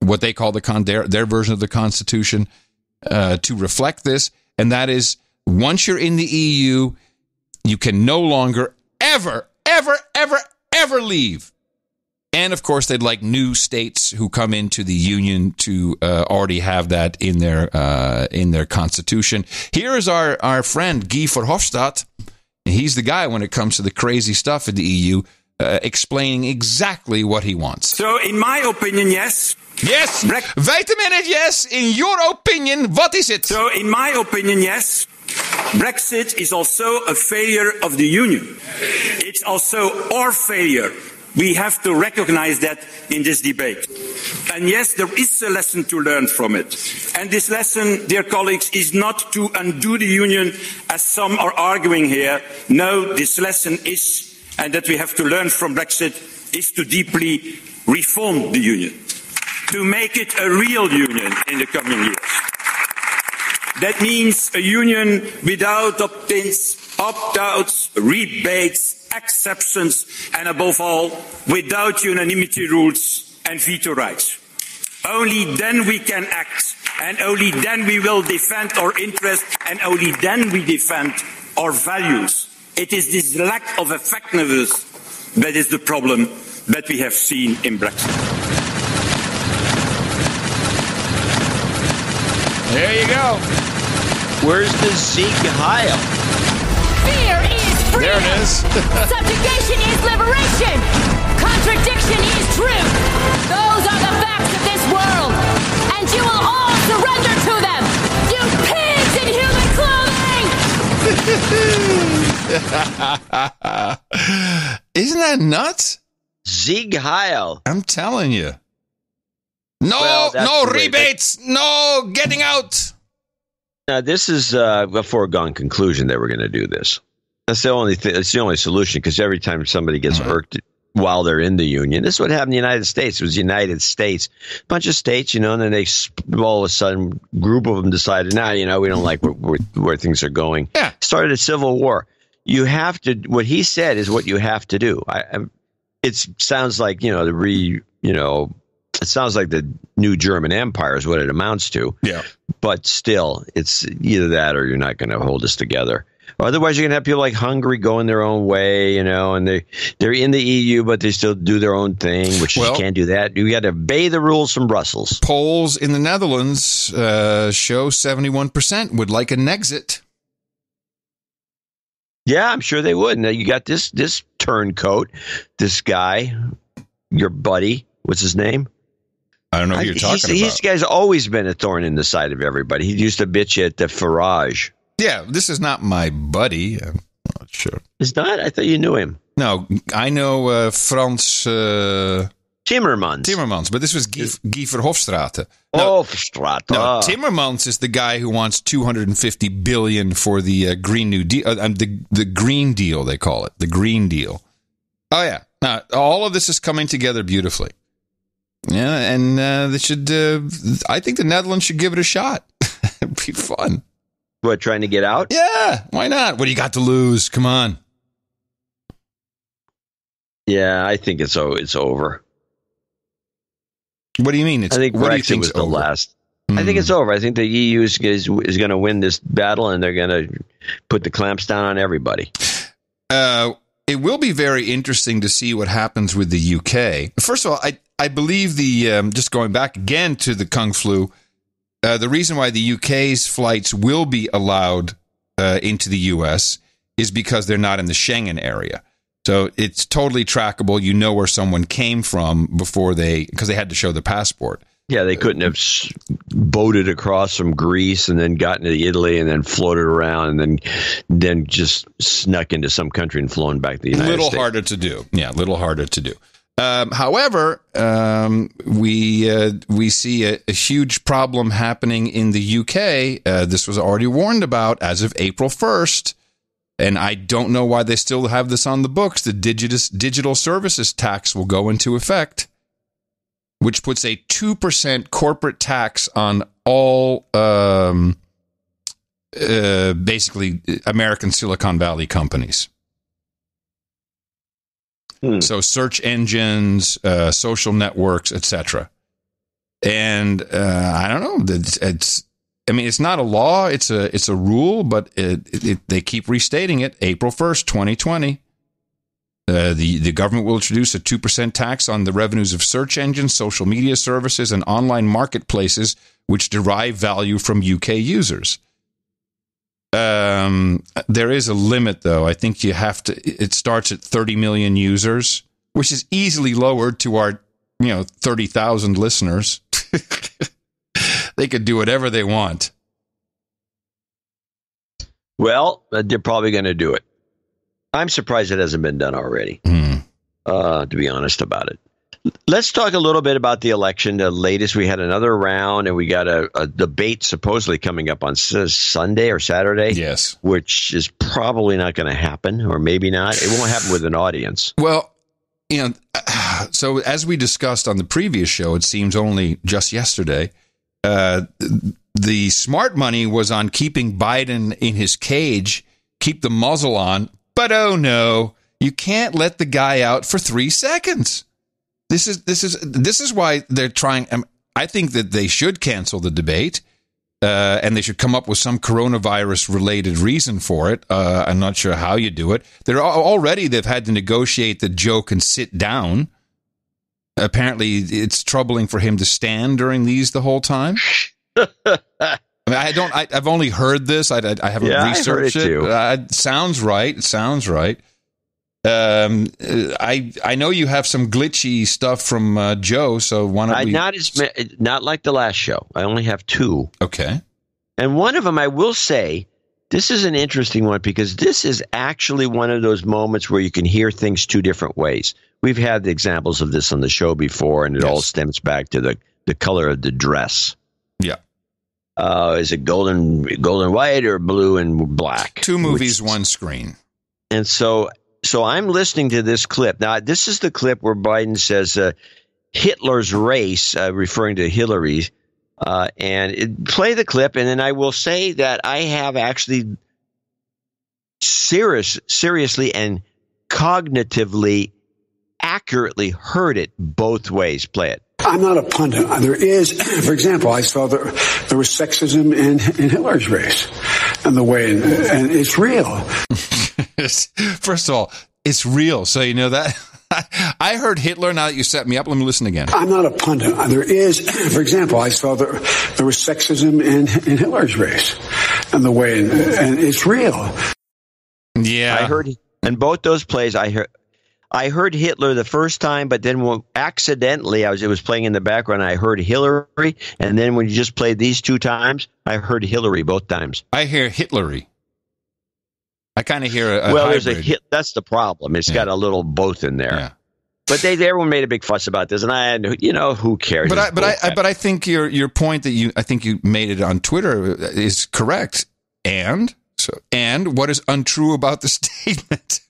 what they call their version of the Constitution to reflect this. And that is, once you're in the EU, you can no longer ever leave. And, of course, they'd like new states who come into the union to already have that in their constitution. Here is our friend Guy Verhofstadt. He's the guy when it comes to the crazy stuff in the EU, explaining exactly what he wants. So, in my opinion, yes. Yes. Wait a minute, yes. In your opinion, what is it? So, in my opinion, yes. Brexit is also a failure of the union. It's also our failure. We have to recognize that in this debate. And yes, there is a lesson to learn from it. And this lesson, dear colleagues, is not to undo the union, as some are arguing here. No, this lesson is, and that we have to learn from Brexit, is to deeply reform the union, to make it a real union in the coming years. That means a union without opt-ins, opt-outs, rebates, exceptions, and above all, without unanimity rules and veto rights. Only then we can act, and only then we will defend our interests, and only then we defend our values. It is this lack of effectiveness that is the problem that we have seen in Brexit. There you go. Where's the Sieg Heil? Fear is freedom. There it is. Subjugation is liberation. Contradiction is truth. Those are the facts of this world. And you will all surrender to them. You pigs in human clothing. Isn't that nuts? Sieg Heil. I'm telling you. No rebates. No getting out. Now, this is a foregone conclusion that we're going to do this. That's the only thing. It's the only solution, because every time somebody gets irked while they're in the union, this is what happened in the United States. It was the United States, a bunch of states, and then they all of a sudden, group of them decided, we don't like where things are going. Yeah, started a civil war. You have to. What he said is what you have to do. It sounds like it sounds like the new German Empire is what it amounts to. Yeah. But still, it's either that or you're not going to hold us together. Otherwise, you're going to have people like Hungary going their own way, and they're in the EU, but they still do their own thing, which you can't do that. You got to obey the rules from Brussels. Polls in the Netherlands show 71% would like an exit. Yeah, I'm sure they would. Now, you got this turncoat, this guy, your buddy. What's his name? I don't know who you're talking about. This guy's always been a thorn in the side of everybody. He used to bitch at the Farage. Yeah, this is not my buddy. I'm not sure. It's not? I thought you knew him. No, I know Frans Timmermans, but this was Guy Verhofstadt. Verhofstadt. No, Timmermans is the guy who wants $250 billion for the Green New Deal. The Green Deal, they call it. The Green Deal. Oh, yeah. Now, all of this is coming together beautifully. Yeah, and they should. I think the Netherlands should give it a shot. It'd be fun. What, trying to get out? Yeah, why not? What do you got to lose? Come on. Yeah, I think it's over. What do you mean? I think Brexit was the last. I think it's over. I think the EU is going to win this battle, and they're going to put the clamps down on everybody. It will be very interesting to see what happens with the UK. First of all, I believe just going back again to the Kung Flu, the reason why the UK's flights will be allowed into the US is because they're not in the Schengen area. So it's totally trackable. You know where someone came from because they had to show the passport. Yeah, they couldn't have boated across from Greece and then gotten to Italy and then floated around and then just snuck into some country and flown back to the United States. A little harder to do. Yeah, a little harder to do. However, we see a huge problem happening in the UK. This was already warned about as of April 1st. And I don't know why they still have this on the books. The digital services tax will go into effect, which puts a 2% corporate tax on all, basically, American Silicon Valley companies. So search engines, social networks, etc. And I don't know. It's not a law. It's a rule, but they keep restating it. April 1st, 2020. The government will introduce a 2% tax on the revenues of search engines, social media services, and online marketplaces which derive value from UK users. There is a limit, though. I think you have to. It starts at 30 million users, which is easily lowered to our, 30,000 listeners. They could do whatever they want. Well, they're probably going to do it. I'm surprised it hasn't been done already, to be honest about it. Let's talk a little bit about the election. The latest, we had another round, and we got a debate supposedly coming up on Sunday or Saturday. Yes. Which is probably not going to happen, or maybe not. It won't happen with an audience. Well, so as we discussed on the previous show, it seems only just yesterday, the smart money was on keeping Biden in his cage, keep the muzzle on, but oh no, you can't let the guy out for 3 seconds. This is why they're trying. I think that they should cancel the debate, and they should come up with some coronavirus related reason for it. I'm not sure how you do it. They've had to negotiate that Joe can sit down. Apparently, it's troubling for him to stand during these the whole time. I've only heard this. I haven't researched it. It sounds right. It sounds right. I know you have some glitchy stuff from Joe, so why don't we? Not like the last show. I only have 2. Okay. And one of them, I will say This is an interesting one because this is actually one of those moments where you can hear things two different ways. We've had the examples of this on the show before, and it all stems back to the color of the dress. Yeah. Is it golden white or blue and black? Two movies, one screen. And so I'm listening to this clip. Now, this is the clip where Biden says Hitler's race, referring to Hillary. And play the clip, and then I will say that I have actually seriously and cognitively accurately heard it both ways. Play it. I'm not a pundit. There is, for example, I saw there was sexism in Hillary's race, and the way, and it's real. First of all, it's real. So you know that. I heard Hitler. Now that you set me up, let me listen again. I'm not a pundit. There is, for example, I saw there was sexism in Hillary's race, and the way, and it's real. Yeah, I heard in both those plays. I heard Hitler the first time, but then accidentally, it was playing in the background. I heard Hillary, and then when you just played these two times, I heard Hillary both times. I hear Hitlery. I kind of hear a there's hybrid. that's the problem. It's got a little both in there. Yeah. But everyone made a big fuss about this, and who cares? But I think your point that I think you made it on Twitter is correct. And what is untrue about the statement?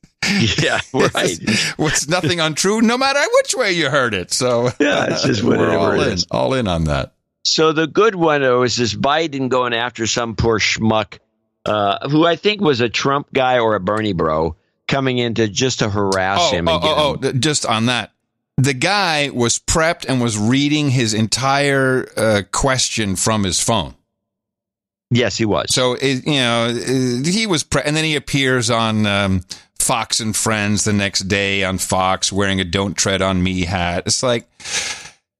Yeah, right. What's nothing untrue, no matter which way you heard it. So yeah, it's just whatever it is. All in on that. So the good one was this Biden going after some poor schmuck. Who I think was a Trump guy or a Bernie bro coming in just to harass him. Just on that. The guy was prepped and was reading his entire question from his phone. Yes, he was. So, he was and then he appears on Fox and Friends the next day on Fox wearing a Don't Tread on Me hat. It's like,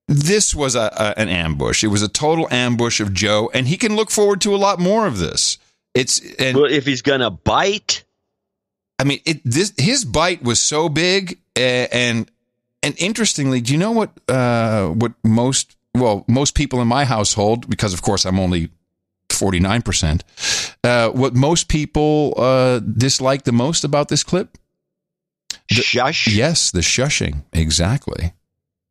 this was an ambush. It was a total ambush of Joe, and he can look forward to a lot more of this. Well, if he's gonna bite, I mean, his bite was so big, and interestingly, do you know what most people in my household, because of course I'm only 49%, what most people dislike the most about this clip? Shush. Yes, the shushing, exactly,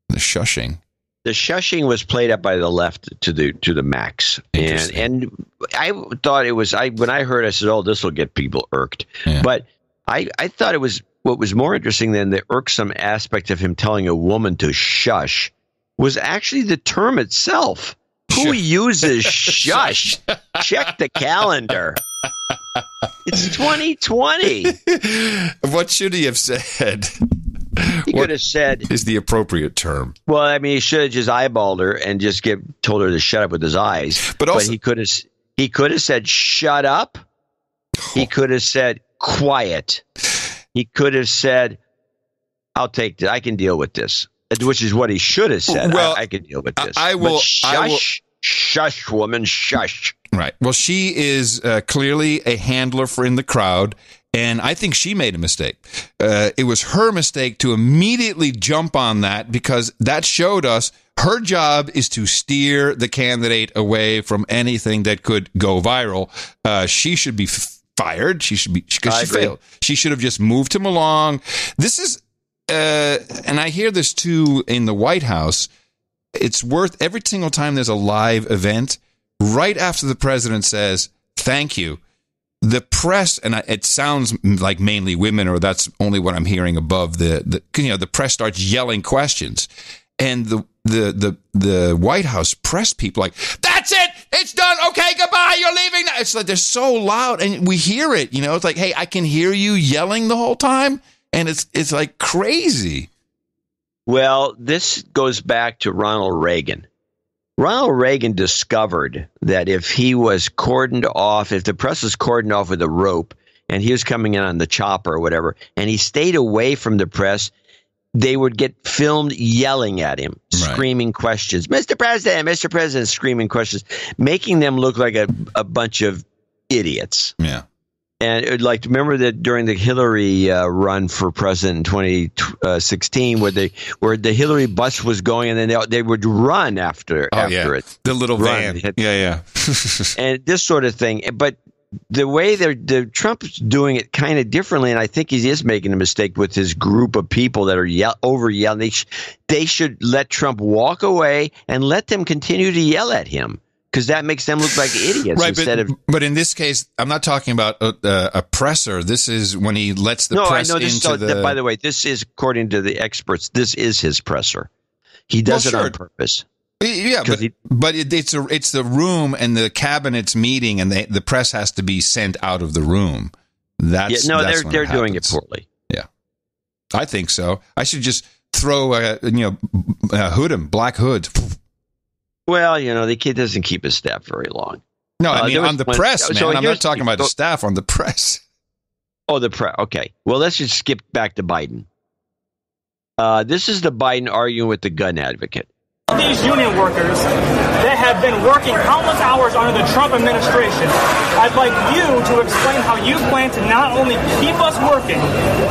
the shushing. The shushing was played up by the left to the max, and I thought it was. When I heard, I said, "Oh, this will get people irked." Yeah. But I thought it was what was more interesting than the irksome aspect of him telling a woman to shush was actually the term itself. Who uses shush? Check the calendar. It's 2020. What should he have said? He could have said is the appropriate term. Well, I mean, he should have just eyeballed her and just told her to shut up with his eyes. But he could have said shut up. He could have said quiet. He could have said, "I'll take this. I can deal with this," which is what he should have said. Well, I can deal with this. I will. Shush, woman, shush. Right. Well, she is clearly a handler for in the crowd. And I think she made a mistake. It was her mistake to immediately jump on that, because that showed us her job is to steer the candidate away from anything that could go viral. She should be fired. She should be, because she failed. She should have just moved him along. This is, and I hear this too in the White House. It's worth every single time there's a live event, right after the president says, "Thank you." The press, and it sounds like mainly women, or that's only what I'm hearing above the press starts yelling questions, and the White House press people like, "That's it, it's done, okay, goodbye, you're leaving." It's like they're so loud, and we hear it. It's like, hey, I can hear you yelling the whole time, and it's like crazy. Well, this goes back to Ronald Reagan. Ronald Reagan discovered that if he was cordoned off, if the press was cordoned off with a rope and he was coming in on the chopper or whatever, and he stayed away from the press, they would get filmed yelling at him, screaming questions. Mr. President, screaming questions, making them look like a bunch of idiots. Yeah. And remember that during the Hillary run for president in 2016, where the Hillary bus was going, and then they would run after it. The little van. Yeah. And this sort of thing. But the way Trump's doing it kind of differently, and I think he is making a mistake with his group of people that are over yelling. They should let Trump walk away and let them continue to yell at him, because that makes them look like idiots. Right, but in this case, I'm not talking about a presser. This is when he lets the press into the... By the way, this is, according to the experts, this is his presser. He does it on purpose. Yeah, but it's the room and the cabinet's meeting, and the press has to be sent out of the room. They're doing it poorly. Yeah, I think so. I should just throw black hood. Well, the kid doesn't keep his staff very long. No, I mean on the press, man. I'm not talking about the staff, on the press. Oh, the press. Okay. Well, let's just skip back to Biden. This is the Biden arguing with the gun advocate. These union workers that have been working countless hours under the Trump administration, I'd like you to explain how you plan to not only keep us working,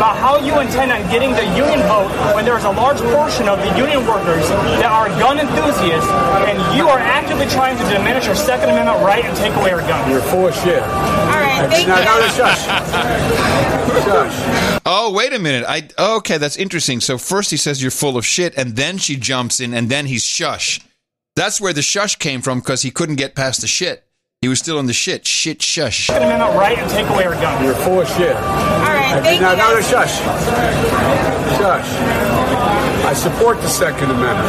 but how you intend on getting the union vote when there's a large portion of the union workers that are gun enthusiasts, and you are actively trying to diminish our Second Amendment right and take away our guns. You're full of shit. All right, thank you. Shush. Oh, wait a minute. Okay, that's interesting. So first he says you're full of shit, and then she jumps in, and then he's shush. That's where the shush came from, because he couldn't get past the shit. He was still in the shit. Shit, shush. Second Amendment right and take away our guns. You're full of shit. All right, thank you. No, shush. Shush. I support the Second Amendment.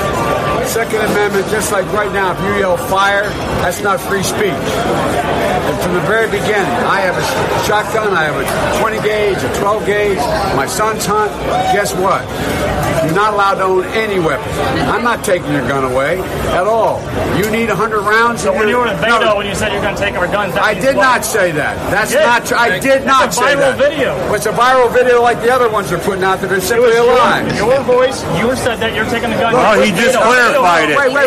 Second Amendment, just like right now, if you yell fire, that's not free speech. And from the very beginning, I have a shotgun, I have a 20 gauge, a 12 gauge, my son's hunt. Guess what? You're not allowed to own any weapon. I'm not taking your gun away at all. You need 100 rounds. So when you were in Beto, when you said you're going to take our guns, I did not say that. That's not true. I did not say that. It's a viral video. It's a viral video like the other ones they're putting out that are simply a lie. Your voice, you said that you're taking the guns. Well, he just clarified it. Wait.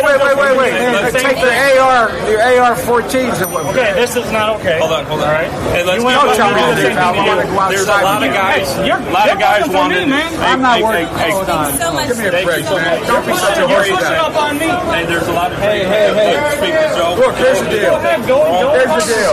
Take the AR-14s. Okay, this is not okay. Hold on. All right. Hey, let's don't tell me to do that. There's a lot of guys. Want to. I'm not worried. Hold on. Give me a break, man. Don't be such a horse guy. Up on me. Hey, there's a lot of. Hey. Look, here's the deal. Here's the deal.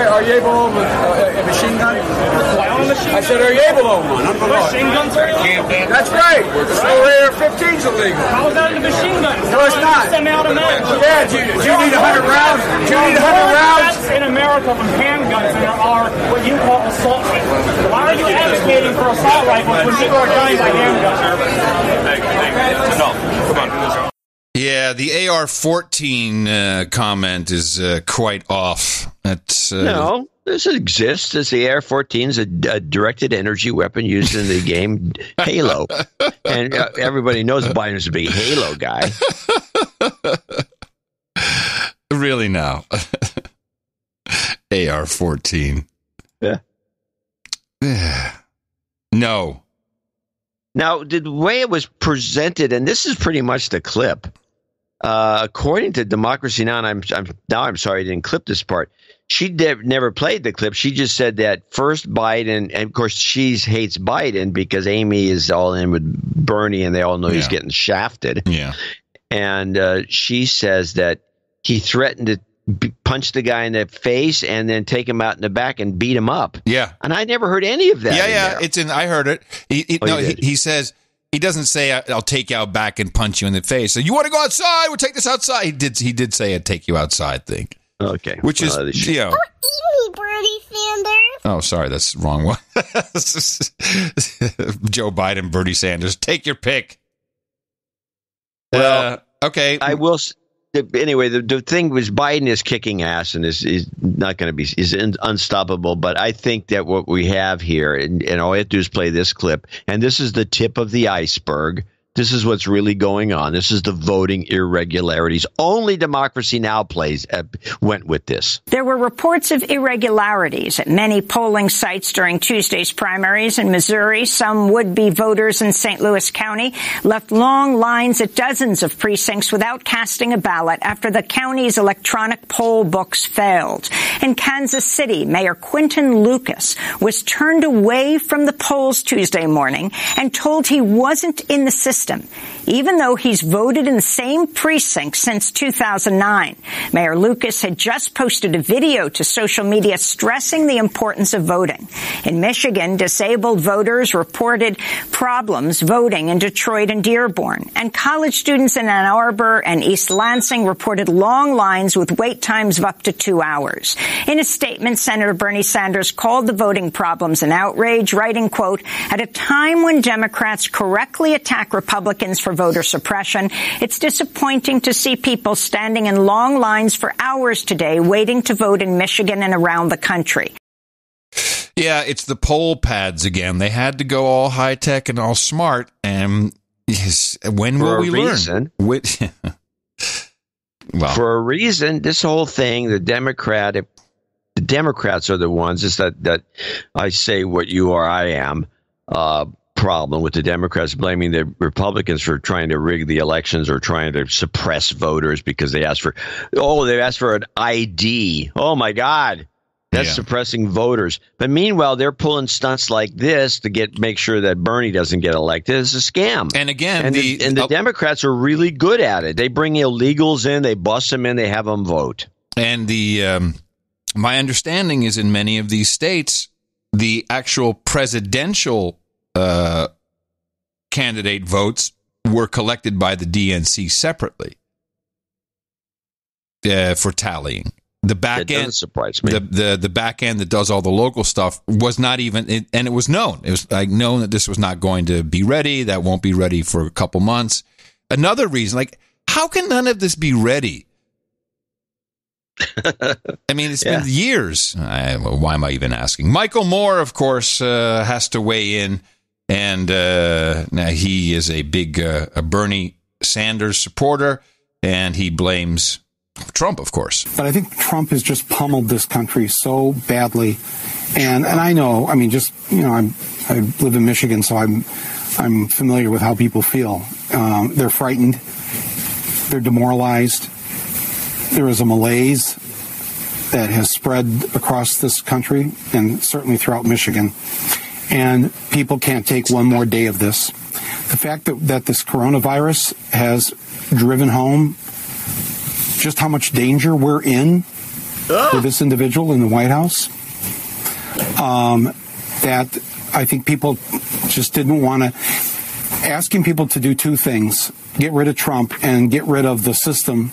Are you able to own a machine gun? I said, are you able to own one? Machine guns are illegal. That's right. So AR-15's illegal. How is that a machine gun? No, it's not. Yeah, do you need 100 rounds? Do you need 100 rounds? In America, from handguns, there are what you call assault rifles. Why are you advocating for assault rifles when people are dying by handguns? No, come on. Yeah, the AR-14 comment is quite off. No, this exists. The AR-14 is a directed energy weapon used in the game Halo. And everybody knows Biden's a big Halo guy. Really now. AR-14. Yeah. No. Now, the way it was presented, and this is pretty much the clip, according to Democracy Now!, and I'm sorry I didn't clip this part. She never played the clip. She just said that first Biden, and of course she hates Biden because Amy is all in with Bernie, and they all know he's getting shafted. Yeah, and she says that he threatened to punch the guy in the face and then take him out in the back and beat him up. Yeah, and I never heard any of that. Yeah, it's in. I heard it. He says. He doesn't say, I'll take you out back and punch you in the face. So you want to go outside? We'll take this outside. He did say I'd take you outside thing. Okay. Which is, Don't eat me, Bernie Sanders. Oh, sorry. That's the wrong one. Joe Biden, Bernie Sanders. Take your pick. Well, okay. I will. Anyway, the thing was Biden is kicking ass and is not going to be unstoppable. But I think that what we have here, and all you have to do is play this clip, and this is the tip of the iceberg. This is what's really going on. This is the voting irregularities. Only Democracy Now! Went with this. There were reports of irregularities at many polling sites during Tuesday's primaries in Missouri. Some would-be voters in St. Louis County left long lines at dozens of precincts without casting a ballot after the county's electronic poll books failed. In Kansas City, Mayor Quinton Lucas was turned away from the polls Tuesday morning and told he wasn't in the system against him, even though he's voted in the same precinct since 2009. Mayor Lucas had just posted a video to social media stressing the importance of voting. In Michigan, disabled voters reported problems voting in Detroit and Dearborn, and college students in Ann Arbor and East Lansing reported long lines with wait times of up to 2 hours. In a statement, Senator Bernie Sanders called the voting problems an outrage, writing, quote, "At a time when Democrats correctly attack Republicans for voter suppression, it's disappointing to see people standing in long lines for hours today waiting to vote in Michigan and around the country." Yeah, it's the poll pads again. They had to go all high tech and all smart. And when will we learn? Well, for a reason, this whole thing, the Democrats are the ones. It's that I say what you are, I am. Problem with the Democrats blaming the Republicans for trying to rig the elections or trying to suppress voters because they asked for an ID. Oh my God, that's suppressing voters. But meanwhile, they're pulling stunts like this to make sure that Bernie doesn't get elected. It's a scam. And again, the Democrats are really good at it. They bring illegals in, they bust them in, they have them vote. And my understanding is in many of these states, the actual presidential candidate votes were collected by the DNC separately for tallying. The back end surprise me. The back end that does all the local stuff was not even, and it was known. It was like known that this was not going to be ready. That won't be ready for a couple months. Another reason, like, how can none of this be ready? I mean, it's been years. Why am I even asking? Michael Moore, of course, has to weigh in. And now he is a big a Bernie Sanders supporter, and he blames Trump, of course. But I think Trump has just pummeled this country so badly. And I know, I mean, just, you know, I live in Michigan, so I'm familiar with how people feel. They're frightened. They're demoralized. There is a malaise that has spread across this country and certainly throughout Michigan. And people can't take one more day of this. The fact that this coronavirus has driven home just how much danger we're in for this individual in the White House, that I think people just didn't want to, asking people to do two things, get rid of Trump and get rid of the system,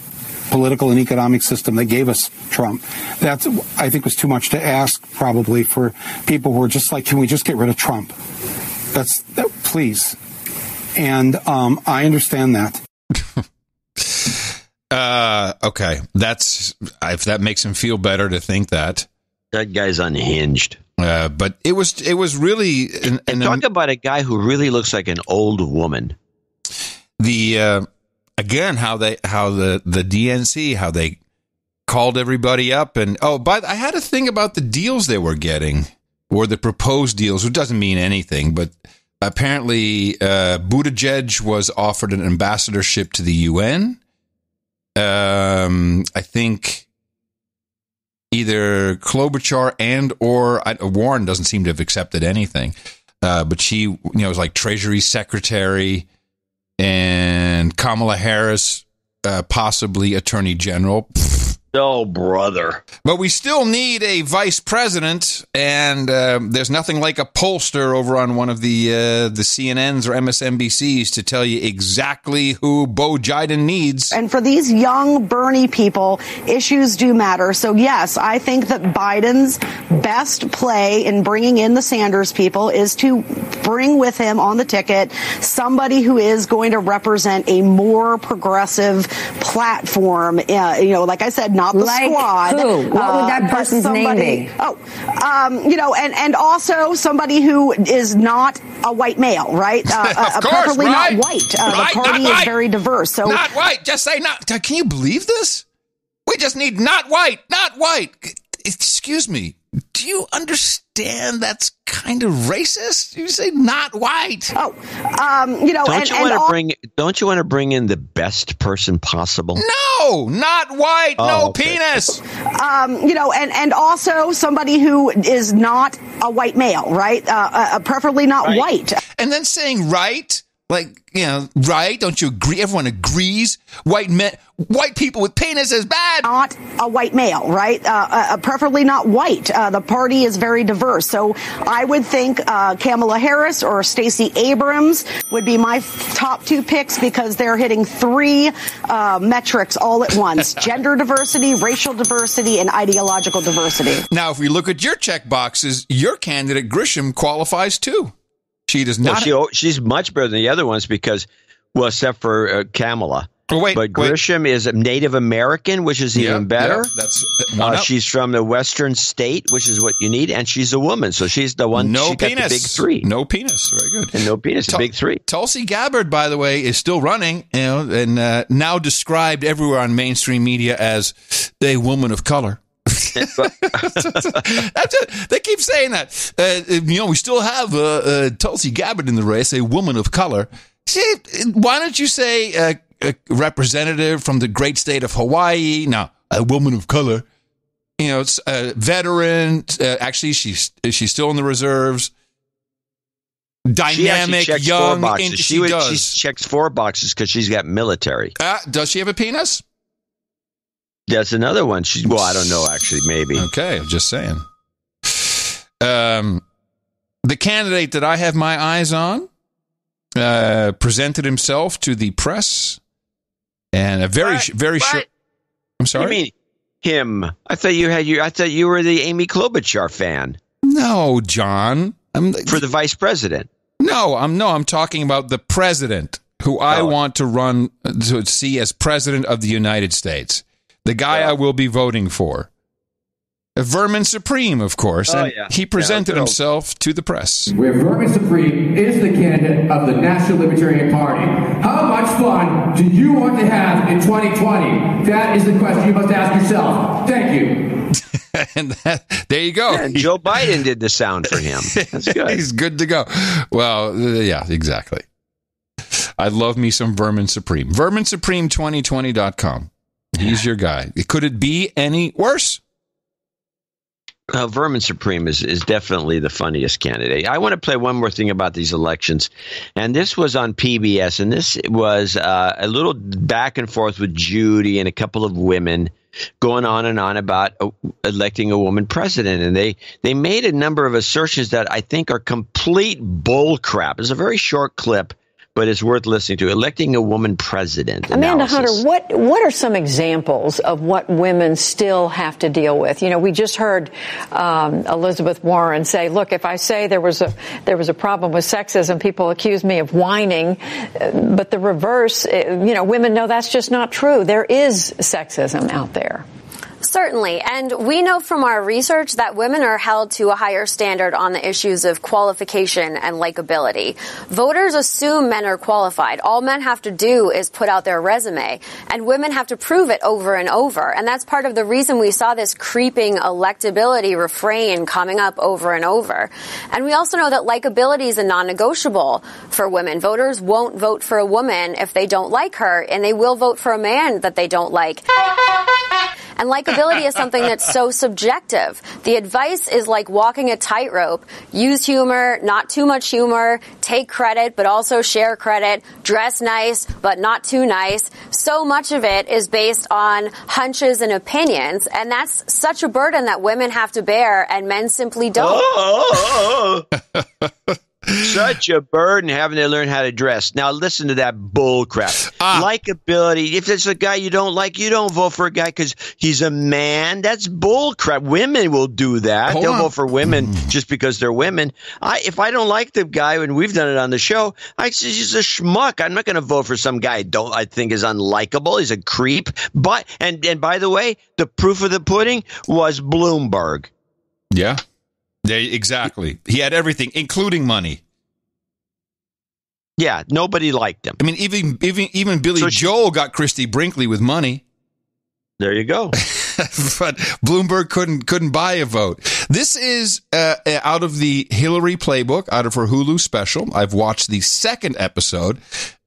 political and economic system that gave us Trump. That's, I think, was too much to ask probably for people who are just like, can we just get rid of Trump? Please. And I understand that. Okay. If that makes him feel better to think that. That guy's unhinged. But it was really... And talk about a guy who really looks like an old woman. Again, how the DNC, how they called everybody up. And I had a thing about the deals they were getting, or the proposed deals, which doesn't mean anything, but apparently Buttigieg was offered an ambassadorship to the UN. I think either Klobuchar or Warren doesn't seem to have accepted anything. But she, was like Treasury Secretary, and Kamala Harris, possibly Attorney General. Oh, brother. But we still need a vice president, and there's nothing like a pollster over on one of the CNNs or MSNBCs to tell you exactly who Bo Biden needs. And for these young Bernie people, issues do matter. So, yes, I think that Biden's best play in bringing in the Sanders people is to bring with him on the ticket somebody who is going to represent a more progressive platform. Like I said, not the squad. Who? What would that person's name be? And also somebody who is not a white male, right? Preferably not white. The party is very diverse. So not white. Just say not. Can you believe this? We just need not white. Not white. Excuse me. Do you understand that's kind of racist? You say not white. Don't you want to bring in the best person possible? No, not white. No penis. And also somebody who is not a white male, right? Preferably not white. And then saying right Like, right? Don't you agree? Everyone agrees. White people with penis is bad. Not a white male, right? Preferably not white. The party is very diverse. So I would think Kamala Harris or Stacey Abrams would be my top 2 picks because they're hitting 3 metrics all at once. Gender diversity, racial diversity, and ideological diversity. Now, if we look at your check boxes, your candidate Grisham qualifies too. She does not. She's much better than the other ones because, well, except for Kamala. But Grisham is a Native American, which is even better. Yeah, that's one up. She's from the Western state, which is what you need, and she's a woman, so she's the one. No she penis. got the big 3. No penis. Very good. And no penis. The big 3. Tulsi Gabbard, by the way, is still running, and now described everywhere on mainstream media as a woman of color. They keep saying that. We still have Tulsi Gabbard in the race, a woman of color. See, why don't you say a representative from the great state of Hawaii? No, a woman of color. It's a veteran. Actually, she's still in the reserves. Dynamic, young. She checks 4 boxes because she's got military. Does she have a penis? That's another one. I don't know, actually, maybe. Okay, I'm just saying. The candidate that I have my eyes on presented himself to the press, and a very short. I'm sorry. What do you mean him? I thought you were the Amy Klobuchar fan. No, John. For the vice president. No, I'm talking about the president who I want to run to see as president of the United States. The guy I will be voting for. Vermin Supreme, of course. He presented himself to the press. Where Vermin Supreme is the candidate of the National Libertarian Party. How much fun do you want to have in 2020? That is the question you must ask yourself. Thank you. And there you go. And Joe Biden did the sound for him. That's good. He's good to go. Well, yeah, exactly. I love me some Vermin Supreme. VerminSupreme2020.com. He's your guy. Could it be any worse? Vermin Supreme is definitely the funniest candidate. I want to play one more thing about these elections. And this was on PBS, and this was a little back and forth with Judy and a couple of women going on and on about electing a woman president. And they made a number of assertions that I think are complete bull crap. It's a very short clip, but it's worth listening to. Electing a woman president. Amanda Hunter, what are some examples of what women still have to deal with? We just heard Elizabeth Warren say, "Look, if I say there was a problem with sexism, people accuse me of whining." But the reverse, women know that's just not true. There is sexism out there. Certainly. And we know from our research that women are held to a higher standard on the issues of qualification and likability. Voters assume men are qualified. All men have to do is put out their resume, and women have to prove it over and over. And that's part of the reason we saw this creeping electability refrain coming up over and over. And we also know that likability is a non-negotiable for women. Voters won't vote for a woman if they don't like her, and they will vote for a man that they don't like. And likability is something that's so subjective. The advice is like walking a tightrope. Use humor, not too much humor. Take credit, but also share credit. Dress nice, but not too nice. So much of it is based on hunches and opinions, and that's such a burden that women have to bear, and men simply don't. Such a burden having to learn how to dress. Now listen to that bull crap. Likability. If it's a guy you don't like, you don't vote for a guy because he's a man. That's bull crap. Women will do that. They'll vote for women just because they're women. If I don't like the guy, and we've done it on the show, I say he's a schmuck. I'm not going to vote for some guy I think is unlikable. He's a creep. But and by the way, the proof of the pudding was Bloomberg. Yeah. Yeah, exactly. He had everything, including money. Yeah, nobody liked him. I mean, even Billy Joel got Christy Brinkley with money. There you go. But Bloomberg couldn't buy a vote. This is out of the Hillary playbook, out of her Hulu special. I've watched the second episode.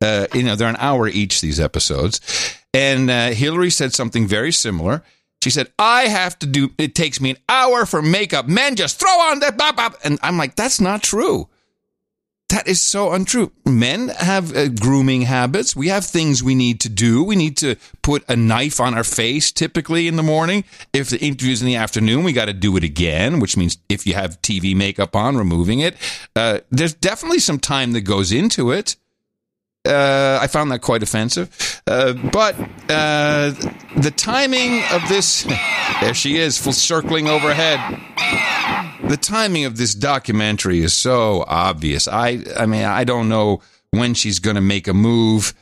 They're an hour each, these episodes. And Hillary said something very similar. She said, it takes me an hour for makeup. Men just throw on that bop bop. And I'm like, that's not true. That is so untrue. Men have grooming habits. We have things we need to do. We need to put a knife on our face typically in the morning. If the interview's in the afternoon, we got to do it again, which means if you have TV makeup on, removing it. There's definitely some time that goes into it. I found that quite offensive. But the timing of this, there she is, circling overhead. The timing of this documentary is so obvious. I mean, I don't know when she's going to make a move,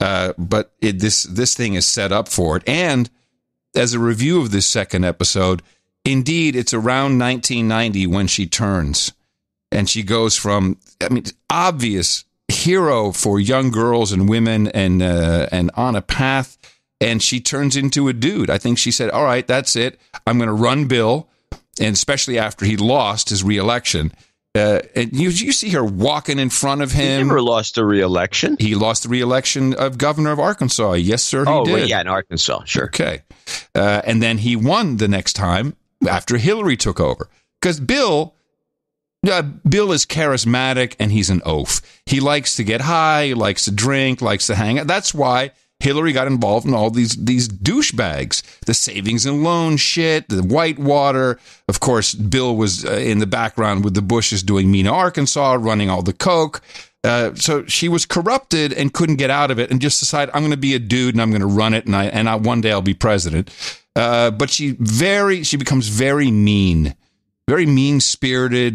but this thing is set up for it. And as a review of this second episode, indeed, it's around 1990 when she turns. And she goes from, I mean, obvious hero for young girls and women and on a path, and she turns into a dude. I think she said, all right, that's it. I'm going to run Bill. And especially after he lost his re-election. And you see her walking in front of him. He never lost the re-election. He lost the re-election of governor of Arkansas. Yes, sir, he did. Well, yeah, in Arkansas, sure. Okay. And then he won the next time after Hillary took over. Because Bill is charismatic and he's an oaf. He likes to get high, he likes to drink, likes to hang out. That's why Hillary got involved in all these douchebags, the savings and loan shit, the Whitewater. Of course, Bill was in the background with the Bushes doing Mena, Arkansas, running all the coke. So she was corrupted and couldn't get out of it and just decided, I'm going to be a dude and I'm going to run it and one day I'll be president. But she becomes very mean-spirited,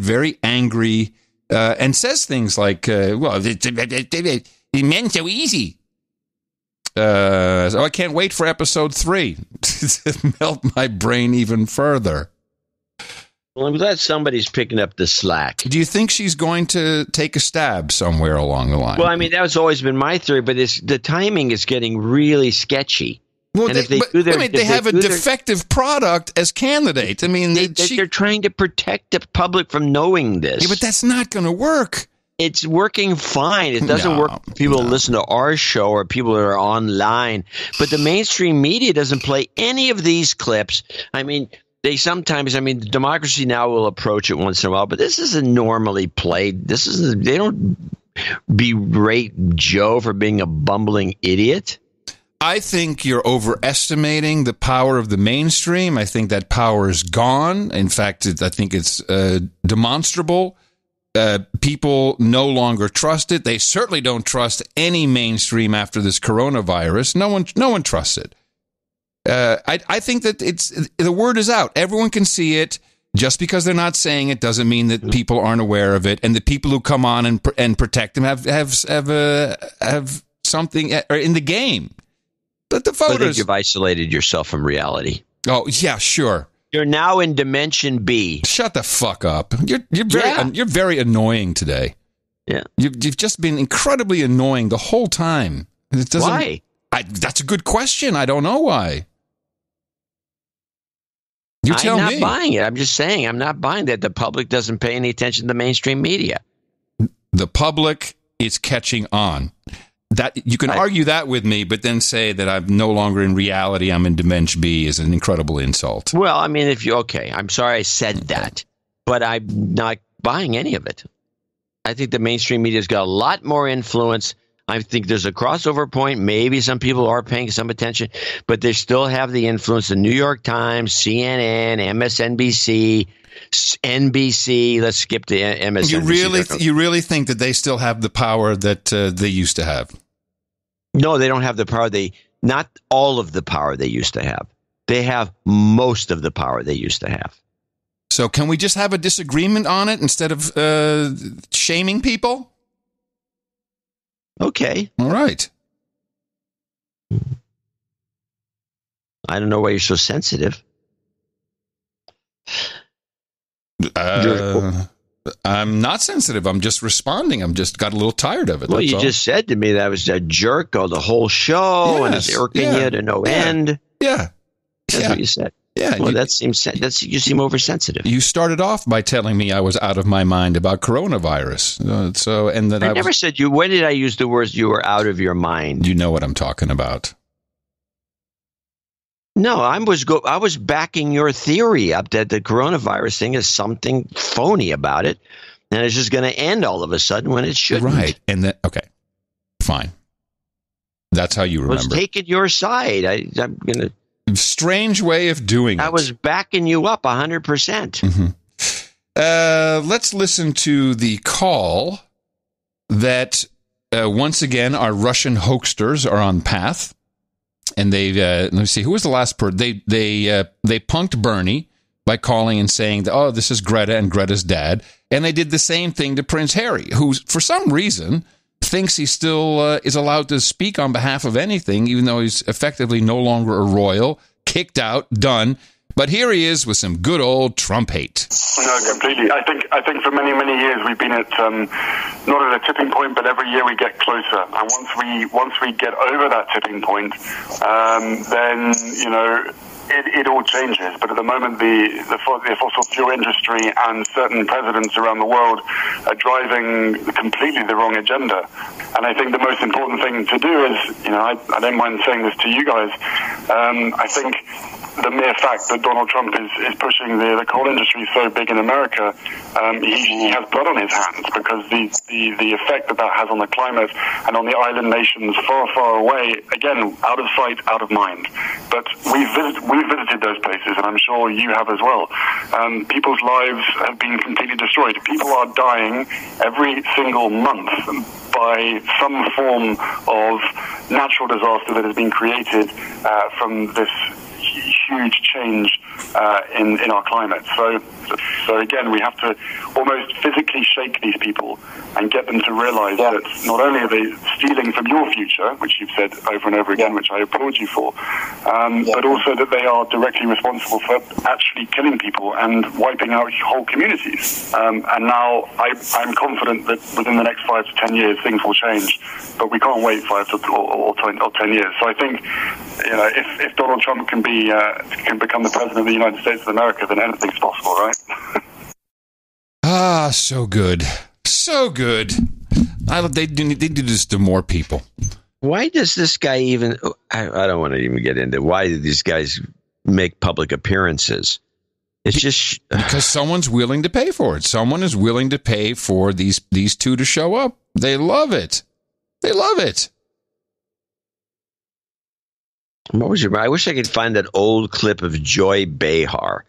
very angry, and says things like, well, it meant so easy. So I can't wait for episode 3 to melt my brain even further. Well, I'm glad somebody's picking up the slack. Do you think she's going to take a stab somewhere along the line? Well, I mean, that's always been my theory, but the timing is getting really sketchy. Well, they have a defective product as candidate. I mean, they're trying to protect the public from knowing this. Yeah, but that's not going to work. It's working fine. It doesn't work for people who listen to our show or people that are online. But the mainstream media doesn't play any of these clips. I mean, Democracy Now! Will approach it once in a while, but this isn't normally played. They don't berate Joe for being a bumbling idiot. I think you're overestimating the power of the mainstream. I think that power is gone. In fact, I think it's demonstrable. People no longer trust it. They certainly don't trust any mainstream after this coronavirus. No one trusts it. I think that the word is out. Everyone can see it. Just because they're not saying it doesn't mean that people aren't aware of it. And the people who come on and protect them have something in the game. But the voters, I think you've isolated yourself from reality. Oh yeah, sure. You're now in dimension B. Shut the fuck up. You're very annoying today. Yeah. You've just been incredibly annoying the whole time. Why? That's a good question. I don't know why. You tell me. I'm not buying it. I'm just saying I'm not buying that the public doesn't pay any attention to the mainstream media. The public is catching on. That you can argue that with me, but then say that I'm no longer in reality, I'm in Dimension B is an incredible insult. Well, I mean, I'm sorry I said that, but I'm not buying any of it. I think the mainstream media's got a lot more influence. I think there's a crossover point. Maybe some people are paying some attention, but they still have the influence. The New York Times, CNN, MSNBC, NBC. Let's skip the MSNBC. You really think that they still have the power that they used to have? No, they don't have the power. Not all of the power they used to have. They have most of the power they used to have. So can we just have a disagreement on it instead of shaming people? Okay. All right. I don't know why you're so sensitive. I'm not sensitive. I'm just responding. I'm just got a little tired of it. Well, you just said to me that I was a jerk the whole show and it's irking you to no end. Yeah. That's what you said. Yeah. Well, you seem oversensitive. You started off by telling me I was out of my mind about coronavirus. I never said you. When did I use the words you were out of your mind? You know what I'm talking about. No, I was backing your theory up that the coronavirus thing is something phony about it. And it's just going to end all of a sudden when it shouldn't. Right. And then, okay, fine. That's how you remember. I was taking your side. I'm going to. Strange way of doing it. I was backing you up 100%. Mm-hmm. Let's listen to the call that once again our Russian hoaxsters are on path, and they let me see, who was the last person? They punked Bernie by calling and saying, "Oh, this is Greta and Greta's dad," and they did the same thing to Prince Harry, who for some reason thinks he still is allowed to speak on behalf of anything, even though he's effectively no longer a royal, kicked out, done. But here he is with some good old Trump hate. No, completely. I think for many, many years we've been at not at a tipping point, but every year we get closer. And once we get over that tipping point, then it all changes. But at the moment, the fossil fuel industry and certain presidents around the world are driving completely the wrong agenda. And I think the most important thing to do is, I don't mind saying this to you guys. I think the mere fact that Donald Trump is pushing the coal industry so big in America, he has blood on his hands, because the effect that has on the climate and on the island nations far, far away, again, out of sight, out of mind. But we've visited those places, and I'm sure you have as well. People's lives have been completely destroyed. People are dying every single month by some form of natural disaster that has been created from this huge change in our climate. So again, we have to almost physically shake these people and get them to realize that not only are they stealing from your future, which you've said over and over again, which I applaud you for, but also that they are directly responsible for actually killing people and wiping out whole communities. And now I'm confident that within the next 5 to 10 years things will change, but we can't wait 5 or 10 years. So I think if Donald Trump can become the president of the United States of America, then anything's possible, right? So good. So good. They do this to more people. Why does this guy even... I don't want to even get into why do these guys make public appearances. It's just... Because someone's willing to pay for it. Someone is willing to pay for these two to show up. They love it. They love it. What was I wish I could find that old clip of Joy Behar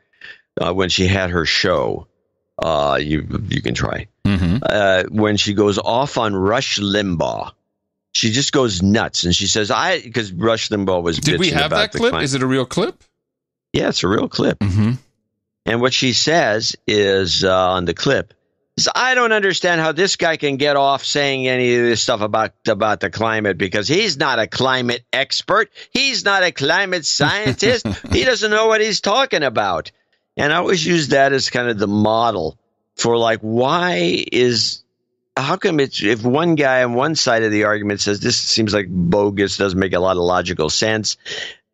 when she had her show. You can try. Mm-hmm. When she goes off on Rush Limbaugh, she just goes nuts, and she says, because Rush Limbaugh was Did we have that clip? Is it a real clip? Yeah, it's a real clip. Mm-hmm. And what she says is on the clip, I don't understand how this guy can get off saying any of this stuff about the climate, because he's not a climate expert. He's not a climate scientist. He doesn't know what he's talking about. And I always use that as kind of the model for how come if one guy on one side of the argument says this seems like bogus, doesn't make a lot of logical sense,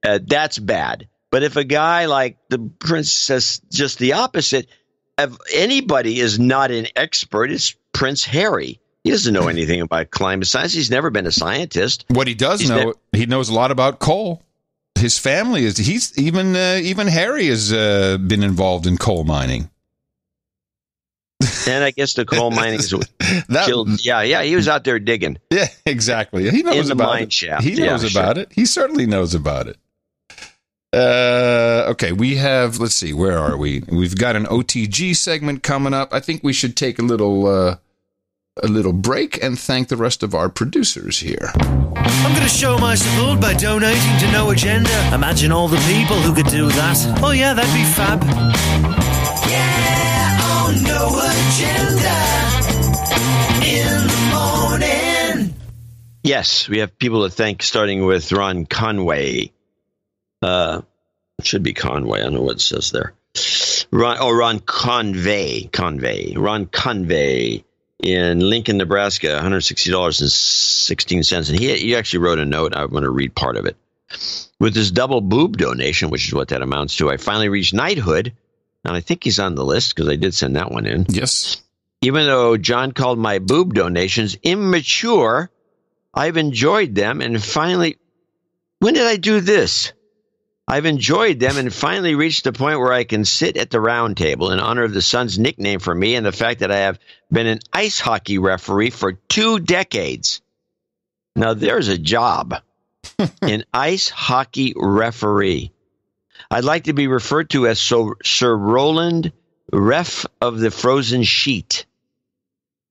that's bad. But if a guy like the Prince says just the opposite, if anybody is not an expert, it's Prince Harry. He doesn't know anything about climate science. He's never been a scientist. What he does know, he knows a lot about coal. His family even Harry has been involved in coal mining. And I guess the coal mining is killed. Yeah, he was out there digging. Yeah, exactly. He knows about mine it. Shaft. He knows about it. He certainly knows about it. Okay, we have, let's see, where are we? We've got an OTG segment coming up. I think we should take a little break and thank the rest of our producers here. I'm going to show my support by donating to No Agenda. Imagine all the people who could do that. Oh yeah, that'd be fab. Yeah, on No Agenda in the morning. Yes, we have people to thank, starting with Ron Conway. It should be Conway. I don't know what it says there. Ron Convey. Ron Convey in Lincoln, Nebraska, $160.16. And he actually wrote a note. I'm going to read part of it. With this double boob donation, which is what that amounts to, I finally reached knighthood. And I think he's on the list because I did send that one in. Yes. Even though John called my boob donations immature, I've enjoyed them. And finally, when did I do this? I've enjoyed them and finally reached the point where I can sit at the round table in honor of the Sun's nickname for me and the fact that I have been an ice hockey referee for 2 decades. Now, there's a job. An ice hockey referee. I'd like to be referred to as Sir Roland, ref of the frozen sheet.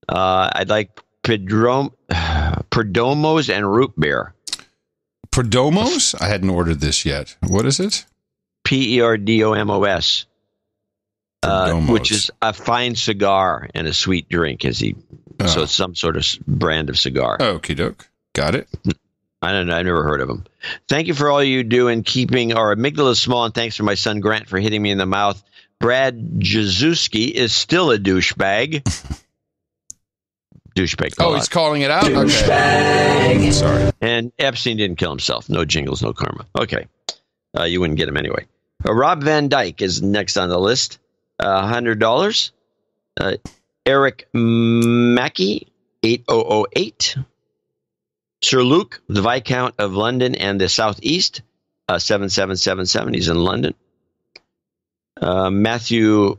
I'd like Perdomos and root beer. Perdomos? I hadn't ordered this yet. What is it? Perdomos. Which is a fine cigar and a sweet drink. So it's some sort of brand of cigar. Okie doke. Got it. I don't know. I've never heard of them. Thank you for all you do in keeping our amygdala small, and thanks for my son Grant for hitting me in the mouth. Brad Jazuski is still a douchebag. Douchebag. Oh, he's calling it out? Okay. Sorry. And Epstein didn't kill himself. No jingles, no karma. Okay. You wouldn't get him anyway. Rob Van Dyke is next on the list. $100. Eric Mackey, 8008. Sir Luke, the Viscount of London and the Southeast, 7777. He's in London. Matthew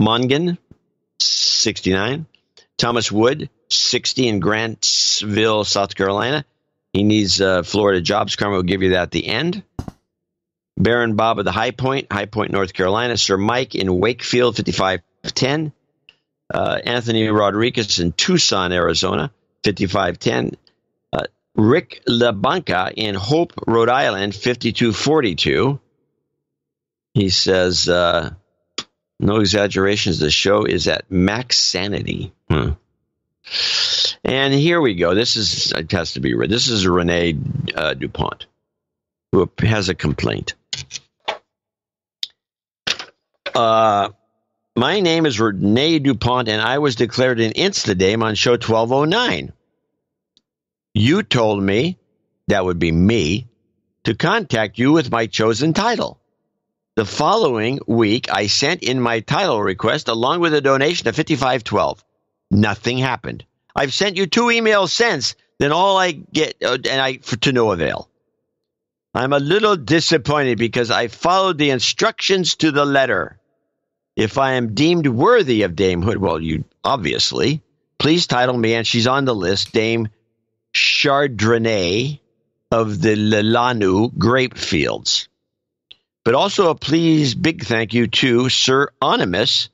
Mongan, 69. Thomas Wood, 60 in Grantsville, South Carolina. He needs Florida jobs. Karma will give you that at the end. Baron Bob of the High Point, North Carolina. Sir Mike in Wakefield, 5510. Anthony Rodriguez in Tucson, Arizona, 5510. Rick LaBanca in Hope, Rhode Island, 5242. He says, no exaggerations, the show is at max sanity. And here we go. It has to be read. This is Renee DuPont, who has a complaint. My name is Renee DuPont, and I was declared an Insta-Dame on show 1209. You told me, that would be me, to contact you with my chosen title. The following week, I sent in my title request along with a donation of $55.12. Nothing happened. I've sent you 2 emails since, then all I get, to no avail. I'm a little disappointed because I followed the instructions to the letter. If I am deemed worthy of damehood, well, you obviously, please title me, and she's on the list, Dame Chardonnay of the Lelanu grape fields. But also a big thank you to Sir Onimus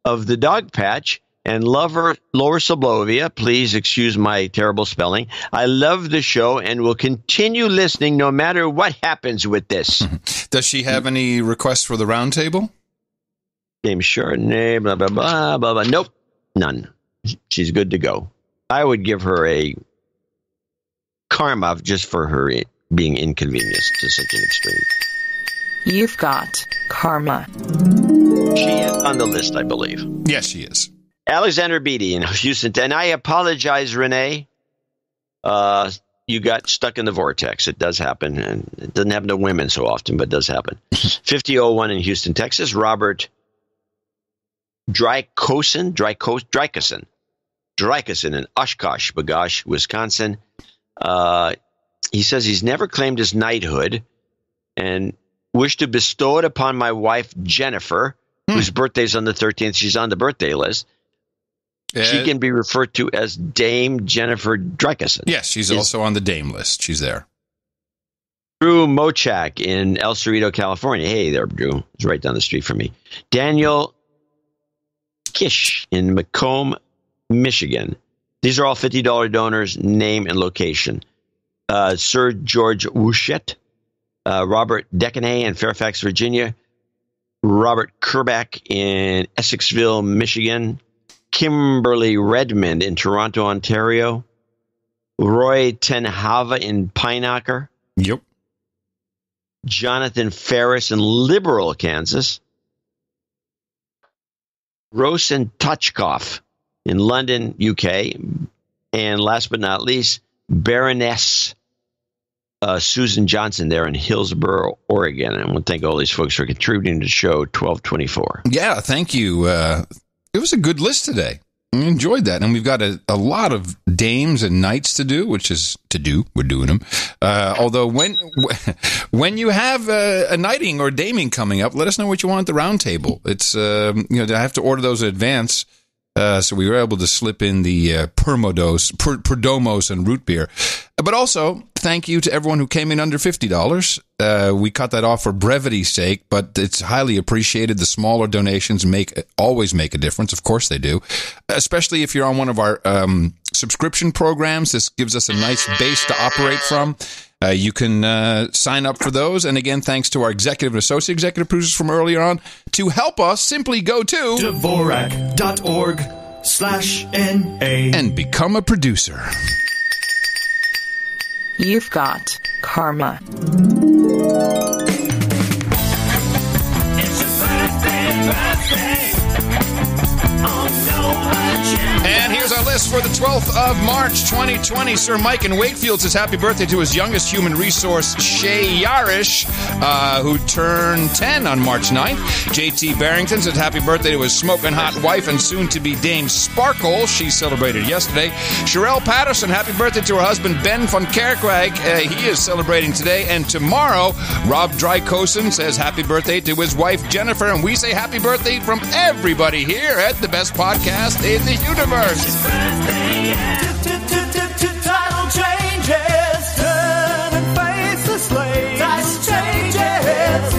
of the Dog Patch and Lower Sublovia. Please excuse my terrible spelling. I love the show and will continue listening no matter what happens with this. Does she have any requests for the roundtable? Name Chardonnay, blah, blah, blah, blah, blah. Nope, none. She's good to go. I would give her a karma just for her being inconvenienced to such an extreme. You've got karma. She is on the list, I believe. Yes, she is. Alexander Beatty in Houston. And I apologize, Renee. You got stuck in the vortex. It does happen. And it doesn't happen to women so often, but it does happen. 5001 in Houston, Texas. Robert Drykosen in Oshkosh, Bagosh, Wisconsin. He says he's never claimed his knighthood and wish to bestow it upon my wife, Jennifer, whose birthday's on the 13th. She's on the birthday list. She can be referred to as Dame Jennifer Drykosen. Yes, she's also on the Dame list. She's there. Drew Mochak in El Cerrito, California. Hey there, Drew. It's right down the street from me. Daniel Kish in Macomb, Michigan. These are all $50 donors, name and location. Sir George Wouchette, Robert Decanay in Fairfax, Virginia, Robert Kerback in Essexville, Michigan, Kimberly Redmond in Toronto, Ontario, Roy Tenhava in Pine-Knocker. Yep. Jonathan Ferris in Liberal, Kansas. Rosen Touchkoff in London, UK. And last but not least, Baroness Susan Johnson there in Hillsboro, Oregon. And I want to thank all these folks for contributing to the show 1224. Yeah, thank you. It was a good list today. Enjoyed that. And we've got a lot of dames and knights to do, which is to do. We're doing them. Although when you have a knighting or daming coming up, let us know what you want at the round table. It's, I have to order those in advance. So we were able to slip in the Perdomos and root beer. But also, thank you to everyone who came in under $50. We cut that off for brevity's sake, but it's highly appreciated. The smaller donations always make a difference. Of course they do. Especially if you're on one of our subscription programs. This gives us a nice base to operate from. You can sign up for those. And again, thanks to our executive and associate executive producers from earlier on. To help us, simply go to Dvorak.org/NA and become a producer. You've got karma. It's your birthday. Oh, no, and here's our list for the 12th of March, 2020. Sir Mike in Wakefield says happy birthday to his youngest human resource, Shay Yarish, who turned 10 on March 9th. JT Barrington says happy birthday to his smoking hot wife and soon-to-be Dame Sparkle. She celebrated yesterday. Sherelle Patterson, happy birthday to her husband, Ben von Kerkweg. He is celebrating today. And tomorrow, Rob Drykosen says happy birthday to his wife, Jennifer. And we say happy birthday from everybody here at the best podcast in the universe. Title changes, turn and face the slave. Title changes,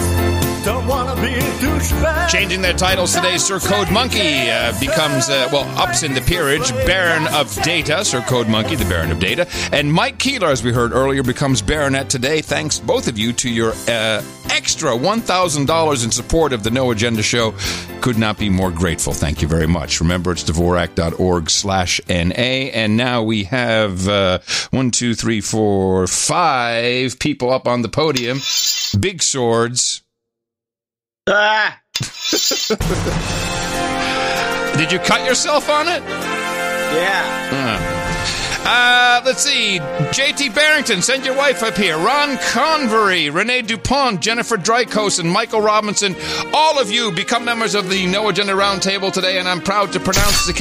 don't want to be a douchebag. Changing their titles today, Sir Code Monkey becomes, ups in the peerage, Baron of Data. Sir Code Monkey, the Baron of Data. And Mike Keeler, as we heard earlier, becomes Baronet today. Thanks, both of you, to your extra $1,000 in support of the No Agenda Show. Could not be more grateful. Thank you very much. Remember, it's Dvorak.org/NA. And now we have 5 people up on the podium. Big swords. Ah! Did you cut yourself on it? Yeah. Let's see. JT Barrington, send your wife up here. Ron Convery, Renee Dupont, Jennifer Drykosen, Michael Robinson. All of you become members of the No Agenda Roundtable today, and I'm proud to pronounce the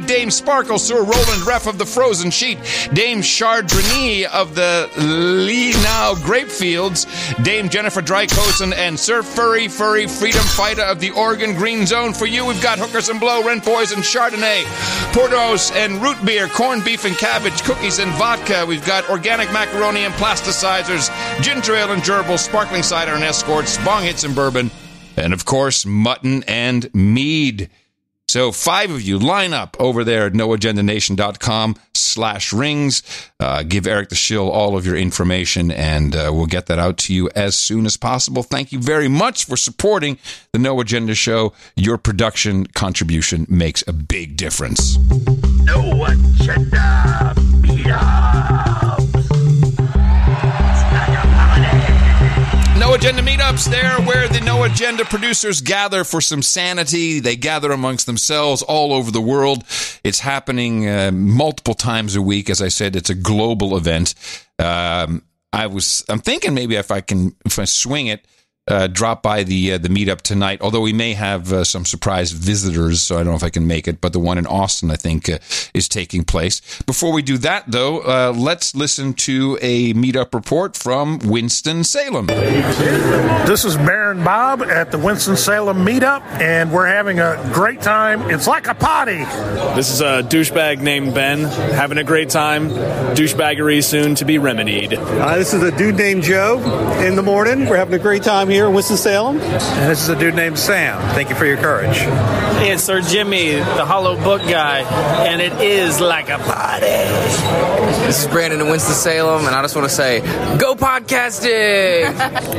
Dame Sparkle, Sir Roland Reff of the Frozen Sheet, Dame Chardonnay of the Lenau Grapefields, Dame Jennifer Drykosen, and Sir Furry Freedom Fighter of the Oregon Green Zone. For you, we've got Hookers and Blow, Rent Boys and Chardonnay, Portos and root beer, corned beef and cabbage, cookies and vodka. We've got organic macaroni and plasticizers, ginger ale and gerbils, sparkling cider and escorts, bong hits and bourbon, and of course, mutton and mead. So 5 of you line up over there at noagendanation.com/rings. Give Eric the Shill all of your information, and we'll get that out to you as soon as possible. Thank you very much for supporting the No Agenda Show. Your production contribution makes a big difference. No Agenda Meetups. No Agenda Meetups, there where the No Agenda producers gather for some sanity. They gather amongst themselves all over the world. It's happening multiple times a week. As I said, it's a global event. I'm thinking maybe if I swing it, drop by the meetup tonight, although we may have some surprise visitors, so I don't know if I can make it, but the one in Austin, I think, is taking place. Before we do that, though, let's listen to a meetup report from Winston-Salem. This is Baron Bob at the Winston-Salem meetup, and we're having a great time. It's like a party. This is a douchebag named Ben, having a great time. Douchebaggery soon to be remedied. This is a dude named Joe in the morning. We're having a great time here in Winston-Salem. And this is a dude named Sam. Thank you for your courage. Hey, it's Sir Jimmy, the hollow book guy, and it is like a party. This is Brandon in Winston-Salem, and I just want to say, go podcasting!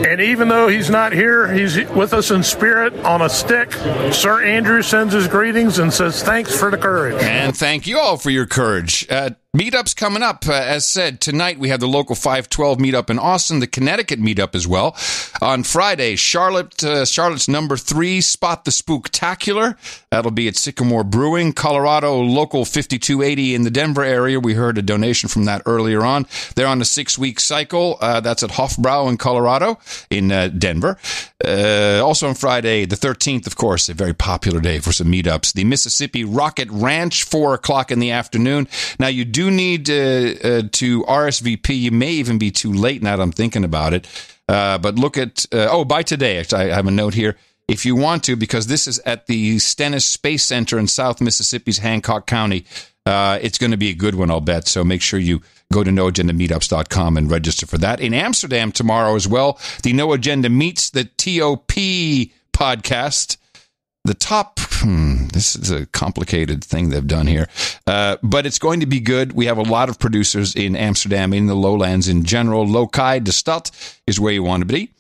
And even though he's not here, he's with us in spirit on a stick. Sir Andrew sends his greetings and says thanks for the courage. And thank you all for your courage. Meetups coming up. As said, tonight we have the local 512 meetup in Austin, the Connecticut meetup as well. On Friday, Charlotte's number 3, Spot the Spooktacular. That'll be at Sycamore Brewing. Colorado, local 5280 in the Denver area. We heard a donation from that earlier on. They're on a 6-week cycle. That's at Hofbrau in Colorado, in Denver. Also on Friday, the 13th, of course, a very popular day for some meetups. The Mississippi Rocket Ranch, 4 o'clock in the afternoon. Now, you do need to RSVP. You may even be too late now that I'm thinking about it. But look at, by today, I have a note here. If you want to, because this is at the Stennis Space Center in South Mississippi's Hancock County, it's going to be a good one, I'll bet. So make sure you go to noagendameetups.com and register for that. In Amsterdam tomorrow as well, the No Agenda Meets the TOP podcast. The top, this is a complicated thing they've done here, but it's going to be good. We have a lot of producers in Amsterdam, in the lowlands in general. Lokai de Stad is where you want to be.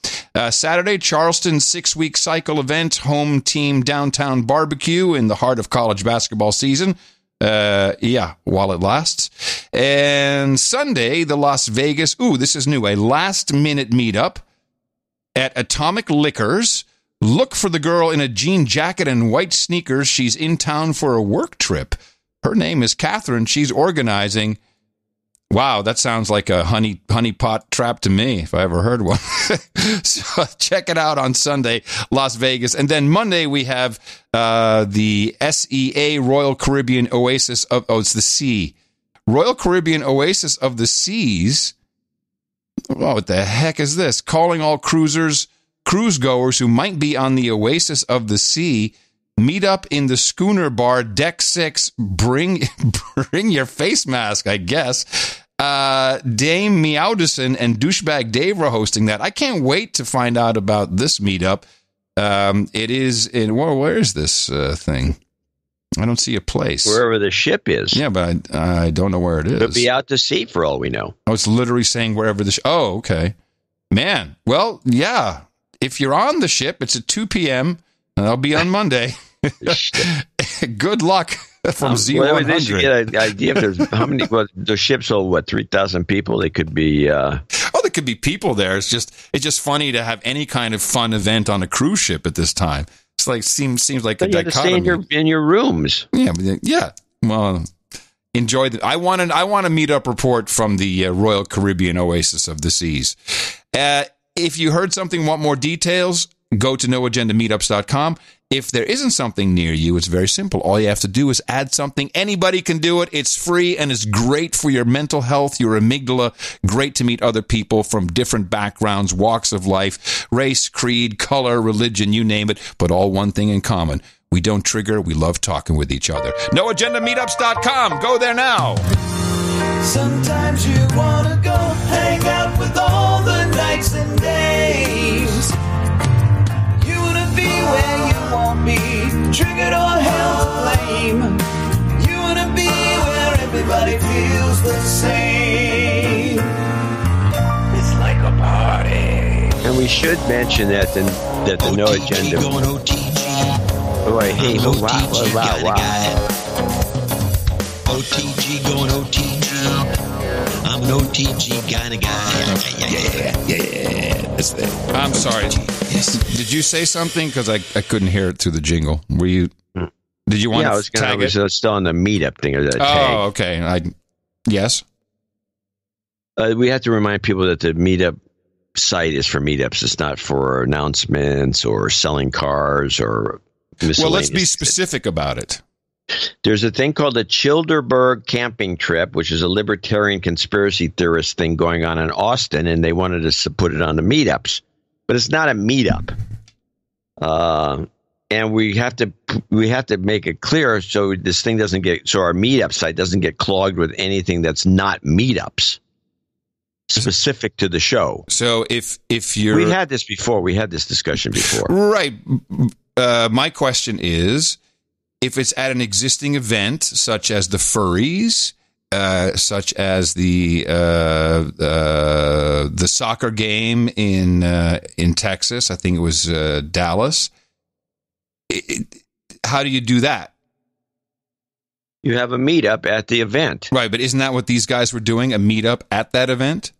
Saturday, Charleston 6-week cycle event, home team downtown barbecue in the heart of college basketball season. While it lasts. And Sunday, the Las Vegas, this is new, a last-minute meetup at Atomic Liquors. Look for the girl in a jean jacket and white sneakers. She's in town for a work trip. Her name is Catherine. She's organizing. Wow, that sounds like a honeypot trap to me, if I ever heard one. So check it out on Sunday, Las Vegas. And then Monday we have the SEA Royal Caribbean Oasis of... it's the Sea. Royal Caribbean Oasis of the Seas. What the heck is this? Calling all cruise goers who might be on the Oasis of the Sea, meet up in the Schooner Bar, Deck 6. Bring your face mask, I guess. Dame Meowdison and Douchebag Dave are hosting that. I can't wait to find out about this meetup. It is in... where is this thing? I don't see a place. Wherever the ship is. Yeah, but I don't know where it is. It'll be out to sea for all we know. Oh, it's literally saying wherever the... oh, okay. Man, well, yeah. If you're on the ship, it's at 2 p.m., and I'll be on Monday. Good luck from 0 to 100. You get an idea if there's how many... Well, the ship's hold, 3,000 people? They could be... there could be people there. It's just funny to have any kind of fun event on a cruise ship at this time. It's like seems like a dichotomy. You have to stay in your rooms. Yeah. Well, enjoy the... I want a meetup report from the Royal Caribbean Oasis of the Seas. If you heard something, want more details, go to noagendameetups.com. If there isn't something near you, it's very simple. All you have to do is add something. Anybody can do it. It's free and it's great for your mental health, your amygdala. Great to meet other people from different backgrounds, walks of life, race, creed, color, religion, you name it, but all one thing in common. We don't trigger. We love talking with each other. NoAgendaMeetups.com. Go there now. Sometimes you want to go hang out with all the nights and days. You want to be where you won't be triggered or held to blame. You want to be where everybody feels the same. It's like a party. And we should mention that the No Agenda... Going OTG. Oh, hey, wow. OTG going OTG. I'm an OTG kind of guy. Yeah. That's it. I'm sorry. Yes. Did you say something? Because I couldn't hear it through the jingle. Were you? Did you want to tag it? I was still on the meetup thing. Or the tag. Oh, okay. Yes. We have to remind people that the meetup site is for meetups. It's not for announcements or selling cars or miscellaneous. Well, let's be specific about it. There's a thing called the Childerberg camping trip, which is a libertarian conspiracy theorist thing going on in Austin, and they wanted us to put it on the meetups. But it's not a meetup. And we have to make it clear so this thing doesn't get, so our meetup site doesn't get clogged with anything that's not meetups specific to the show. So if you're... We had this before. We had this discussion before. Right. My question is, if it's at an existing event, such as the furries, such as the soccer game in Texas, I think it was Dallas. How do you do that? You have a meetup at the event. Right, but isn't that what these guys were doing, a meetup at that event?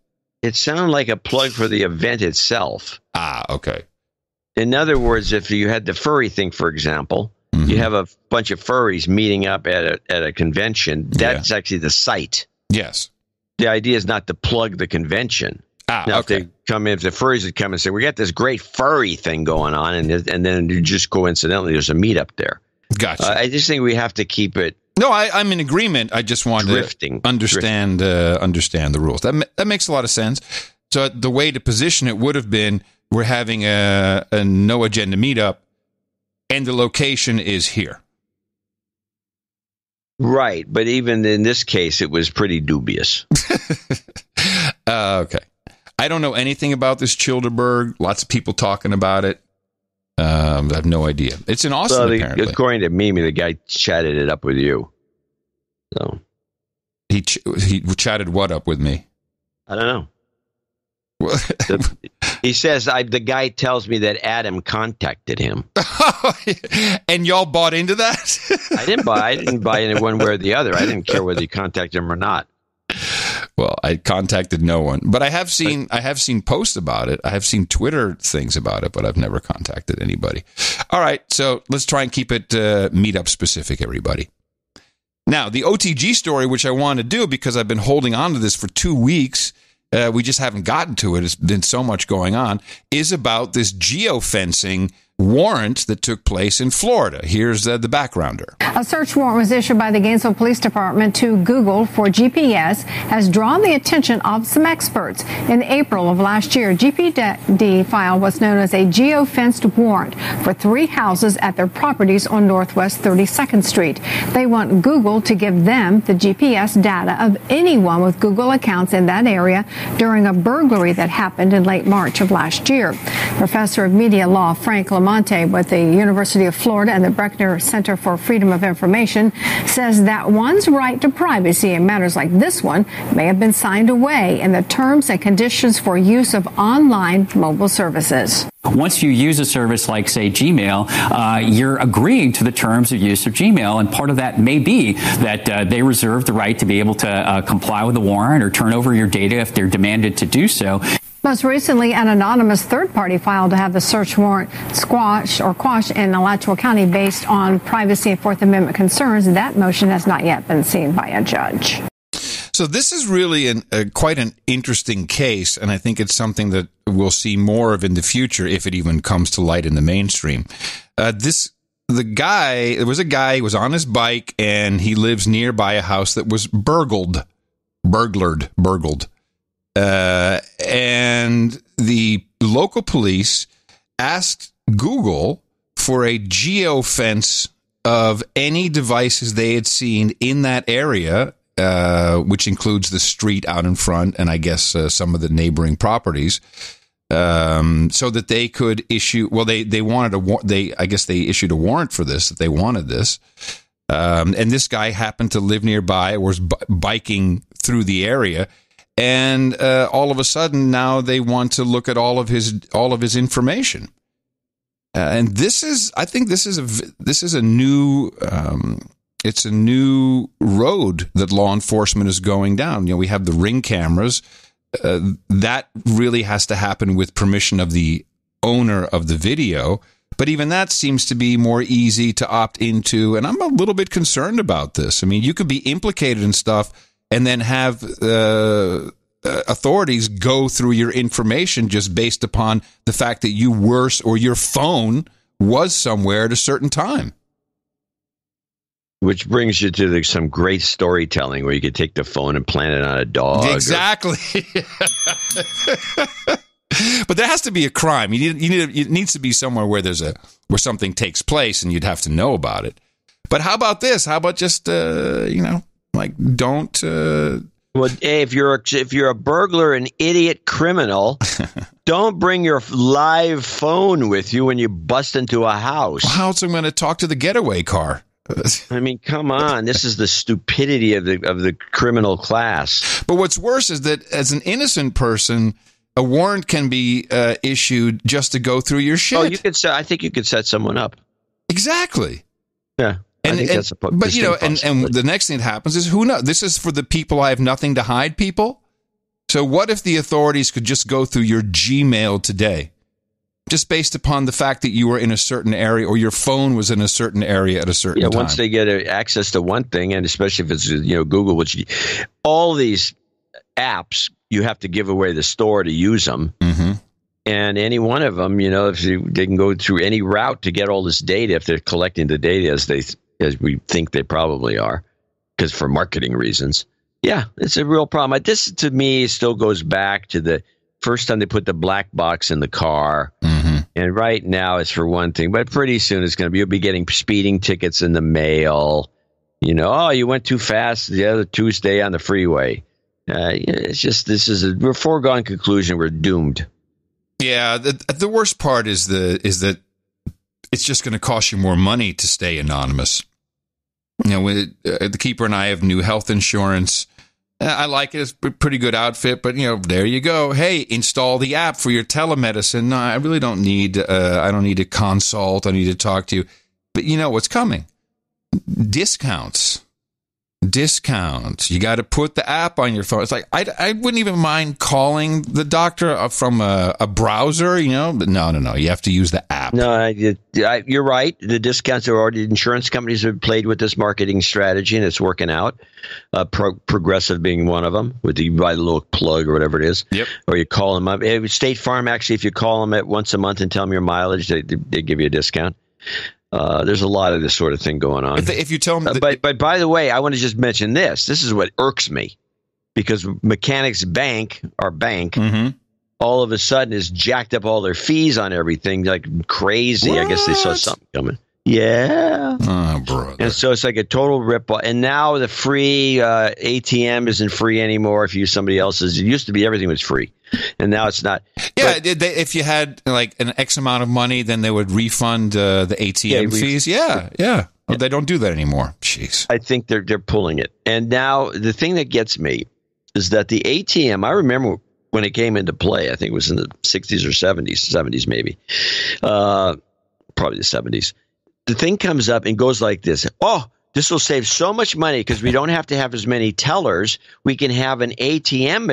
It sounded like a plug for the event itself. Ah, okay. In other words, if you had the furry thing, for example, you have a bunch of furries meeting up at a convention. That's actually the site. Yes. The idea is not to plug the convention. Now, if the furries would come and say, we got this great furry thing going on, and then just coincidentally, there's a meetup there. Gotcha. I just think we have to keep it. No, I'm in agreement. I just want to understand the rules. That makes a lot of sense. So the way to position it would have been, we're having a no agenda meetup, and the location is here. Right, but even in this case, it was pretty dubious. Okay. I don't know anything about this Childerberg. Lots of people talking about it. I have no idea. It's in Austin, apparently. According to Mimi, the guy chatted it up with you. So he chatted what up with me? I don't know. He says the guy tells me that Adam contacted him. And y'all bought into that? I didn't buy into one way or the other. I didn't care whether he contacted him or not. Well, I contacted no one, but I have seen posts about it. I have seen Twitter things about it, but I've never contacted anybody. All right, so let's try and keep it meetup specific, everybody. Now, the OTG story, which I want to do because I've been holding on to this for 2 weeks, we just haven't gotten to it. It's been so much going on, is about this geofencing warrant that took place in Florida. Here's the backgrounder. A search warrant was issued by the Gainesville Police Department to Google for GPS, has drawn the attention of some experts. In April of last year, GPD filed what's known as a geofenced warrant for 3 houses at their properties on Northwest 32nd Street. They want Google to give them the GPS data of anyone with Google accounts in that area during a burglary that happened in late March of last year. Professor of Media Law Frank Lamonte with the University of Florida and the Breckner Center for Freedom of Information says that one's right to privacy in matters like this one may have been signed away in the terms and conditions for use of online mobile services. Once you use a service like, say, Gmail, you're agreeing to the terms of use of Gmail, and part of that may be that they reserve the right to be able to comply with the warrant or turn over your data if they're demanded to do so. Most recently, an anonymous third-party filed to have the search warrant quashed in Alachua County based on privacy and Fourth Amendment concerns. That motion has not yet been seen by a judge. So this is really quite an interesting case, and I think it's something that we'll see more of in the future if it even comes to light in the mainstream. There was a guy who was on his bike, and he lives nearby a house that was burgled. And the local police asked Google for a geofence of any devices they had seen in that area, which includes the street out in front and I guess some of the neighboring properties, so that they could issue. Well, they issued a warrant for this, that they wanted this. And this guy happened to live nearby, was biking through the area. And all of a sudden, now they want to look at all of his information. And I think this is a new it's a new road that law enforcement is going down. You know, we have the Ring cameras. That really has to happen with permission of the owner of the video. But even that seems to be more easy to opt into. And I'm a little bit concerned about this. I mean, you could be implicated in stuff and then have authorities go through your information just based upon the fact that you were, or your phone was somewhere at a certain time. Which brings you to some great storytelling where you could take the phone and plant it on a dog. Exactly. But there has to be a crime. It needs to be somewhere where where something takes place, and you'd have to know about it. But how about this? How about just don't. Well, hey, if you're a burglar, an idiot criminal, don't bring your live phone with you when you bust into a house. Well, how else am I going to talk to the getaway car? I mean, come on. This is the stupidity of the criminal class. But what's worse is that as an innocent person, a warrant can be issued just to go through your shit. Oh, I think you could set someone up. Exactly. Yeah. And, I think that's and the next thing that happens is, who knows? This is for the people I have nothing to hide people. So what if the authorities could just go through your Gmail today, just based upon the fact that you were in a certain area or your phone was in a certain area at a certain time? Once they get access to one thing, and especially if it's Google, which all these apps, you have to give away the store to use them. Mm-hmm. And any one of them, if they can go through any route to get all this data, if they're collecting the data as we think they probably are, because for marketing reasons. Yeah, it's a real problem. This, to me, still goes back to the first time they put the black box in the car. Mm-hmm. And right now it's for one thing, but pretty soon it's going to be, you'll be getting speeding tickets in the mail. You went too fast the other Tuesday on the freeway. It's just, we're foregone conclusion. We're doomed. Yeah, the worst part is that it's just going to cost you more money to stay anonymous. The keeper and I have new health insurance. I like it. It's a pretty good outfit, but there you go. Hey, install the app for your telemedicine. No, I really don't need. I don't need to consult. I need to talk to you. But what's coming? Discounts. You got to put the app on your phone. It's like I wouldn't even mind calling the doctor from a browser. But no. You have to use the app. No, you're right. The discounts are already. Insurance companies have played with this marketing strategy, and it's working out. Progressive being one of them, with you buy the little plug or whatever it is. Yep. Or you call them up. State Farm, actually, if you call them at once a month and tell them your mileage, they give you a discount. There's a lot of this sort of thing going on. If you tell them, but by the way, I want to just mention this. This is what irks me, because Mechanics Bank, our bank, mm-hmm. all of a sudden has jacked up all their fees on everything like crazy. What? I guess they saw something coming. Yeah. Oh, brother. And so it's like a total rip-off. And now the free ATM isn't free anymore if you use somebody else's. It used to be everything was free, and now it's not. Yeah, if you had like an X amount of money, then they would refund the ATM fees. Yeah. Well, they don't do that anymore. Jeez. I think they're pulling it. And now the thing that gets me is that the ATM, I remember when it came into play, I think it was in the 60s or 70s maybe, probably the 70s. The thing comes up and goes like this. Oh, this will save so much money because we don't have to have as many tellers. We can have an ATM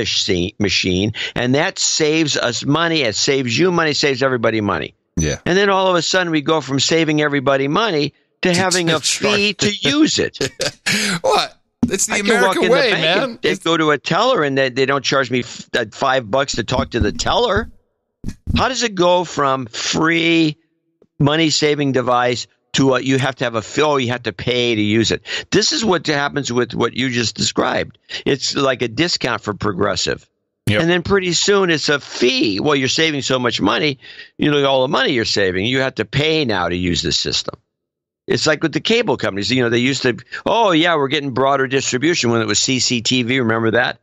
machine, and that saves us money. It saves you money, saves everybody money. Yeah. And then all of a sudden we go from saving everybody money to having a fee to use it. What? It's the American way, man. They go to a teller and they don't charge me $5 to talk to the teller. How does it go from free money-saving device to you have to have you have to pay to use it? This is what happens with what you just described. It's like a discount for Progressive. Yep. And then pretty soon it's a fee. Well, you're saving so much money, all the money you're saving, you have to pay now to use this system. It's like with the cable companies. They used to, we're getting broader distribution when it was CCTV. Remember that?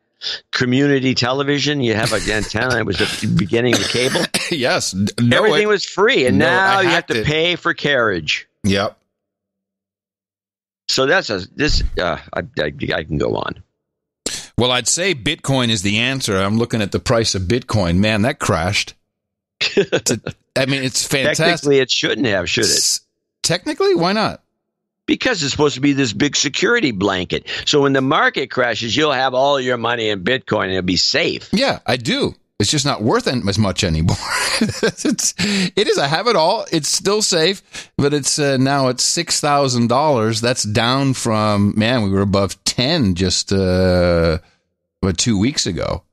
Community television. You have an antenna. It was the beginning of the cable. Yes. Everything was free, and now you have to pay for carriage. Yep. So I can go on. Well, I'd say Bitcoin is the answer. I'm looking at the price of Bitcoin. Man, that crashed. It's fantastic. Technically, it shouldn't have, should it? Technically? Why not? Because it's supposed to be this big security blanket. So when the market crashes, you'll have all your money in Bitcoin and it'll be safe. Yeah, I do. It's just not worth as much anymore. It is. I have it all. It's still safe, but it's now at $6,000. That's down from, we were above 10 just 2 weeks ago.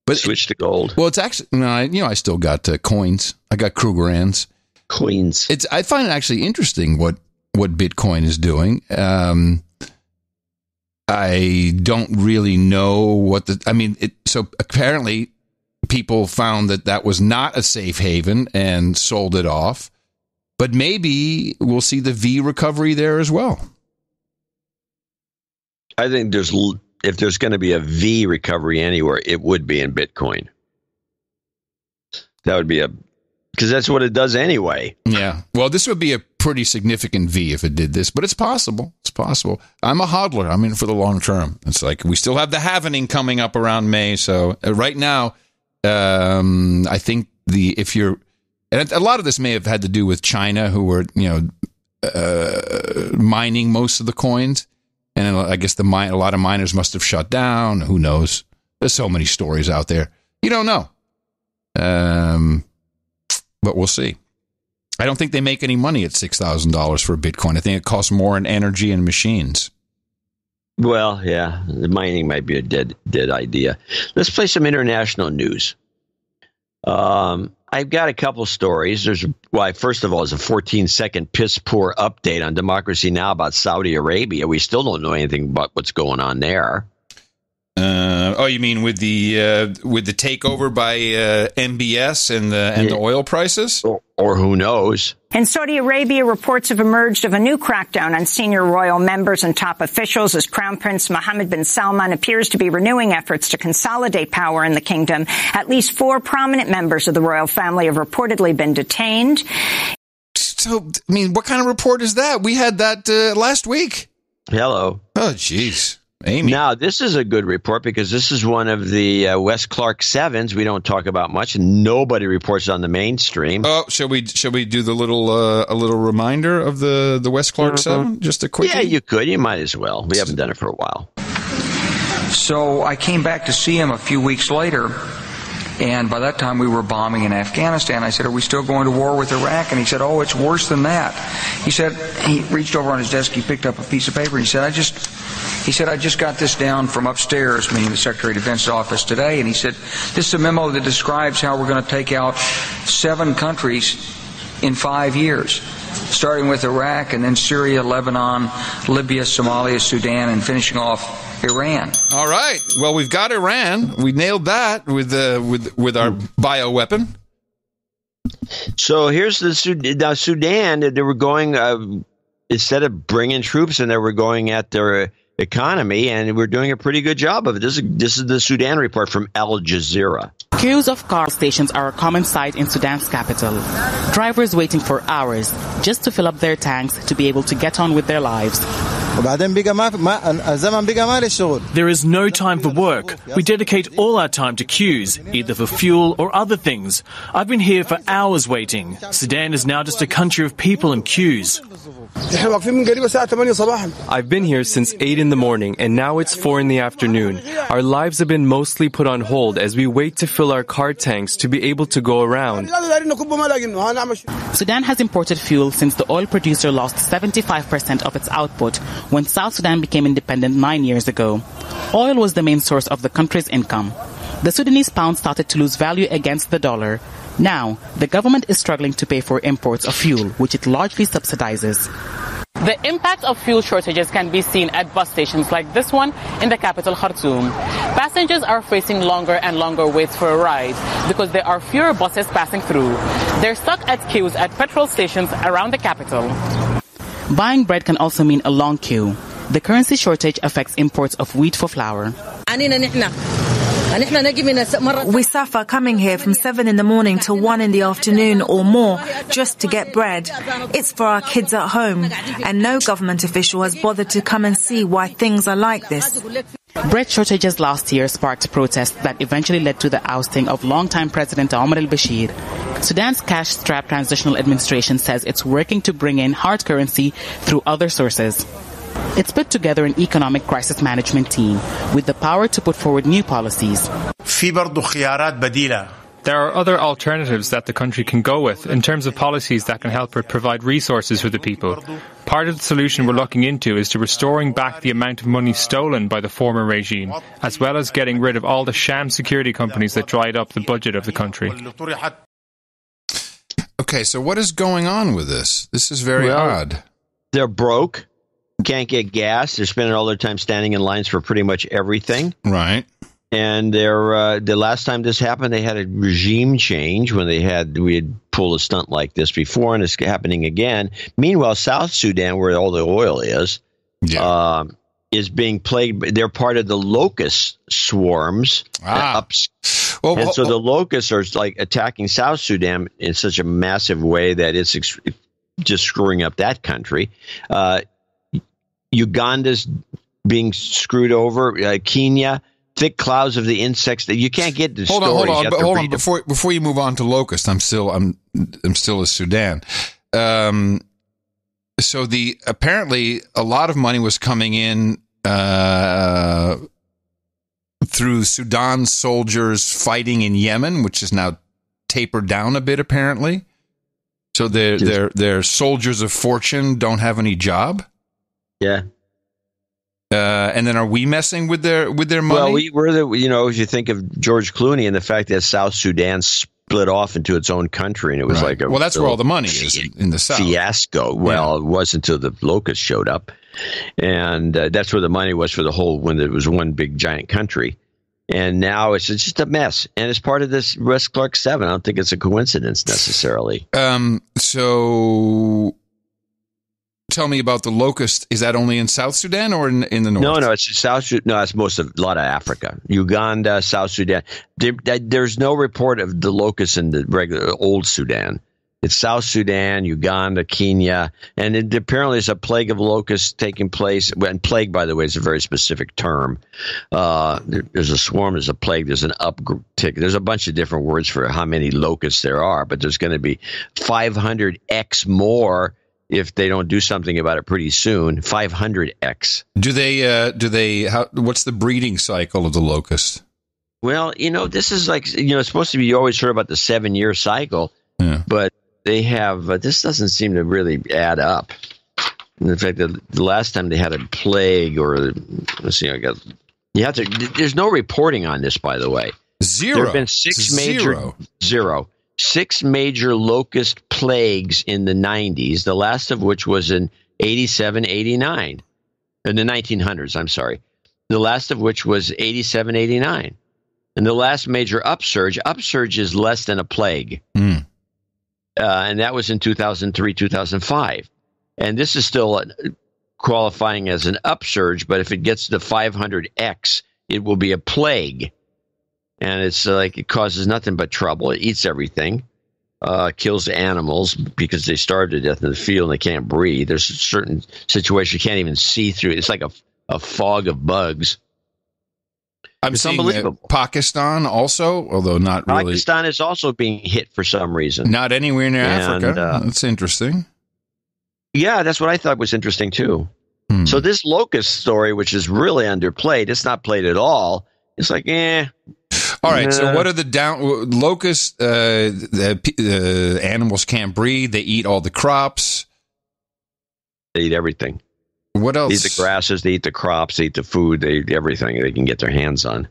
But switch to gold. Well, it's actually, I still got coins. I got Krugerrands. Coins. I find it actually interesting what Bitcoin is doing. I don't really know so apparently people found that was not a safe haven and sold it off, but maybe we'll see the V recovery there as well. I think if there's going to be a V recovery anywhere, it would be in Bitcoin. That would be because that's what it does anyway. Yeah. Well, this would be a pretty significant V if it did this, but it's possible. It's possible. I'm a hodler. I'm in for the long term. It's like we still have the halvening coming up around May. So right now, I think and a lot of this may have had to do with China, who were, mining most of the coins. And I guess a lot of miners must have shut down. Who knows? There's so many stories out there. You don't know. But we'll see. I don't think they make any money at $6,000 for a Bitcoin. I think it costs more in energy and machines. Well, yeah, the mining might be a dead idea. Let's play some international news. I've got a couple stories. First of all, it's a 14-second piss poor update on Democracy Now! About Saudi Arabia. We still don't know anything about what's going on there. You mean with the takeover by MBS and the oil prices? Or who knows? In Saudi Arabia, reports have emerged of a new crackdown on senior royal members and top officials as Crown Prince Mohammed bin Salman appears to be renewing efforts to consolidate power in the kingdom. At least 4 prominent members of the royal family have reportedly been detained. So, I mean, what kind of report is that? We had that last week. Hello. Oh, jeez. Amy. Now, this is a good report because this is one of the Wes Clark Sevens we don't talk about much, and nobody reports on the mainstream. Oh, shall we do the a little reminder of the Wes Clark Seven? Just a quick. Yeah, you could. You might as well. We haven't done it for a while. So I came back to see him a few weeks later, and by that time we were bombing in Afghanistan. I said, "Are we still going to war with Iraq?" And he said, "Oh, it's worse than that." He said, he reached over on his desk, he picked up a piece of paper, and he said, I just got this down from upstairs, meaning the Secretary of Defense's office today, and he said, this is a memo that describes how we're going to take out 7 countries in 5 years, starting with Iraq and then Syria, Lebanon, Libya, Somalia, Sudan, and finishing off Iran. All right. Well, we've got Iran. We nailed that with our bioweapon. So here's the Sudan. They were going instead of bringing troops in, they were going at their economy, and we're doing a pretty good job of it. This is the Sudan report from Al Jazeera. Queues of car stations are a common sight in Sudan's capital. Drivers waiting for hours just to fill up their tanks to be able to get on with their lives. There is no time for work. We dedicate all our time to queues, either for fuel or other things. I've been here for hours waiting. Sudan is now just a country of people and queues. I've been here since 8 in the morning, and now it's 4 in the afternoon. Our lives have been mostly put on hold as we wait to fill our car tanks to be able to go around. Sudan has imported fuel since the oil producer lost 75% of its output when South Sudan became independent 9 years ago. Oil was the main source of the country's income. The Sudanese pound started to lose value against the dollar. Now, the government is struggling to pay for imports of fuel, which it largely subsidizes. The impact of fuel shortages can be seen at bus stations like this one in the capital, Khartoum. Passengers are facing longer and longer waits for a ride because there are fewer buses passing through. They're stuck at queues at petrol stations around the capital. Buying bread can also mean a long queue. The currency shortage affects imports of wheat for flour. We suffer coming here from 7 in the morning till 1 in the afternoon or more just to get bread. It's for our kids at home, and no government official has bothered to come and see why things are like this. Bread shortages last year sparked protests that eventually led to the ousting of longtime President Omar al-Bashir. Sudan's cash-strapped transitional administration says it's working to bring in hard currency through other sources. It's put together an economic crisis management team with the power to put forward new policies. There are other alternatives that the country can go with in terms of policies that can help it provide resources for the people. Part of the solution we're looking into is to restoring back the amount of money stolen by the former regime, as well as getting rid of all the sham security companies that dried up the budget of the country. Okay, so what is going on with this? This is very odd. They're broke. Can't get gas. They're spending all their time standing in lines for pretty much everything. Right. And the last time this happened, they had a regime change when we had pulled a stunt like this before, and it's happening again. Meanwhile, South Sudan, where all the oil is being plagued. They're part of the locust swarms. So the locusts are like attacking South Sudan in such a massive way that it's just screwing up that country. Uganda's being screwed over. Kenya, thick clouds of the insects that you can't get the stories. Hold on. Before you move on to locust, I'm still in Sudan. So apparently a lot of money was coming in through Sudan soldiers fighting in Yemen, which is now tapered down a bit, apparently. So their soldiers of fortune don't have any job. Yeah. And then are we messing with their money? Well, as you think of George Clooney and the fact that South Sudan split off into its own country, and it was like that's where all the money is in the South. Fiasco. Well, it wasn't until the locusts showed up, and that's where the money was for the whole when it was one big giant country. And now it's just a mess, and it's part of this Wes Clark 7. I don't think it's a coincidence necessarily. So tell me about the locust. Is that only in South Sudan or in the north? No, it's South Sudan. No, it's a lot of Africa, Uganda, South Sudan. There's no report of the locusts in the regular old Sudan. It's South Sudan, Uganda, Kenya, and apparently there's a plague of locusts taking place. And plague, by the way, is a very specific term. There's a swarm, there's a plague, there's an uptick. There's a bunch of different words for how many locusts there are, but there's going to be 500x more if they don't do something about it pretty soon. 500x. What's the breeding cycle of the locust? Well, this is like, it's supposed to be, you always heard about the 7-year cycle, but they have, this doesn't seem to really add up. In fact, the last time they had a plague let's see, there's no reporting on this, by the way. Zero. There have been six major locust plagues in the 90s, the last of which was in 87, 89. In the 1900s, I'm sorry. The last of which was 87, 89. And the last major upsurge is less than a plague. And that was in 2003, 2005. And this is still qualifying as an upsurge, but if it gets to 500x, it will be a plague. And it's like it causes nothing but trouble. It eats everything, kills animals because they starve to death in the field and they can't breathe. There's a certain situation you can't even see through. It's like a fog of bugs. It's unbelievable. Pakistan also, although not really. Pakistan is also being hit for some reason. Not anywhere near Africa. That's interesting. Yeah, that's what I thought was interesting too. So this locust story, which is really underplayed, it's not played at all. It's like, All right, so what are the locusts? Animals can't breathe. They eat all the crops. They eat everything. What else? They eat the grasses, they eat the crops, they eat the food, they eat everything they can get their hands on.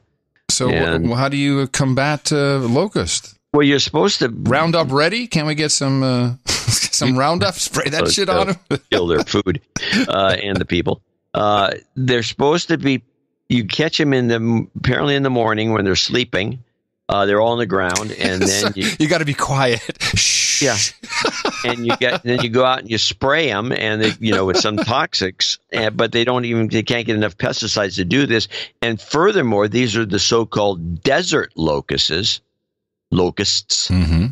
So how do you combat locust? Well, you're supposed to... Roundup ready? Can't we get some Roundup? Spray that shit on them? Kill their food and the people. They're supposed to be... You catch them apparently in the morning when they're sleeping. They're all on the ground, and then you got to be quiet. Shh. Yeah, and then you go out and you spray them, and with some toxics, but they can't get enough pesticides to do this. And furthermore, these are the so-called desert locusts. Mm-hmm.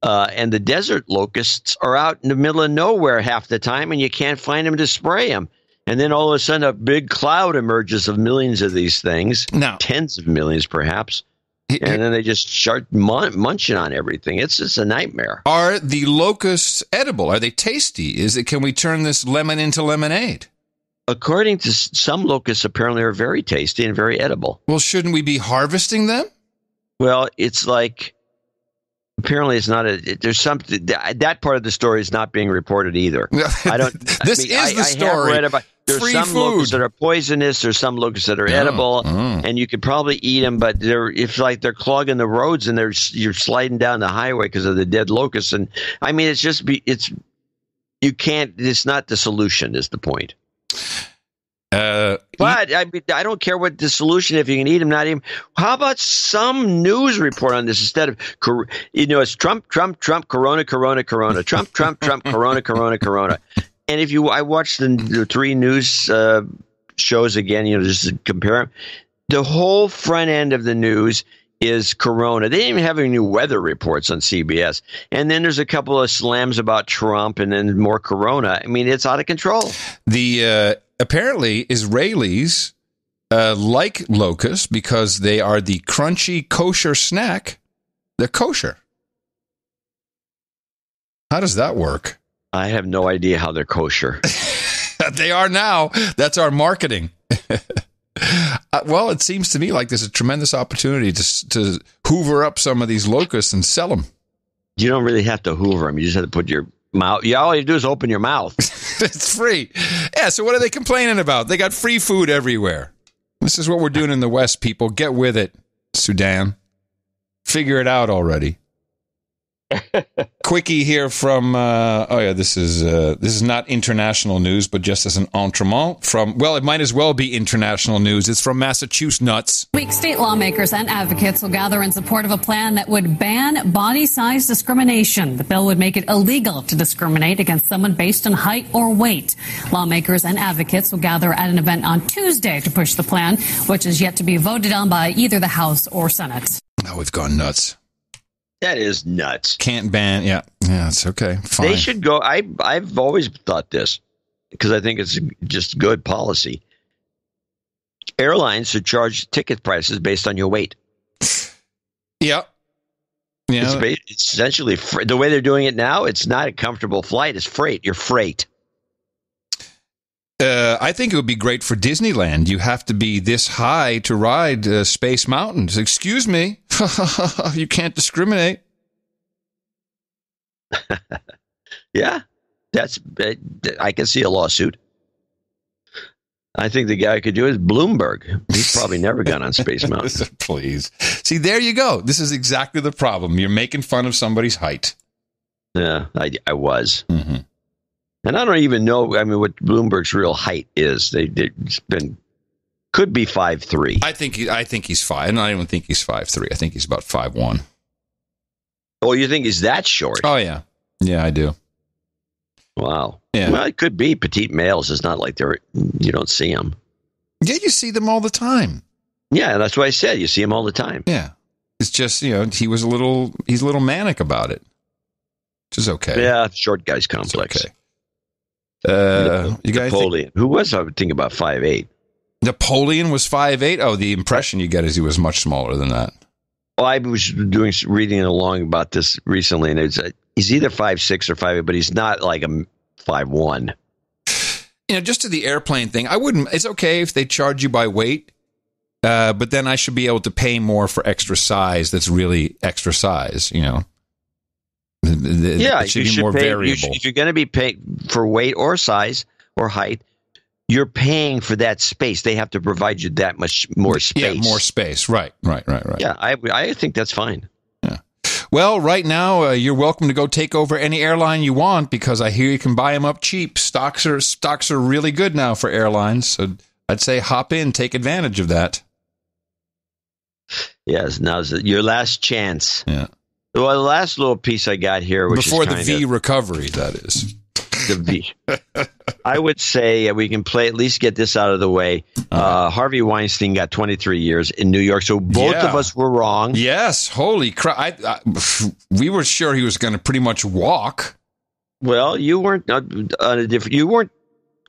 And the desert locusts are out in the middle of nowhere half the time, and you can't find them to spray them. And then all of a sudden, a big cloud emerges of millions of these things, tens of millions perhaps, and then they just start munching on everything. It's just a nightmare. Are the locusts edible? Are they tasty? Can we turn this lemon into lemonade? According to some locusts, apparently are very tasty and very edible. Well, shouldn't we be harvesting them? Well, it's like... Apparently, it's not there's something that part of the story is not being reported either. I don't. This is the story. I have read about. There's Free some food. Locusts that are poisonous. There's some locusts that are edible, and you could probably eat them. But they're clogging the roads, and you're sliding down the highway because of the dead locusts. And I mean, you can't. It's not the solution. Is the point. But I don't care what the solution, if you can eat them, not eat them. How about some news report on this instead of, it's Trump, Corona, Trump, Corona, Corona. And I watched the 3 news shows again, just to compare them. The whole front end of the news is Corona. They didn't even have any new weather reports on CBS. And then there's a couple of slams about Trump and then more Corona. I mean, it's out of control. Apparently, Israelis like locusts because they are the crunchy kosher snack. They're kosher. How does that work? I have no idea how they're kosher. They are now. That's our marketing. Well, it seems to me like there's a tremendous opportunity to hoover up some of these locusts and sell them. You don't really have to hoover them. You just have to put your mouth. Yeah, all you do is open your mouth. It's free. Yeah, so what are they complaining about? They got free food everywhere. This is what we're doing in the West, people. Get with it, Sudan. Figure it out already. Quickie here from this is not international news, but just as an entremont from, well, it might as well be international news. It's from Massachusetts. Week, state lawmakers and advocates will gather in support of a plan that would ban body size discrimination. The bill would make it illegal to discriminate against someone based on height or weight. Lawmakers and advocates will gather at an event on Tuesday to push the plan, which is yet to be voted on by either the House or Senate. Oh, we've gone nuts. That is nuts. Can't ban. Yeah, it's okay. Fine. They should go. I've always thought this because I think it's just good policy. Airlines should charge ticket prices based on your weight. Yeah. It's essentially the way they're doing it now. It's not a comfortable flight. It's freight. You're freight. I think it would be great for Disneyland. You have to be this high to ride Space Mountains. Excuse me. You can't discriminate. Yeah, I can see a lawsuit. I think the guy who could do it is Bloomberg. He's probably never gone on Space Mountain. Please. See, there you go. This is exactly the problem. You're making fun of somebody's height. Yeah, I was. Mm-hmm. And I don't even know, what Bloomberg's real height is. Could be 5'3". I think he's 5. And I don't even think he's 5'3". I think he's about 5'1". Oh, you think he's that short? Oh, yeah. Yeah, I do. Wow. Yeah. Well, it could be petite males. It's not like you don't see them. Yeah, you see them all the time. Yeah, that's what I said. You see them all the time. Yeah. It's just, he's a little manic about it. Which is okay. Yeah, short guy's complex. It's okay. You guys Napoleon. Who was, I would think, about 5'8". Napoleon was 5'8"? Oh, the impression you get is he was much smaller than that. Well, I was reading along about this recently, and he's either 5'6" or 5'8", but he's not like a 5'1". Just to the airplane thing, it's okay if they charge you by weight, but then I should be able to pay more for extra size that's really extra size, Yeah, it should be more variable. If you're going to be paid for weight or size or height, you're paying for that space. They have to provide you that much more space. Yeah, more space. Right. Yeah, I think that's fine. Yeah. Well, right now, you're welcome to go take over any airline you want because I hear you can buy them up cheap. Stocks are really good now for airlines, so I'd say hop in, take advantage of that. Yes, now's your last chance. Yeah. Well, the last little piece I got here, which before is the V recovery, that is. The V. I would say we can at least get this out of the way. Harvey Weinstein got 23 years in New York, so both of us were wrong. Yes, holy crap! We were sure he was going to pretty much walk. Well, you weren't you weren't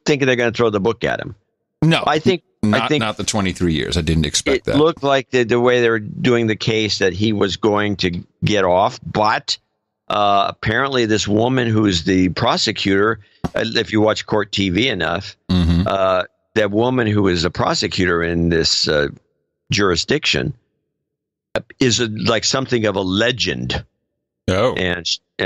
thinking they're going to throw the book at him. No, I think not the 23 years. I didn't expect that. It looked like the way they were doing the case that he was going to get off, but apparently this woman who is the prosecutor, if you watch court TV enough, that woman who is a prosecutor in this jurisdiction is like something of a legend. Oh, and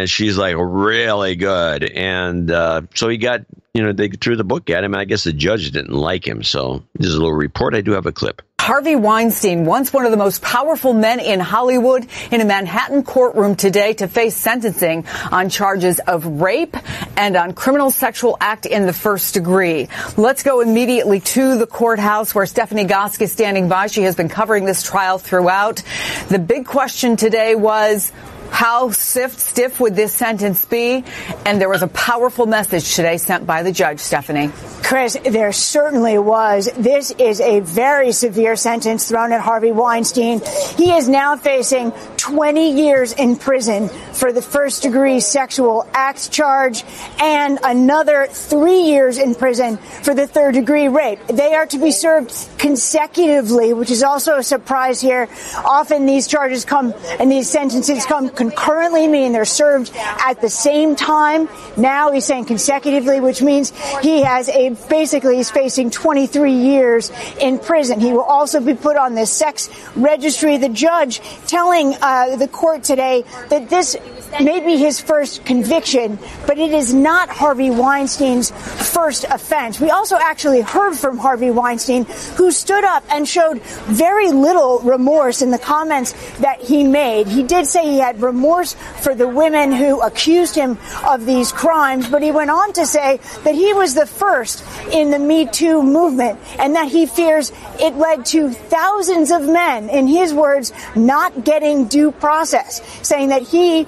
she's like really good, and so he got, they threw the book at him. And I guess the judge didn't like him. So this is a little report. I do have a clip. Harvey Weinstein, once one of the most powerful men in Hollywood, in a Manhattan courtroom today to face sentencing on charges of rape and on criminal sexual act in the first degree. Let's go immediately to the courthouse where Stephanie Gosk is standing by. She has been covering this trial throughout. The big question today was, how stiff would this sentence be? And there was a powerful message today sent by the judge, Stephanie. Chris, there certainly was. This is a very severe sentence thrown at Harvey Weinstein. He is now facing 20 years in prison for the first-degree sexual act charge and another 3 years in prison for the third-degree rape. They are to be served consecutively, which is also a surprise here. Often these charges come and these sentences come concurrently, meaning they're served at the same time. Now he's saying consecutively, which means he's facing 23 years in prison. He will also be put on the sex registry. The judge telling the court today that this may be his first conviction, but it is not Harvey Weinstein's first offense. We also actually heard from Harvey Weinstein, who stood up and showed very little remorse in the comments that he made. He did say he had remorse for the women who accused him of these crimes, but he went on to say that he was the first in the Me Too movement and that he fears it led to thousands of men, in his words, not getting due process, saying that he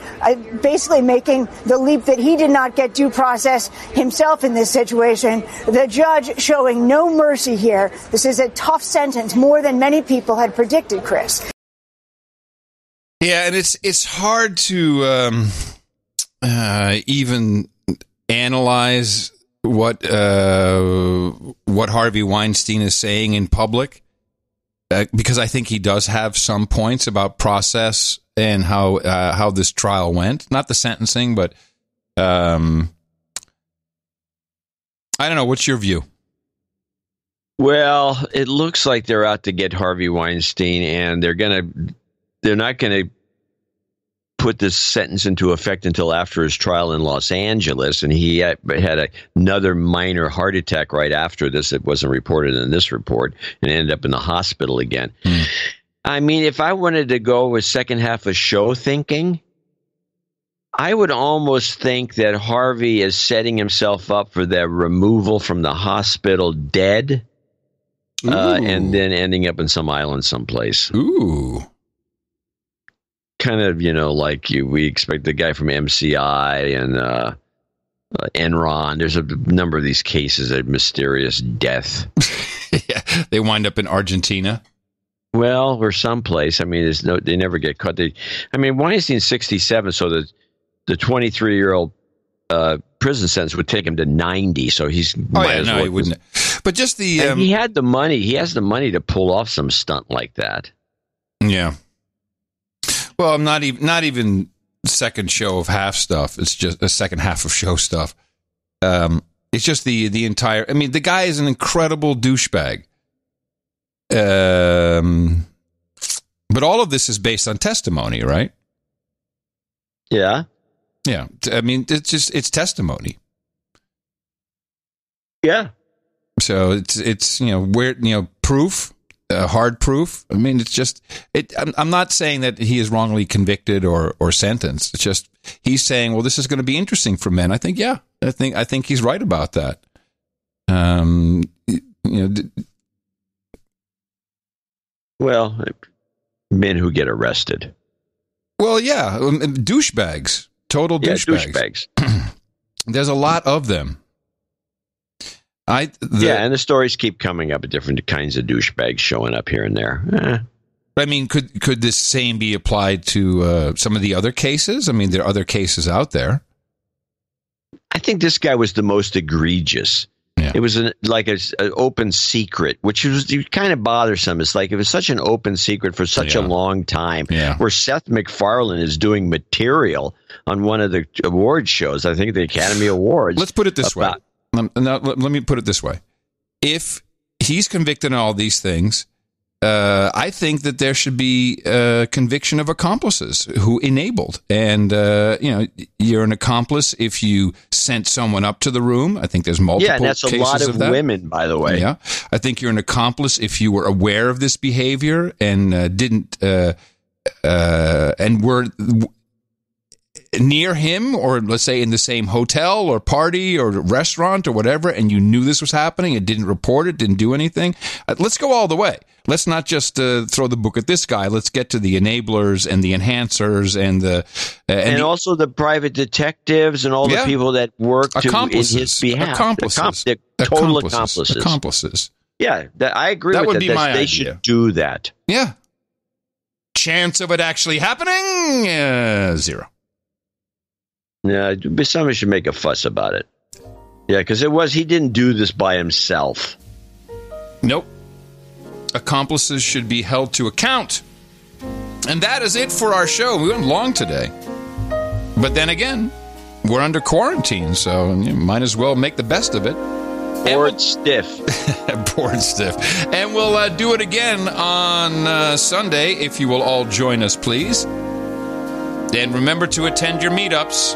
basically making the leap that he did not get due process himself in this situation. The judge showing no mercy here. This is a tough sentence, more than many people had predicted, Chris. Yeah, and it's hard to even analyze what Harvey Weinstein is saying in public, because I think he does have some points about process and how this trial went. Not the sentencing, but I don't know. What's your view? Well, it looks like they're out to get Harvey Weinstein, and they're not gonna put this sentence into effect until after his trial in Los Angeles. And he had another minor heart attack right after this. It wasn't reported in this report, and ended up in the hospital again. I mean, if I wanted to go with second half of show thinking, I would almost think that Harvey is setting himself up for the removal from the hospital dead, and then ending up in some island someplace. Ooh. Kind of, like we expect the guy from MCI and Enron. There's a number of these cases of mysterious death. Yeah, they wind up in Argentina. Well, or someplace. I mean, they never get caught. Weinstein's 67, so the 23-year-old prison sentence would take him to 90. So he wouldn't. But just he had the money. He has the money to pull off some stunt like that. Yeah. Well, not even second show of half stuff. It's just a second half of show stuff. It's just the entire. I mean, the guy is an incredible douchebag. But all of this is based on testimony, right? Yeah. Yeah. I mean, it's testimony. Yeah. So it's proof. Hard proof. I mean, it's just I'm not saying that he is wrongly convicted or sentenced. It's just he's saying, well, this is going to be interesting for men. I think he's right about that. Well, men who get arrested. Well, yeah, douchebags, total douchebags. There's a lot of them. And the stories keep coming up, different kinds of douchebags showing up here and there. I mean, could this same be applied to some of the other cases? I mean, there are other cases out there. I think this guy was the most egregious. Yeah. It was an open secret, which was kind of bothersome. It's like it was such an open secret for such a long time. Yeah. Where Seth MacFarlane is doing material on one of the award shows. I think the Academy Awards. Let's put it this way. Now, let me put it this way. If he's convicted on all these things, I think that there should be a conviction of accomplices who enabled. And, you're an accomplice if you sent someone up to the room. I think there's multiple cases of that. Yeah, and that's a lot of women, by the way. Yeah. I think you're an accomplice if you were aware of this behavior and didn't and were near him, or let's say in the same hotel or party or restaurant or whatever, and you knew this was happening and didn't report it, didn't do anything. Let's go all the way. Let's not just throw the book at this guy. Let's get to the enablers and the enhancers and also the private detectives and all the people that work in his behalf. Total accomplices. Yeah, I agree with that. Would be my idea. They should do that. Yeah. Chance of it actually happening? 0. Yeah, but somebody should make a fuss about it. Yeah, because he didn't do this by himself. Nope. Accomplices should be held to account. And that is it for our show. We went long today. But then again, we're under quarantine, so you might as well make the best of it. Bored stiff. Bored stiff. And we'll do it again on Sunday, if you will all join us, please. And remember to attend your meetups.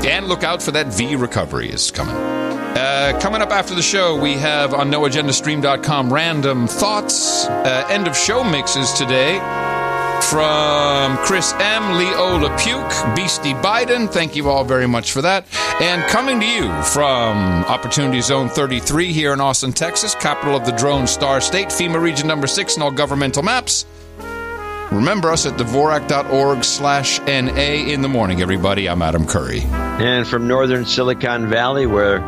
And look out for that V recovery is coming. Coming up after the show, we have on noagendastream.com random thoughts, end of show mixes today from Chris M., Leo LaPuke, Beastie Biden. Thank you all very much for that. And coming to you from Opportunity Zone 33 here in Austin, Texas, capital of the Drone Star State, FEMA region number 6 in all governmental maps. Remember us at Dvorak.org/NA in the morning, everybody. I'm Adam Curry. And from northern Silicon Valley, where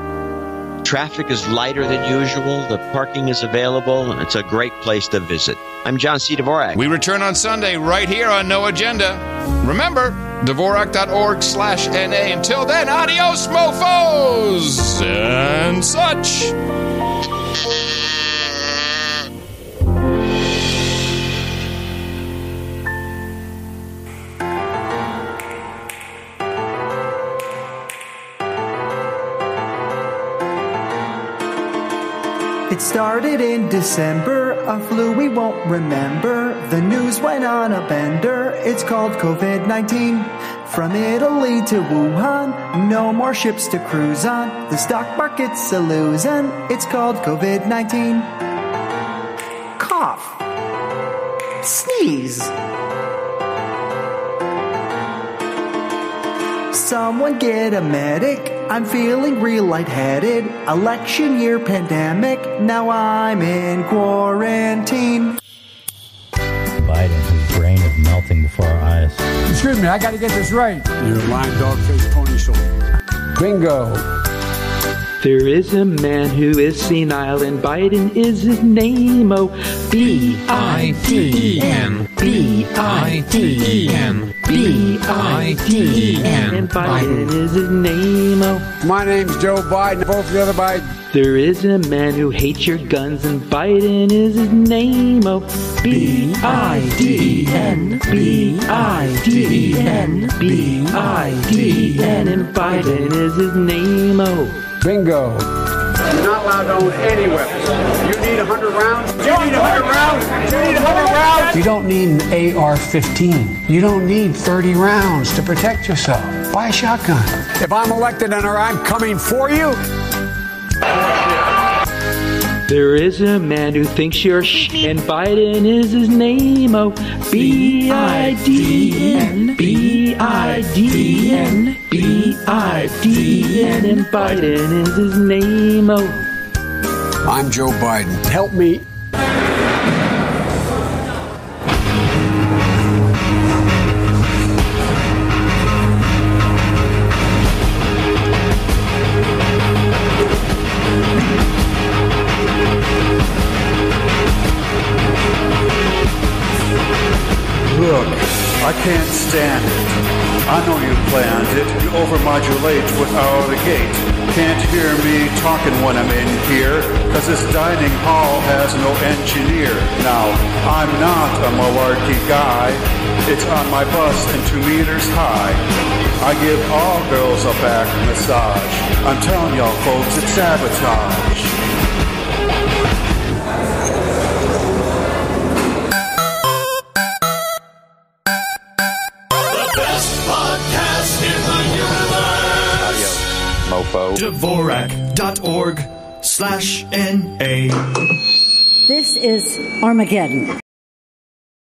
traffic is lighter than usual, the parking is available, it's a great place to visit. I'm John C. Dvorak. We return on Sunday right here on No Agenda. Remember, Dvorak.org/NA. Until then, adios, mofos, and such. It started in December, a flu we won't remember. The news went on a bender, it's called COVID-19. From Italy to Wuhan, no more ships to cruise on. The stock market's a losing, it's called COVID-19. Cough. Sneeze. Someone get a medic. I'm feeling real lightheaded. Election year pandemic. Now I'm in quarantine. Biden, his brain is melting before our eyes. Excuse me, I got to get this right. You lying dog-faced pony shoulder. Bingo. There is a man who is senile, and Biden is his name. Oh, B-I-D-E-N. B-I-D-E-N. B-I-D-E-N. And Biden is his name. Oh, my name's Joe Biden. Vote for the other Biden. There is a man who hates your guns, and Biden is his name. Oh, B-I-D-E-N. B-I-D-E-N. B-I-D-E-N. And Biden is his name. Oh. Bingo. You're not allowed to own any weapons. You need 100 rounds? You need 100 rounds? You need 100 rounds? You don't need an AR-15. You don't need 30 rounds to protect yourself. Buy a shotgun. If I'm elected and I'm coming for you. There is a man who thinks you're and Biden is his name. Oh, B-I-D-E-N. B-I-D-E-N. B-I-D-E-N. And Biden is his name. Oh, I'm Joe Biden. Help me. Look, I can't stand it. I know you planned it. You overmodulate without a gate. Can't hear me talking when I'm in here, cause this dining hall has no engineer. Now, I'm not a malarkey guy. It's on my bus and 2 meters high. I give all girls a back massage. I'm telling y'all folks, it's sabotage. Dvorak.org/NA. This is Armageddon.